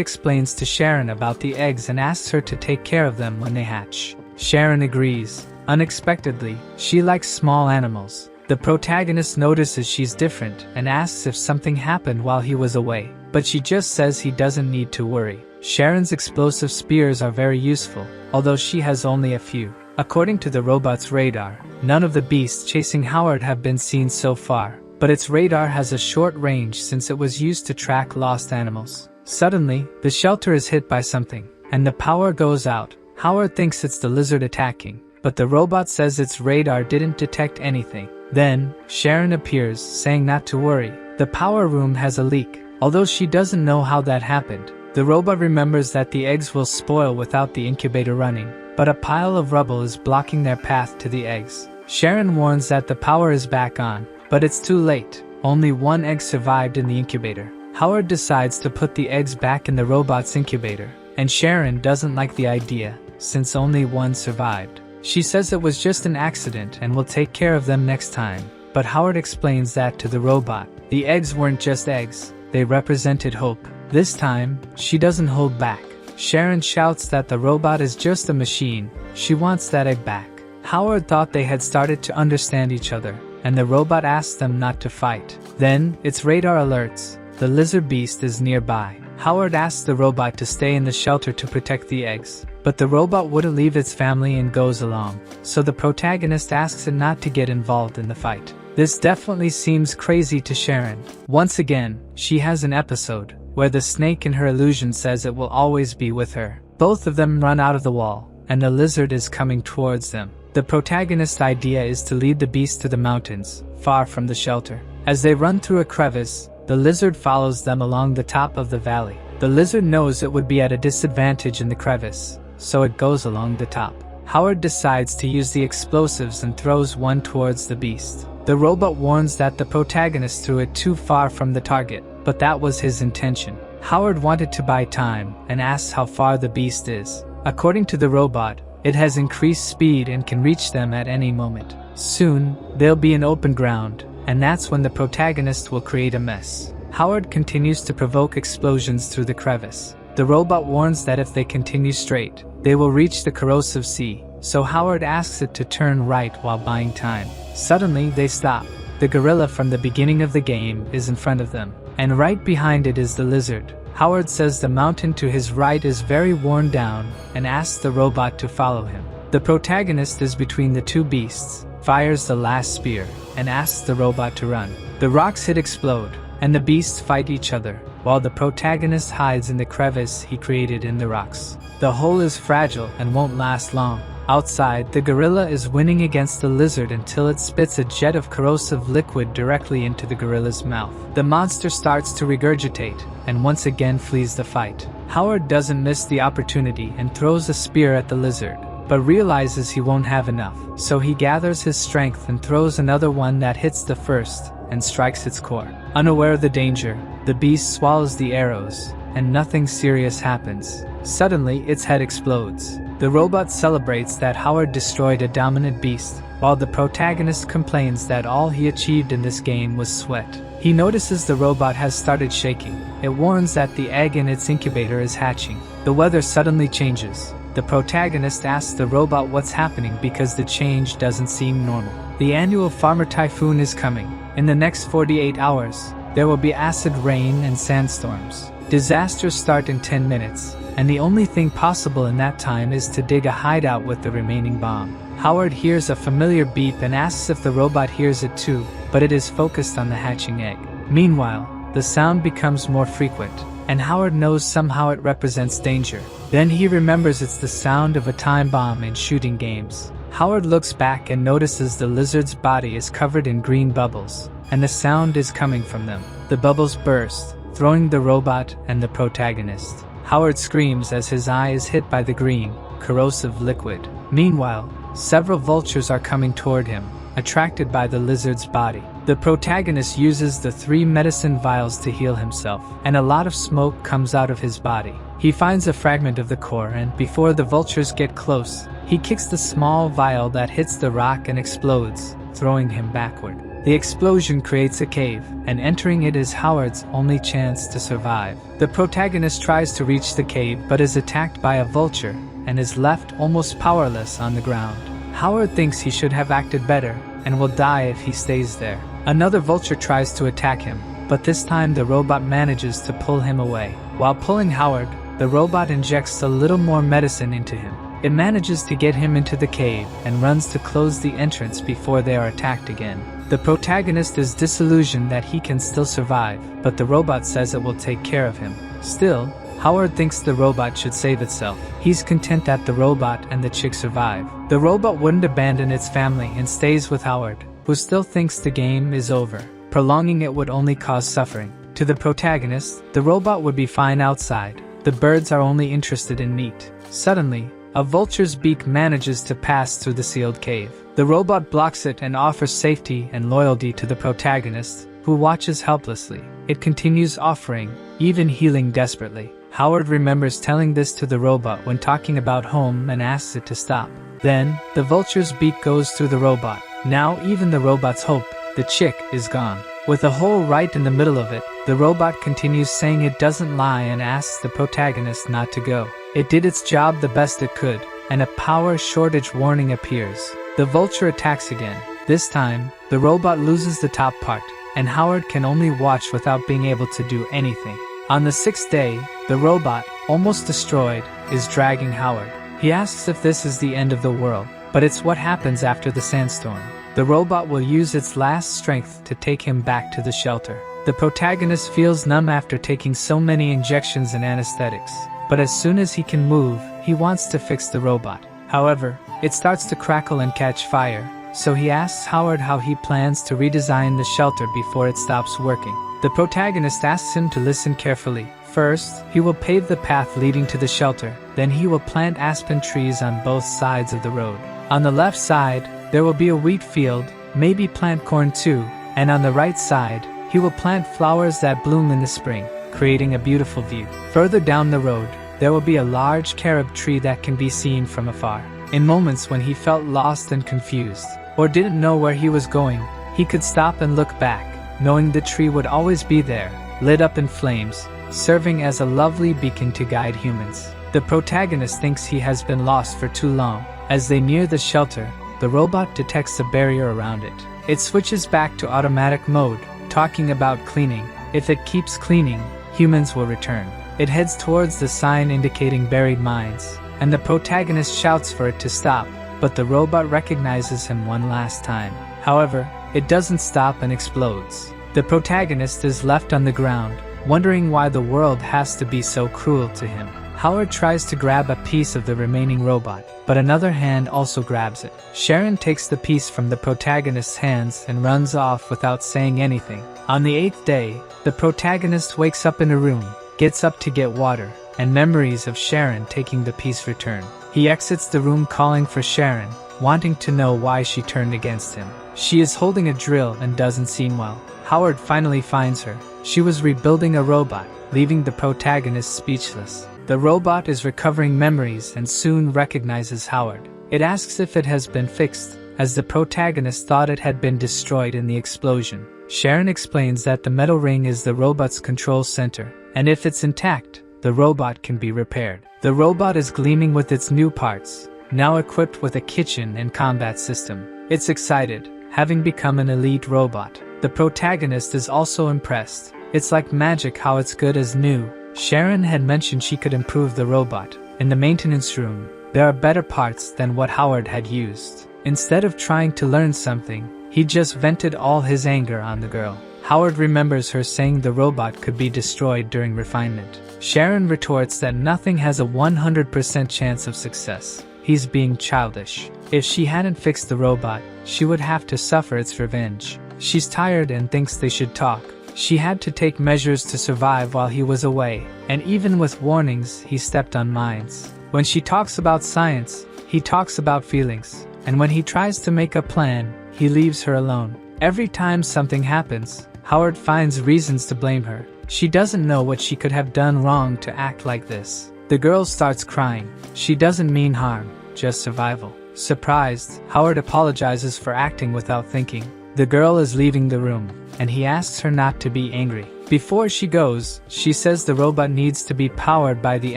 explains to Sharon about the eggs and asks her to take care of them when they hatch. Sharon agrees. Unexpectedly, she likes small animals. The protagonist notices she's different and asks if something happened while he was away, but she just says he doesn't need to worry. Sharon's explosive spears are very useful, although she has only a few. According to the robot's radar, none of the beasts chasing Howard have been seen so far, but its radar has a short range since it was used to track lost animals. Suddenly, the shelter is hit by something, and the power goes out. Howard thinks it's the lizard attacking, but the robot says its radar didn't detect anything. Then, Sharon appears, saying not to worry. The power room has a leak, although she doesn't know how that happened. The robot remembers that the eggs will spoil without the incubator running, but a pile of rubble is blocking their path to the eggs. Sharon warns that the power is back on, but it's too late. Only one egg survived in the incubator. Howard decides to put the eggs back in the robot's incubator, and Sharon doesn't like the idea, since only one survived. She says it was just an accident and will take care of them next time, but Howard explains that to the robot. The eggs weren't just eggs, they represented hope. This time, she doesn't hold back. Sharon shouts that the robot is just a machine, she wants that egg back. Howard thought they had started to understand each other, and the robot asks them not to fight. Then, its radar alerts, the lizard beast is nearby. Howard asks the robot to stay in the shelter to protect the eggs, but the robot wouldn't leave its family and goes along, so the protagonist asks it not to get involved in the fight. This definitely seems crazy to Sharon. Once again, she has an episode where the snake in her illusion says it will always be with her. Both of them run out of the wall, and the lizard is coming towards them. The protagonist's idea is to lead the beast to the mountains, far from the shelter. As they run through a crevice, the lizard follows them along the top of the valley. The lizard knows it would be at a disadvantage in the crevice, so it goes along the top. Howard decides to use the explosives and throws one towards the beast. The robot warns that the protagonist threw it too far from the target, but that was his intention. Howard wanted to buy time and asks how far the beast is. According to the robot, it has increased speed and can reach them at any moment. Soon, they'll be in open ground, and that's when the protagonist will create a mess. Howard continues to provoke explosions through the crevice. The robot warns that if they continue straight, they will reach the corrosive sea, so Howard asks it to turn right while buying time. Suddenly, they stop. The gorilla from the beginning of the game is in front of them, and right behind it is the lizard. Howard says the mountain to his right is very worn down and asks the robot to follow him. The protagonist is between the two beasts, fires the last spear, and asks the robot to run. The rocks explode, and the beasts fight each other, while the protagonist hides in the crevice he created in the rocks. The hole is fragile and won't last long. Outside, the gorilla is winning against the lizard until it spits a jet of corrosive liquid directly into the gorilla's mouth. The monster starts to regurgitate, and once again flees the fight. Howard doesn't miss the opportunity and throws a spear at the lizard, but realizes he won't have enough, so he gathers his strength and throws another one that hits the first and strikes its core. Unaware of the danger, the beast swallows the arrows, and nothing serious happens. Suddenly, its head explodes. The robot celebrates that Howard destroyed a dominant beast, while the protagonist complains that all he achieved in this game was sweat. He notices the robot has started shaking. It warns that the egg in its incubator is hatching. The weather suddenly changes. The protagonist asks the robot what's happening because the change doesn't seem normal. The annual farmer typhoon is coming. In the next 48 hours, there will be acid rain and sandstorms. Disasters start in 10 minutes, and the only thing possible in that time is to dig a hideout with the remaining bomb. Howard hears a familiar beep and asks if the robot hears it too, but it is focused on the hatching egg. Meanwhile, the sound becomes more frequent, and Howard knows somehow it represents danger. Then he remembers it's the sound of a time bomb in shooting games. Howard looks back and notices the lizard's body is covered in green bubbles, and the sound is coming from them. The bubbles burst, throwing the robot and the protagonist. Howard screams as his eye is hit by the green, corrosive liquid. Meanwhile, several vultures are coming toward him, attracted by the lizard's body. The protagonist uses the 3 medicine vials to heal himself, and a lot of smoke comes out of his body. He finds a fragment of the core, and before the vultures get close, he kicks the small vial that hits the rock and explodes, throwing him backward. The explosion creates a cave, and entering it is Howard's only chance to survive. The protagonist tries to reach the cave but is attacked by a vulture and is left almost powerless on the ground. Howard thinks he should have acted better and will die if he stays there. Another vulture tries to attack him, but this time the robot manages to pull him away. While pulling Howard, the robot injects a little more medicine into him. It manages to get him into the cave and runs to close the entrance before they are attacked again. The protagonist is disillusioned that he can still survive, but the robot says it will take care of him. Still, Howard thinks the robot should save itself. He's content that the robot and the chick survive. The robot wouldn't abandon its family and stays with Howard, who still thinks the game is over. Prolonging it would only cause suffering. To the protagonist, the robot would be fine outside. The birds are only interested in meat. Suddenly, a vulture's beak manages to pass through the sealed cave. The robot blocks it and offers safety and loyalty to the protagonist, who watches helplessly. It continues offering, even healing desperately. Howard remembers telling this to the robot when talking about home and asks it to stop. Then, the vulture's beak goes through the robot. Now even the robot's hope, the chick, is gone. With a hole right in the middle of it, the robot continues saying it doesn't lie and asks the protagonist not to go. It did its job the best it could, and a power shortage warning appears. The vulture attacks again. This time, the robot loses the top part, and Howard can only watch without being able to do anything. On the 6th day, the robot, almost destroyed, is dragging Howard. He asks if this is the end of the world, but it's what happens after the sandstorm. The robot will use its last strength to take him back to the shelter. The protagonist feels numb after taking so many injections and anesthetics, but as soon as he can move, he wants to fix the robot. However, it starts to crackle and catch fire, so he asks Howard how he plans to redesign the shelter before it stops working. The protagonist asks him to listen carefully. First, he will pave the path leading to the shelter, then he will plant aspen trees on both sides of the road. On the left side, there will be a wheat field, maybe plant corn too, and on the right side, he will plant flowers that bloom in the spring, creating a beautiful view. Further down the road, there will be a large carob tree that can be seen from afar. In moments when he felt lost and confused, or didn't know where he was going, he could stop and look back, knowing the tree would always be there, lit up in flames, serving as a lovely beacon to guide humans. The protagonist thinks he has been lost for too long. As they near the shelter, the robot detects a barrier around it. It switches back to automatic mode, talking about cleaning. If it keeps cleaning, humans will return. It heads towards the sign indicating buried mines, and the protagonist shouts for it to stop, but the robot recognizes him one last time. However, it doesn't stop and explodes. The protagonist is left on the ground, wondering why the world has to be so cruel to him. Howard tries to grab a piece of the remaining robot, but another hand also grabs it. Sharon takes the piece from the protagonist's hands and runs off without saying anything. On the 8th day, the protagonist wakes up in a room, gets up to get water, and memories of Sharon taking the piece return. He exits the room calling for Sharon, wanting to know why she turned against him. She is holding a drill and doesn't seem well. Howard finally finds her. She was rebuilding a robot, leaving the protagonist speechless. The robot is recovering memories and soon recognizes Howard. It asks if it has been fixed, as the protagonist thought it had been destroyed in the explosion. Sharon explains that the metal ring is the robot's control center, and if it's intact, the robot can be repaired. The robot is gleaming with its new parts, now equipped with a kitchen and combat system. It's excited, having become an elite robot. The protagonist is also impressed. It's like magic how it's good as new. Sharon had mentioned she could improve the robot. In the maintenance room, there are better parts than what Howard had used. Instead of trying to learn something, he just vented all his anger on the girl. Howard remembers her saying the robot could be destroyed during refinement. Sharon retorts that nothing has a 100% chance of success. He's being childish. If she hadn't fixed the robot, she would have to suffer its revenge. She's tired and thinks they should talk. She had to take measures to survive while he was away, and even with warnings, he stepped on mines. When she talks about science, he talks about feelings, and when he tries to make a plan, he leaves her alone. Every time something happens, Howard finds reasons to blame her. She doesn't know what she could have done wrong to act like this. The girl starts crying. She doesn't mean harm, just survival. Surprised, Howard apologizes for acting without thinking. The girl is leaving the room, and he asks her not to be angry. Before she goes, she says the robot needs to be powered by the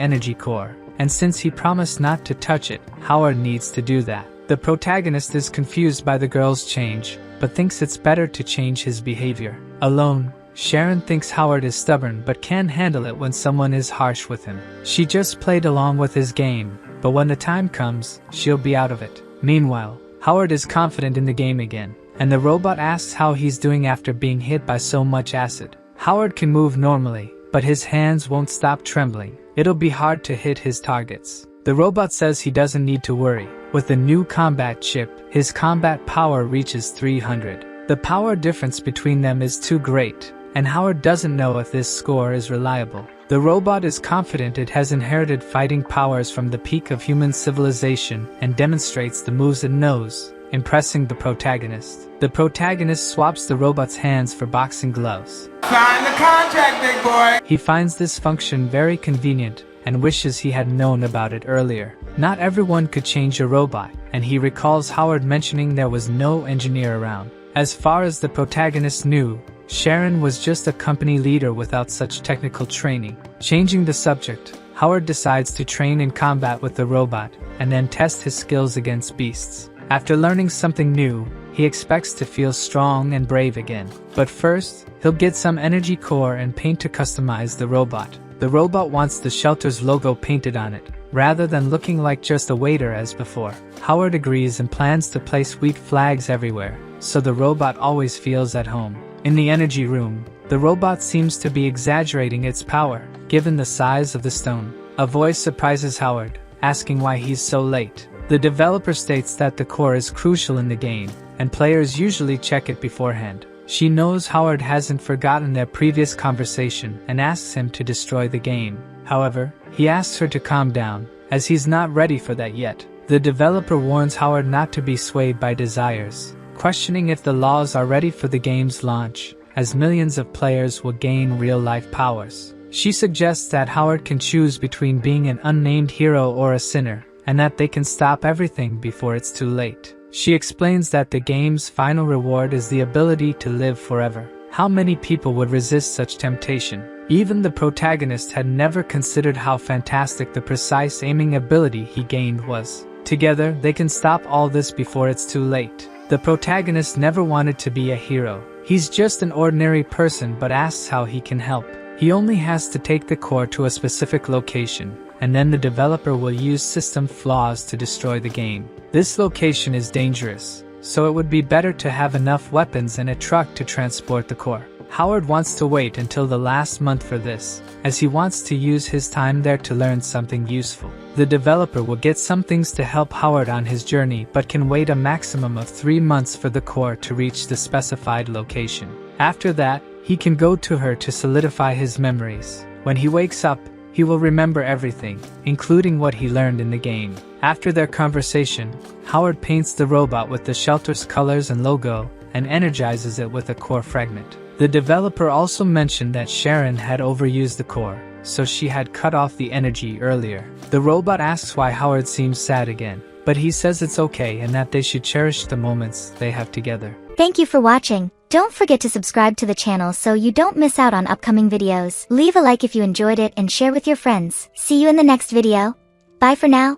energy core, and since he promised not to touch it, Howard needs to do that. The protagonist is confused by the girl's change, but thinks it's better to change his behavior. Alone, Sharon thinks Howard is stubborn but can handle it when someone is harsh with him. She just played along with his game, but when the time comes, she'll be out of it. Meanwhile, Howard is confident in the game again, and the robot asks how he's doing after being hit by so much acid. Howard can move normally, but his hands won't stop trembling. It'll be hard to hit his targets. The robot says he doesn't need to worry. With the new combat chip, his combat power reaches 300. The power difference between them is too great, and Howard doesn't know if this score is reliable. The robot is confident it has inherited fighting powers from the peak of human civilization and demonstrates the moves it knows. impressing the protagonist. The protagonist swaps the robot's hands for boxing gloves. Sign the contract, big boy! He finds this function very convenient and wishes he had known about it earlier. Not everyone could change a robot, and he recalls Howard mentioning there was no engineer around. As far as the protagonist knew, Sharon was just a company leader without such technical training. Changing the subject, Howard decides to train in combat with the robot and then test his skills against beasts. After learning something new, he expects to feel strong and brave again. But first, he'll get some energy core and paint to customize the robot. The robot wants the shelter's logo painted on it, rather than looking like just a waiter as before. Howard agrees and plans to place wheat flags everywhere, so the robot always feels at home. In the energy room, the robot seems to be exaggerating its power, given the size of the stone. A voice surprises Howard, asking why he's so late. The developer states that the core is crucial in the game, and players usually check it beforehand. She knows Howard hasn't forgotten their previous conversation and asks him to destroy the game. However, he asks her to calm down, as he's not ready for that yet. The developer warns Howard not to be swayed by desires, questioning if the laws are ready for the game's launch, as millions of players will gain real-life powers. She suggests that Howard can choose between being an unnamed hero or a sinner, and that they can stop everything before it's too late. She explains that the game's final reward is the ability to live forever. How many people would resist such temptation? Even the protagonist had never considered how fantastic the precise aiming ability he gained was. Together, they can stop all this before it's too late. The protagonist never wanted to be a hero. He's just an ordinary person but asks how he can help. He only has to take the core to a specific location, and then the developer will use system flaws to destroy the game. This location is dangerous, so it would be better to have enough weapons and a truck to transport the core. Howard wants to wait until the last month for this, as he wants to use his time there to learn something useful. The developer will get some things to help Howard on his journey but can wait a maximum of 3 months for the core to reach the specified location. After that, he can go to her to solidify his memories. When he wakes up, he will remember everything, including what he learned in the game. After their conversation, Howard paints the robot with the shelter's colors and logo and energizes it with a core fragment. The developer also mentioned that Sharon had overused the core, so she had cut off the energy earlier. The robot asks why Howard seems sad again, but he says it's okay and that they should cherish the moments they have together. Thank you for watching. Don't forget to subscribe to the channel so you don't miss out on upcoming videos. Leave a like if you enjoyed it and share with your friends. See you in the next video. Bye for now.